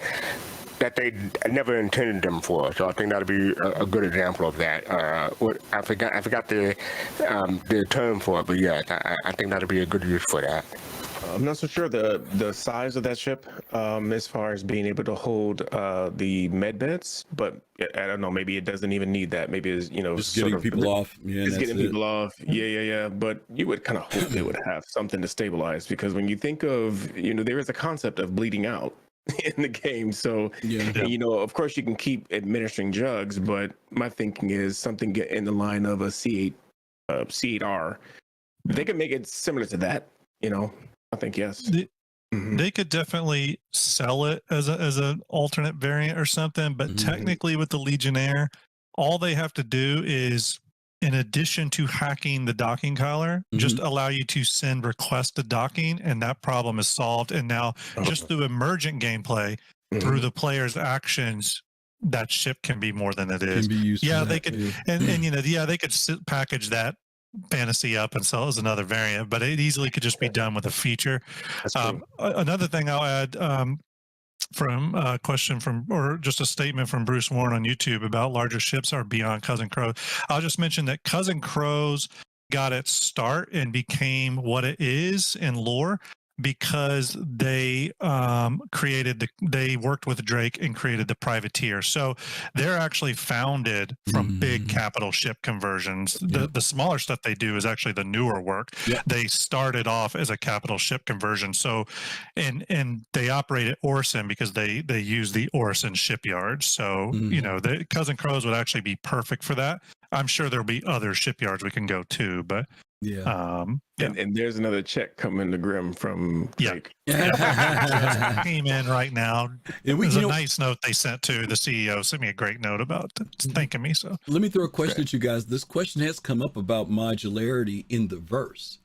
that they never intended them for. So I think that'll be a good example of that. I forgot the term for it, but yeah, I think that'll be a good use for that. I'm not so sure the size of that ship, as far as being able to hold the med beds, but I don't know. Maybe it doesn't even need that. Maybe it's just getting people off. Yeah, it's getting people off. Yeah. But you would kind of hope they would have something to stabilize, because when you think of there is a concept of bleeding out in the game. So of course you can keep administering jugs, but my thinking is something get in the line of a C8R. They could make it similar to that. I think yes. They could definitely sell it as an alternate variant or something, but technically with the Legionnaire, all they have to do is, in addition to hacking the docking collar, just allow you to send request to docking, and that problem is solved. And now just through emergent gameplay, through the player's actions, that ship can be more than it is. They could, they could package that fantasy up and sell it as another variant, but it easily could just be done with a feature. Another thing I'll add from a question or just a statement from Bruce Warren on YouTube about larger ships are beyond Cousin Crow. I'll just mention that Cousin Crow's got its start and became what it is in lore because they they worked with Drake and created the privateer. So they're actually founded from big capital ship conversions. The smaller stuff they do is actually the newer work. They started off as a capital ship conversion. So and they operate at Orison because they use the Orison shipyard. So you know, the Cousin Crows would actually be perfect for that. I'm sure there'll be other shipyards we can go to, but and there's another check coming to Grim from Drake. Came in right now. There's a nice note they sent to the CEO. Sent me a great note about thanking me. So let me throw a question at you guys. This question has come up about modularity in the verse.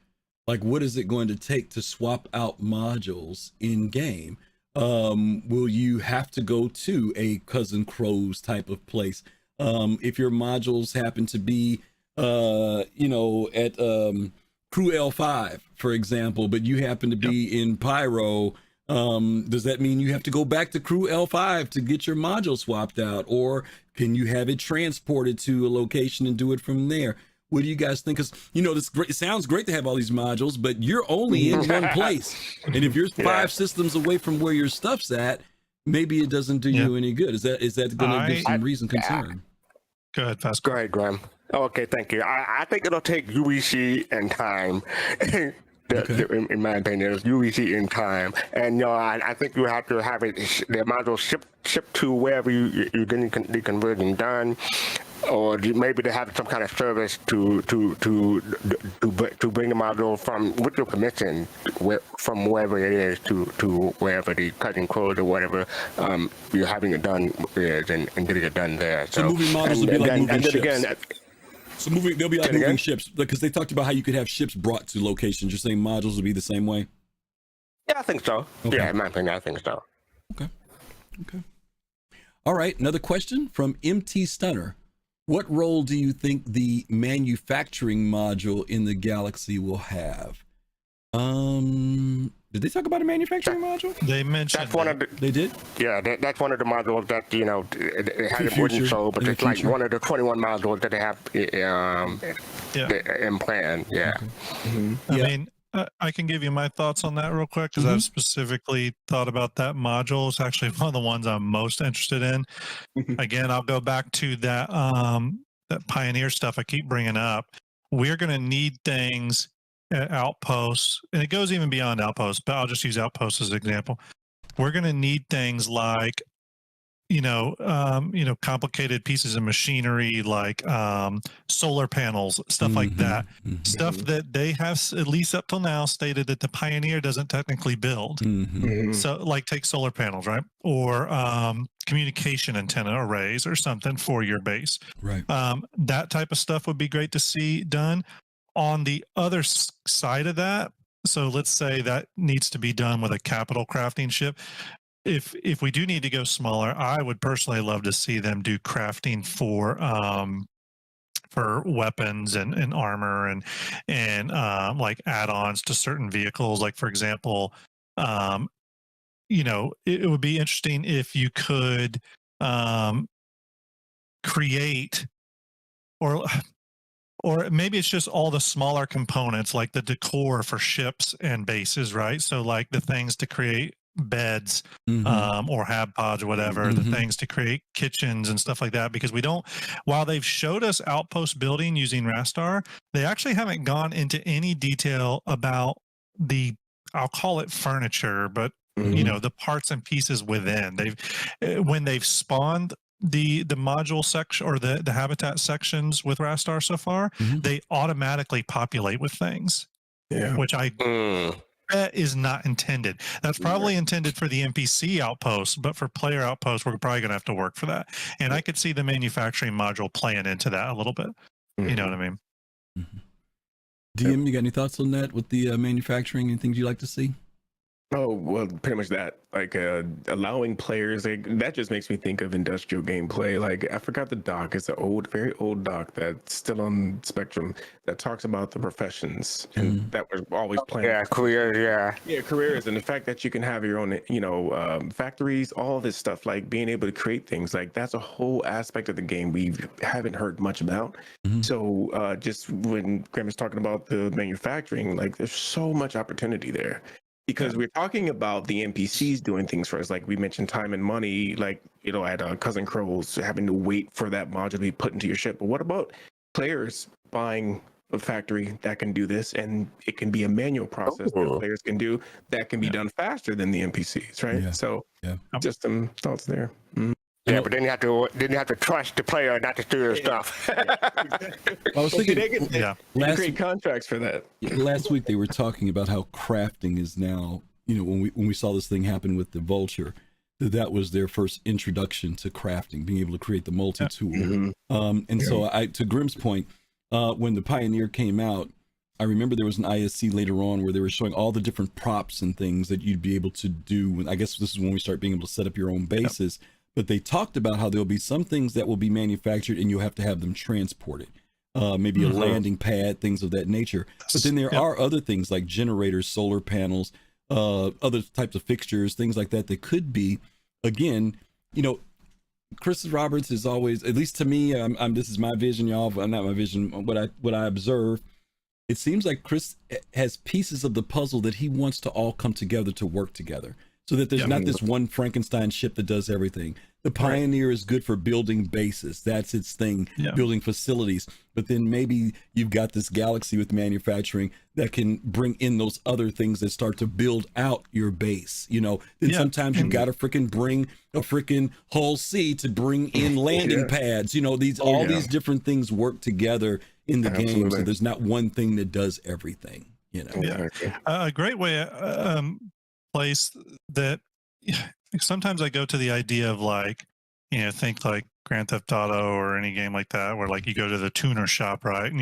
Like, what is it going to take to swap out modules in game? Will you have to go to a Cousin Crows type of place? If your modules happen to be you know, at Crew L5, for example, but you happen to be in Pyro, does that mean you have to go back to Crew L5 to get your module swapped out? Or can you have it transported to a location and do it from there? What do you guys think? Because, you know, it sounds great to have all these modules, but you're only in one place. And if you're 5 systems away from where your stuff's at, maybe it doesn't do you any good. Is that going to give some reason concern? Go ahead, Fast. Go ahead, Graham. Okay, thank you. I think it'll take UEC and time. In my opinion, it's UEC in time, and you know, I think you have to have it the module shipped to wherever you're getting the conversion done, or maybe they have some kind of service to bring the module from with your permission from wherever it is to wherever the Cousin Crows or whatever you're having it done is, and getting it done there. So moving modules will be like moving ships. So they'll be like moving ships, because they talked about how you could have ships brought to locations. You're saying modules will be the same way? Yeah, I think so. Okay. Yeah, in my opinion, I think so. Okay. All right, another question from MT Stunner. What role do you think the manufacturing module in the Galaxy will have? Did they talk about a manufacturing module? They mentioned that's one of the, they did? Yeah, that's one of the modules that, you know, it hasn't written so, but it's like one of the 21 modules that they have in plan. Yeah. Okay. I mean, I can give you my thoughts on that real quick, because I've specifically thought about that module. It's actually one of the ones I'm most interested in. Again, I'll go back to that that Pioneer stuff I keep bringing up. We're going to need things at Outposts, and it goes even beyond Outposts, but I'll just use Outposts as an example. We're going to need things like, complicated pieces of machinery, like solar panels, stuff like that. Stuff that they have, at least up till now, stated that the Pioneer doesn't technically build. So, like, take solar panels, right? Or communication antenna arrays or something for your base. Right. That type of stuff would be great to see done. On the other side of that, so let's say that needs to be done with a capital crafting ship. If we do need to go smaller, I would personally love to see them do crafting for weapons and armor and like add-ons to certain vehicles. Like, for example, it would be interesting if you could create or maybe it's just all the smaller components, like the decor for ships and bases, right? So like the things to create beds or hab pods or whatever, the things to create kitchens and stuff like that, because while they've showed us outpost building using Rastar, they actually haven't gone into any detail about I'll call it furniture, but the parts and pieces within. When they've spawned the module section or the habitat sections with Rastar so far, they automatically populate with things, which I bet is not intended. That's probably intended for the NPC outposts, but for player outposts, we're probably going to have to work for that. And I could see the manufacturing module playing into that a little bit. You know what I mean? DM, you got any thoughts on that with the manufacturing and things you like to see? Oh, well, pretty much that. Like, allowing players, that just makes me think of industrial gameplay. Like, I forgot the doc. It's an very old doc that's still on Spectrum that talks about the professions and that we're always playing. Yeah, careers, Yeah, careers. And the fact that you can have your own, factories, all this stuff, like being able to create things, like that's a whole aspect of the game we haven't heard much about. So just when Graham is talking about the manufacturing, like there's so much opportunity there. because we're talking about the NPCs doing things for us. Like we mentioned time and money, like, you know, at Cousin Crow's, having to wait for that module to be put into your ship. But what about players buying a factory that can do this, and it can be a manual process that players can do that can be done faster than the NPCs, right? Yeah. So just some thoughts there. Yeah, but then you have to trust the player not to do their stuff. I was thinking, they can create contracts for that. Last week they were talking about how crafting is now, you know, when we saw this thing happen with the Vulture, that was their first introduction to crafting, being able to create the multi-tool. So to Grim's point, when the Pioneer came out, I remember there was an ISC later on where they were showing all the different props and things that you'd be able to do. And I guess this is when we start being able to set up your own bases. But they talked about how there'll be some things that will be manufactured and you'll have to have them transported. Maybe a landing pad, things of that nature. But then there are other things like generators, solar panels, other types of fixtures, things like that that could be, again, you know, Chris Roberts is always, at least to me, this is my vision, y'all. Not my vision. What I observe, it seems like Chris has pieces of the puzzle that he wants to all come together to work together, so that there's not this one Frankenstein ship that does everything. The Pioneer is good for building bases. That's its thing, building facilities. But then maybe you've got this galaxy with manufacturing that can bring in those other things that start to build out your base. You know, then sometimes you've got to bring a freaking Hull C to bring in landing pads. You know, all these different things work together in the game. So there's not one thing that does everything, you know. A great way, place that sometimes I go to the idea of, like, you know, think like Grand Theft Auto or any game like that, where like you go to the tuner shop, right, and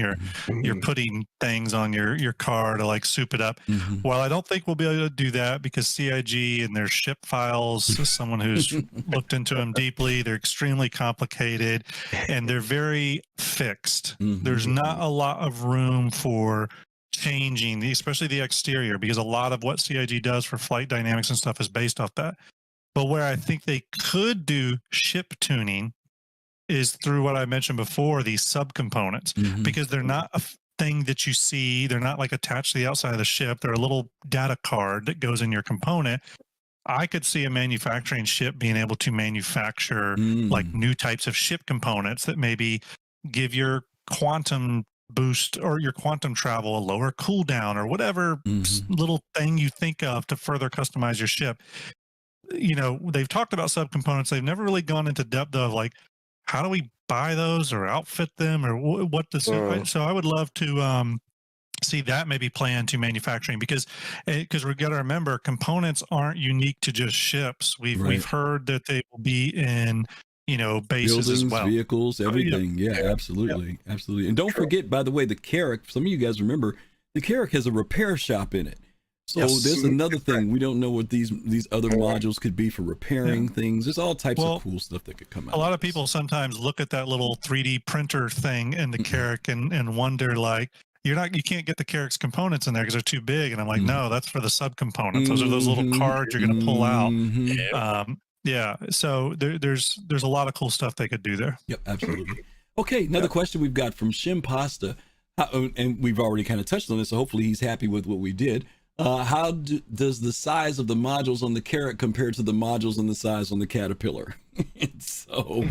you're putting things on your car to like soup it up. Well, I don't think we'll be able to do that because CIG and their ship files, as someone who's looked into them deeply, they're extremely complicated and they're very fixed. There's not a lot of room for changing especially the exterior, because a lot of what CIG does for flight dynamics and stuff is based off that. But where I think they could do ship tuning is through what I mentioned before, these subcomponents, because they're not a thing that you see. They're not like attached to the outside of the ship. They're a little data card that goes in your component. I could see a manufacturing ship being able to manufacture like new types of ship components that maybe give your quantum boost or your quantum travel a lower cooldown or whatever little thing you think of to further customize your ship. You know, they've talked about subcomponents. They've never really gone into depth of like, how do we buy those or outfit them or what this so I would love to see that maybe play into manufacturing, because we got to remember, components aren't unique to just ships. We've heard that they will be in, you know, bases buildings, as well, vehicles, everything. Absolutely. And don't forget, by the way, the Carrack, some of you guys remember, the Carrack has a repair shop in it. So there's another thing. We don't know what these other modules could be for repairing things. There's all types of cool stuff that could come out. A lot of people sometimes look at that little 3D printer thing in the Carrack and wonder, like, you can't get the Carrack's components in there because they're too big. And I'm like, no, that's for the subcomponents. Those are those little cards you're going to pull out. So there's a lot of cool stuff they could do there. Yep, absolutely. Okay, another question we've got from Shim Pasta, and we've already kind of touched on this, so hopefully he's happy with what we did. How does the size of the modules on the Carrack compare to the modules on the size on the Caterpillar? So,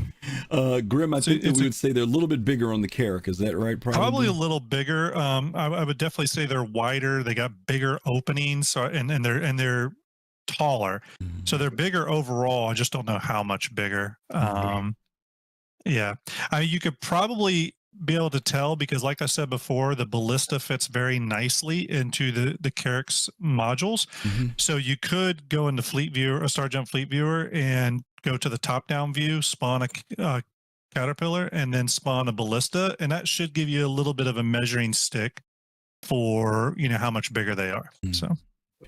Grim, I think that we would say they're a little bit bigger on the Carrack. Is that right? Probably a little bigger. I would definitely say they're wider. They got bigger openings, so and they're taller, so they're bigger overall. I just don't know how much bigger. You could probably be able to tell because, like I said before, the ballista fits very nicely into the Carrack's modules. So you could go into Fleet Viewer, a Star Jump Fleet Viewer, and go to the top-down view, spawn a Caterpillar, and then spawn a ballista, and that should give you a little bit of a measuring stick for, you know, how much bigger they are. So,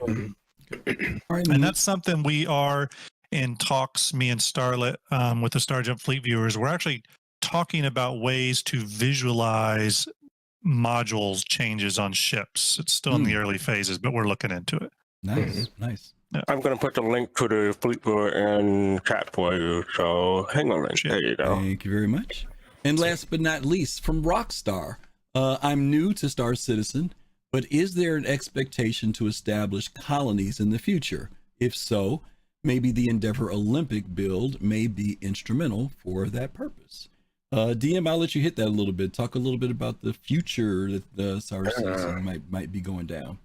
and that's something we are in talks, me and Starlet, with the Star Jump Fleet Viewers. We're actually talking about ways to visualize modules changes on ships. It's still in the early phases, but we're looking into it. Nice. Yeah. I'm going to put the link to the Fleet Viewer in chat for you. So hang on. There you go. Thank you very much. And last but not least, from Rockstar, I'm new to Star Citizen. But is there an expectation to establish colonies in the future? If so, maybe the Endeavor Olympic build may be instrumental for that purpose. DM, I'll let you hit that a little bit. Talk a little bit about the future that the Star Citizen might be going down.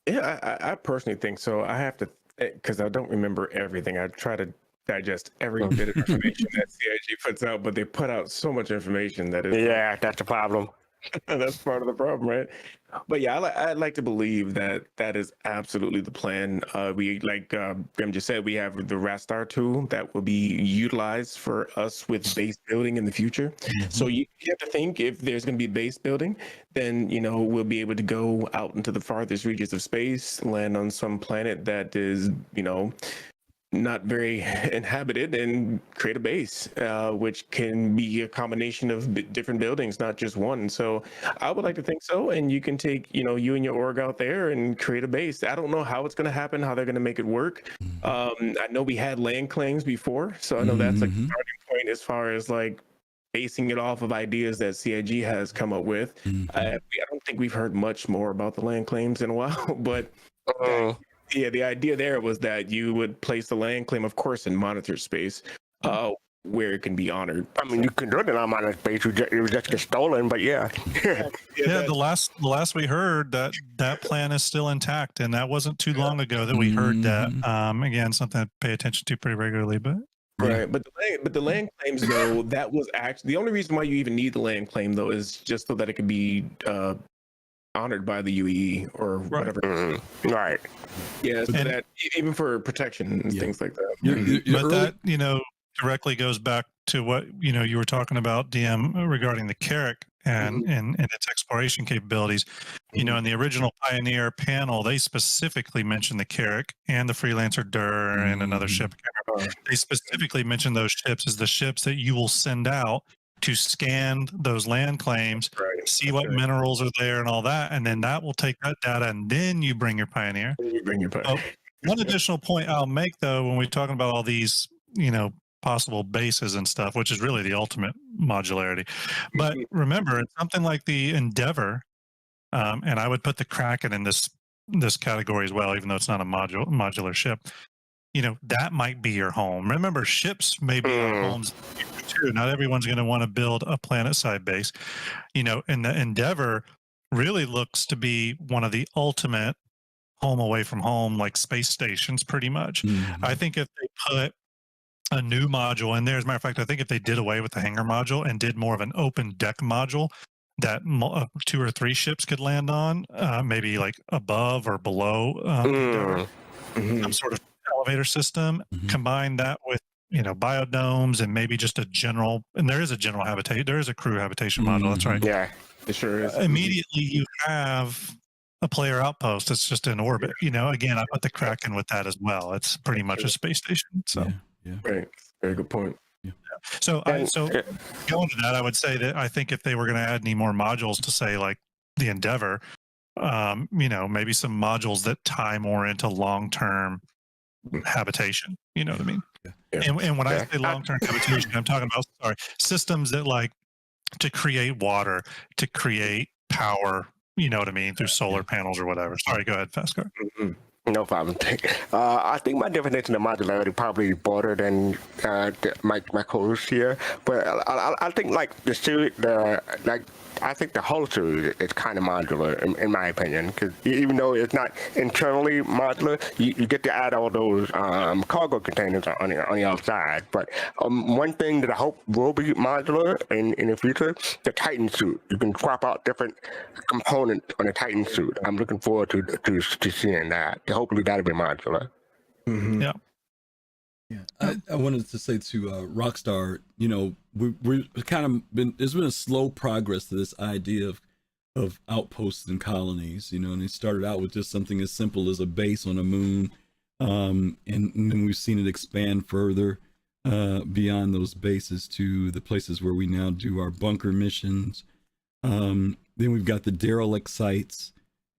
Yeah, I personally think so. I have to, because I don't remember everything. I try to digest every bit of information that CIG puts out, but they put out so much information that is. Yeah, that's the problem. That's part of the problem, right? But yeah, I'd like to believe that that is absolutely the plan. We, like Grim just said, we have the Rastar tool that will be utilized for us with base building in the future. So you have to think, if there's going to be base building, then, you know, we'll be able to go out into the farthest reaches of space, land on some planet that is, you know, not very inhabited, and create a base, which can be a combination of different buildings, not just one. So I would like to think so. And you can take, you know, you and your org out there and create a base. I don't know how it's going to happen, how they're going to make it work. I know we had land claims before, so I know that's like a starting point as far as like basing it off of ideas that CIG has come up with. I don't think we've heard much more about the land claims in a while, but yeah, the idea there was that you would place the land claim, of course, in monitor space, where it can be honored. I mean, you can do it in monitor space. It would just get stolen, but yeah. Yeah, the last we heard, that plan is still intact, and that wasn't too long ago that we heard that. Again, something to pay attention to pretty regularly, but. Right, but the land claims, though, that was actually the only reason why you even need the land claim, though, is just so that it could be honored by the UEE or whatever. Right. Yeah, so that even for protection and things like that. But that, you know, directly goes back to what, you know, you were talking about, DM, regarding the Carrack and its exploration capabilities. You know, in the original Pioneer panel, they specifically mentioned the Carrack and the Freelancer Dur and another ship. They specifically mentioned those ships as the ships that you will send out to scan those land claims, see what minerals are there and all that, and then that will take that data, and then you bring your Pioneer. One additional point I'll make, though, when we're talking about all these, you know, possible bases and stuff, which is really the ultimate modularity. But remember, it's something like the Endeavor, and I would put the Kraken in this category as well, even though it's not a modular ship. You know, that might be your home. Remember, ships may be our homes too. Not everyone's going to want to build a planet-side base. You know, and the Endeavor really looks to be one of the ultimate home away from home, like space stations, pretty much. I think if they put a new module in there, as a matter of fact, I think if they did away with the hangar module and did more of an open deck module that 2 or 3 ships could land on, maybe like above or below some sort of elevator system, combine that with, you know, biodomes and maybe just a general, and there is a general habitation, there is a crew habitation model, that's right. Yeah, it sure is. Immediately you have a player outpost that's just in orbit. You know, again, I put the Kraken with that as well. It's pretty much a space station. So right, very good point. So going to that, I would say that I think if they were going to add any more modules to, say, like the Endeavor, you know, maybe some modules that tie more into long-term habitation, you know what I mean? And when I say long-term habitation, I'm talking about systems that, like, to create water, to create power, you know what I mean, through solar panels or whatever. Sorry, go ahead, Fastcart. No problem. I think my definition of modularity probably broader than my co-host here, but I think like the series, I think the whole series is kind of modular in my opinion, because even though it's not internally modular, you get to add all those cargo containers on the outside. But one thing that I hope will be modular in the future, the Titan suit. You can swap out different components on the Titan suit. I'm looking forward to seeing that. Hopefully that'll be modular. Yeah. I wanted to say to Rockstar, you know, we're kind of there's been a slow progress to this idea of outposts and colonies, you know, and it started out with just something as simple as a base on a moon, and then we've seen it expand further beyond those bases to the places where we now do our bunker missions. Then we've got the derelict sites,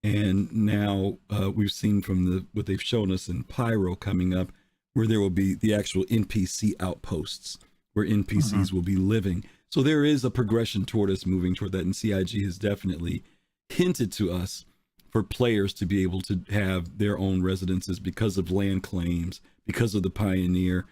and now we've seen from what they've shown us in Pyro coming up, where there will be the actual NPC outposts where NPCs will be living. So there is a progression toward us moving toward that, and CIG has definitely hinted to us for players to be able to have their own residences because of land claims, because of the Pioneer,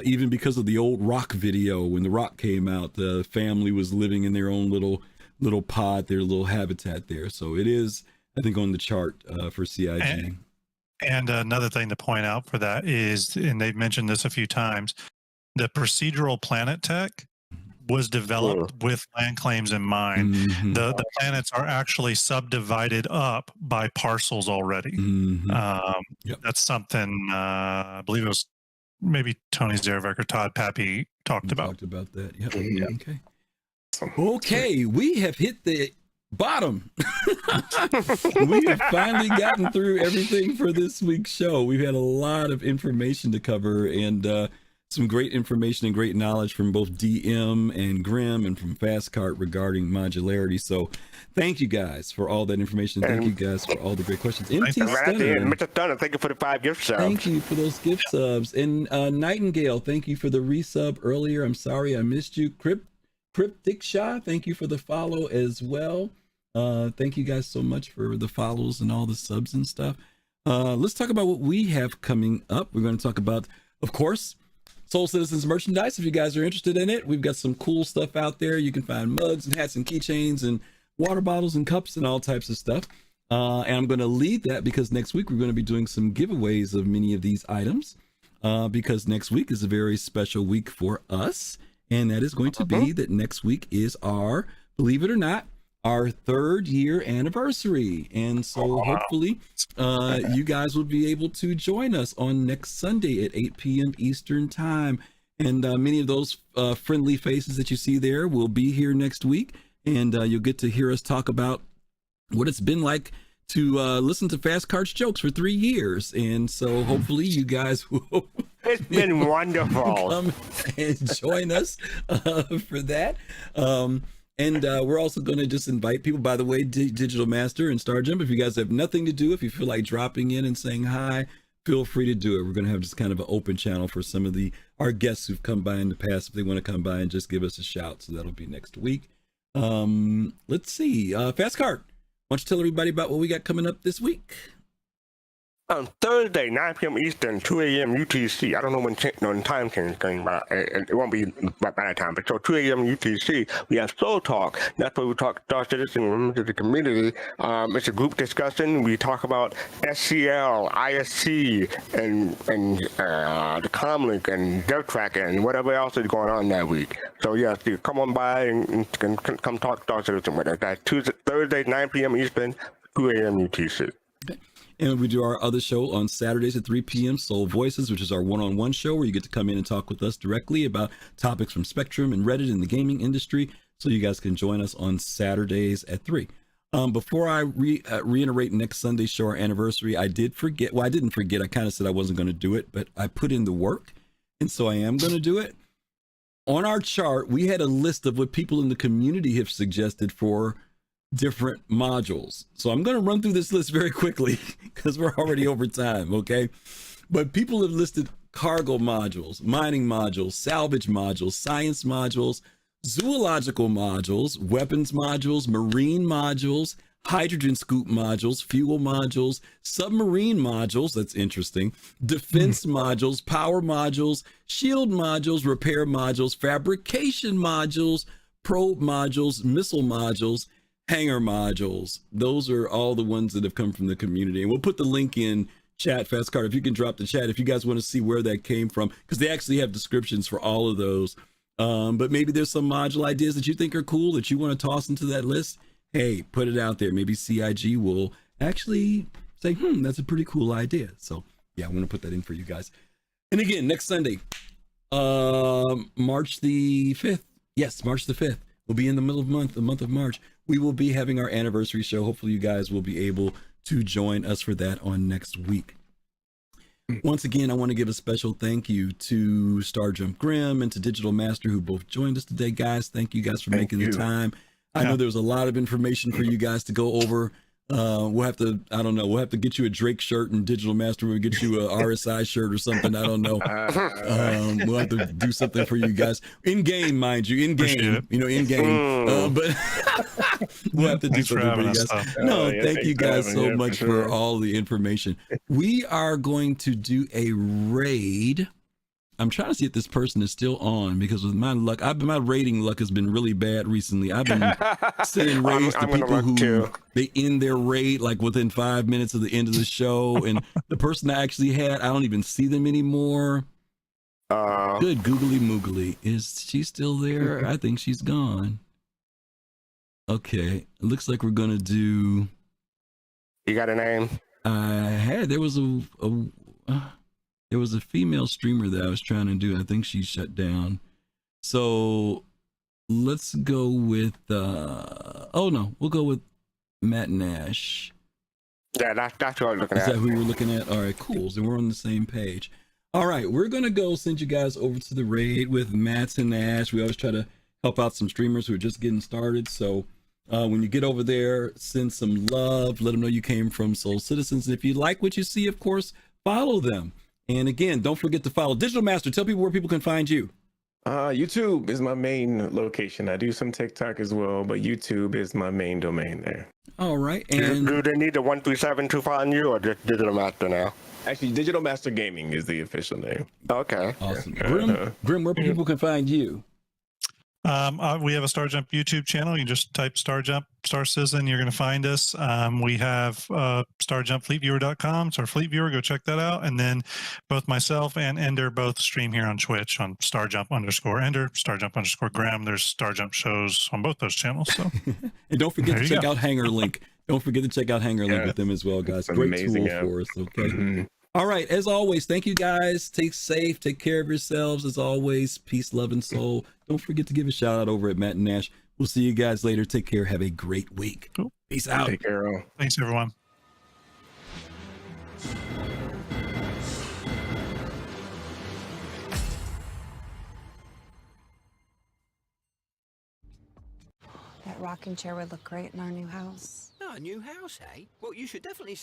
even because of the old Rock video. When the Rock came out, the family was living in their own little pod, their little habitat there. So it is, I think, on the chart for CIG. And another thing to point out for that is, and they've mentioned this a few times, the procedural planet tech was developed with land claims in mind. Mm-hmm. The planets are actually subdivided up by parcels already. Mm-hmm. Yep. That's something, I believe it was maybe Tony Zarevek or Todd Pappy talked about. Talked about that. Yep. Okay. We have hit the bottom. We have finally gotten through everything for this week's show. We've had a lot of information to cover, and some great information and great knowledge from both DM and Grim and from fastcart regarding modularity. So thank you guys for all that information. Thank you guys for all the great questions. Mr. Stunner, thank you for the 5 gift subs. Thank you for those gift subs. And Nightingale, thank you for the resub earlier. I'm sorry I missed you. Cryptic Shah, thank you for the follow as well. Thank you guys so much for the follows and all the subs and stuff. Let's talk about what we have coming up. We're going to talk about, of course, Soul Citizens merchandise. If you guys are interested in it, we've got some cool stuff out there. You can find mugs and hats and keychains and water bottles and cups and all types of stuff. And I'm going to lead that because next week we're going to be doing some giveaways of many of these items, because next week is a very special week for us. And that is going to be that next week is our, believe it or not, our 3rd year anniversary. And so hopefully you guys will be able to join us on next Sunday at 8 p.m. Eastern time. And many of those friendly faces that you see there will be here next week. And you'll get to hear us talk about what it's been like to listen to fastcart's jokes for 3 years. And so hopefully you guys will it's been wonderful. Come and join us for that. And we're also going to just invite people, by the way, DigitalMaster and StarJump. If you guys have nothing to do, if you feel like dropping in and saying hi, feel free to do it. We're going to have just kind of an open channel for some of our guests who've come by in the past. If they want to come by and just give us a shout. So that'll be next week. Let's see. Fastcart, why don't you tell everybody about what we got coming up this week? On Thursday, 9 p.m. Eastern, 2 a.m. UTC. I don't know when time change going by. It won't be by that time. But so 2 a.m. UTC, we have Soul Talk. That's where we talk Star Citizen and members of the community. It's a group discussion. We talk about SCL, ISC, and the Comlink and DevTrack and whatever else is going on that week. So yes, you come on by and come talk Star Citizen with us. That's Thursday, 9 p.m. Eastern, 2 a.m. UTC. Okay. And we do our other show on Saturdays at 3 p.m., Soul Voices, which is our one-on-one show where you get to come in and talk with us directly about topics from Spectrum and Reddit in the gaming industry. So you guys can join us on Saturdays at 3. Before I reiterate next Sunday's show, our anniversary, I did forget. Well, I didn't forget. I kind of said I wasn't going to do it, but I put in the work, and so I am going to do it. On our chart, we had a list of what people in the community have suggested for different modules. So I'm going to run through this list very quickly because we're already over time, okay? But people have listed cargo modules, mining modules, salvage modules, science modules, zoological modules, weapons modules, marine modules, hydrogen scoop modules, fuel modules, submarine modules, that's interesting, defense modules, power modules, shield modules, repair modules, fabrication modules, probe modules, missile modules, hangar modules. Those are all the ones that have come from the community. And we'll put the link in chat, Fastcart, if you can drop the chat, if you guys want to see where that came from, because they actually have descriptions for all of those. But maybe there's some module ideas that you think are cool that you want to toss into that list. Hey, put it out there. Maybe CIG will actually say, that's a pretty cool idea. So yeah, I want to put that in for you guys. And again, next Sunday, March the 5th. Yes, March the 5th. We'll be in the middle of the month of March. We will be having our anniversary show. Hopefully you guys will be able to join us for that on next week. Once again, I want to give a special thank you to StarJump Grim and to DigitalMaster, who both joined us today. Guys, thank you guys for making the time. I know there was a lot of information for you guys to go over. We'll have to, I don't know, we'll have to get you a Drake shirt and DigitalMaster. We'll get you a RSI shirt or something. I don't know. We'll have to do something for you guys. In game, mind you, in game, in game. But we'll have to do something for you guys. No, thank you guys so much for all the information. We are going to do a raid. I'm trying to see if this person is still on, because with my luck, my rating luck has been really bad recently. I've been sending raids to people who they end their raid like within 5 minutes of the end of the show, and the person I actually had, I don't even see them anymore. Good googly moogly. Is she still there? I think she's gone. Okay, it looks like we're gonna do. You got a name? There was a female streamer that I was trying to do. I think she shut down. So let's go with we'll go with Matt Nash. Yeah, that's what I was looking at. Is that who we're looking at? All right, cool. So we're on the same page. All right, we're gonna go send you guys over to the raid with Matt and Nash. We always try to help out some streamers who are just getting started. So when you get over there, send some love. Let them know you came from Soul Citizens. And if you like what you see, of course, follow them. And again, don't forget to follow DigitalMaster. Tell people where people can find you. YouTube is my main location. I do some TikTok as well, but YouTube is my main domain there. All right. And do they need the 137 to find you, or just DigitalMaster now? Actually, DigitalMaster Gaming is the official name. Okay. Awesome. Grim, where people can find you? We have a Star Jump YouTube channel. You just type Star Jump, Star Citizen, you're going to find us. We have StarJumpFleetViewer.com. It's our Fleet Viewer. Go check that out. And then both myself and Ender both stream here on Twitch on StarJump_Ender, StarJump_Graham. There's Star Jump shows on both those channels. So, and don't forget to check out Hanger Link. Don't forget to check out Hanger Link with them as well, guys. Great tool for us. Okay. All right. As always, thank you guys. Take safe. Take care of yourselves. As always, peace, love, and soul. Don't forget to give a shout out over at Matt and Nash. We'll see you guys later. Take care. Have a great week. Cool. Peace out. Take care, all. Thanks, everyone. That rocking chair would look great in our new house. Oh, a new house, eh? Well, you should definitely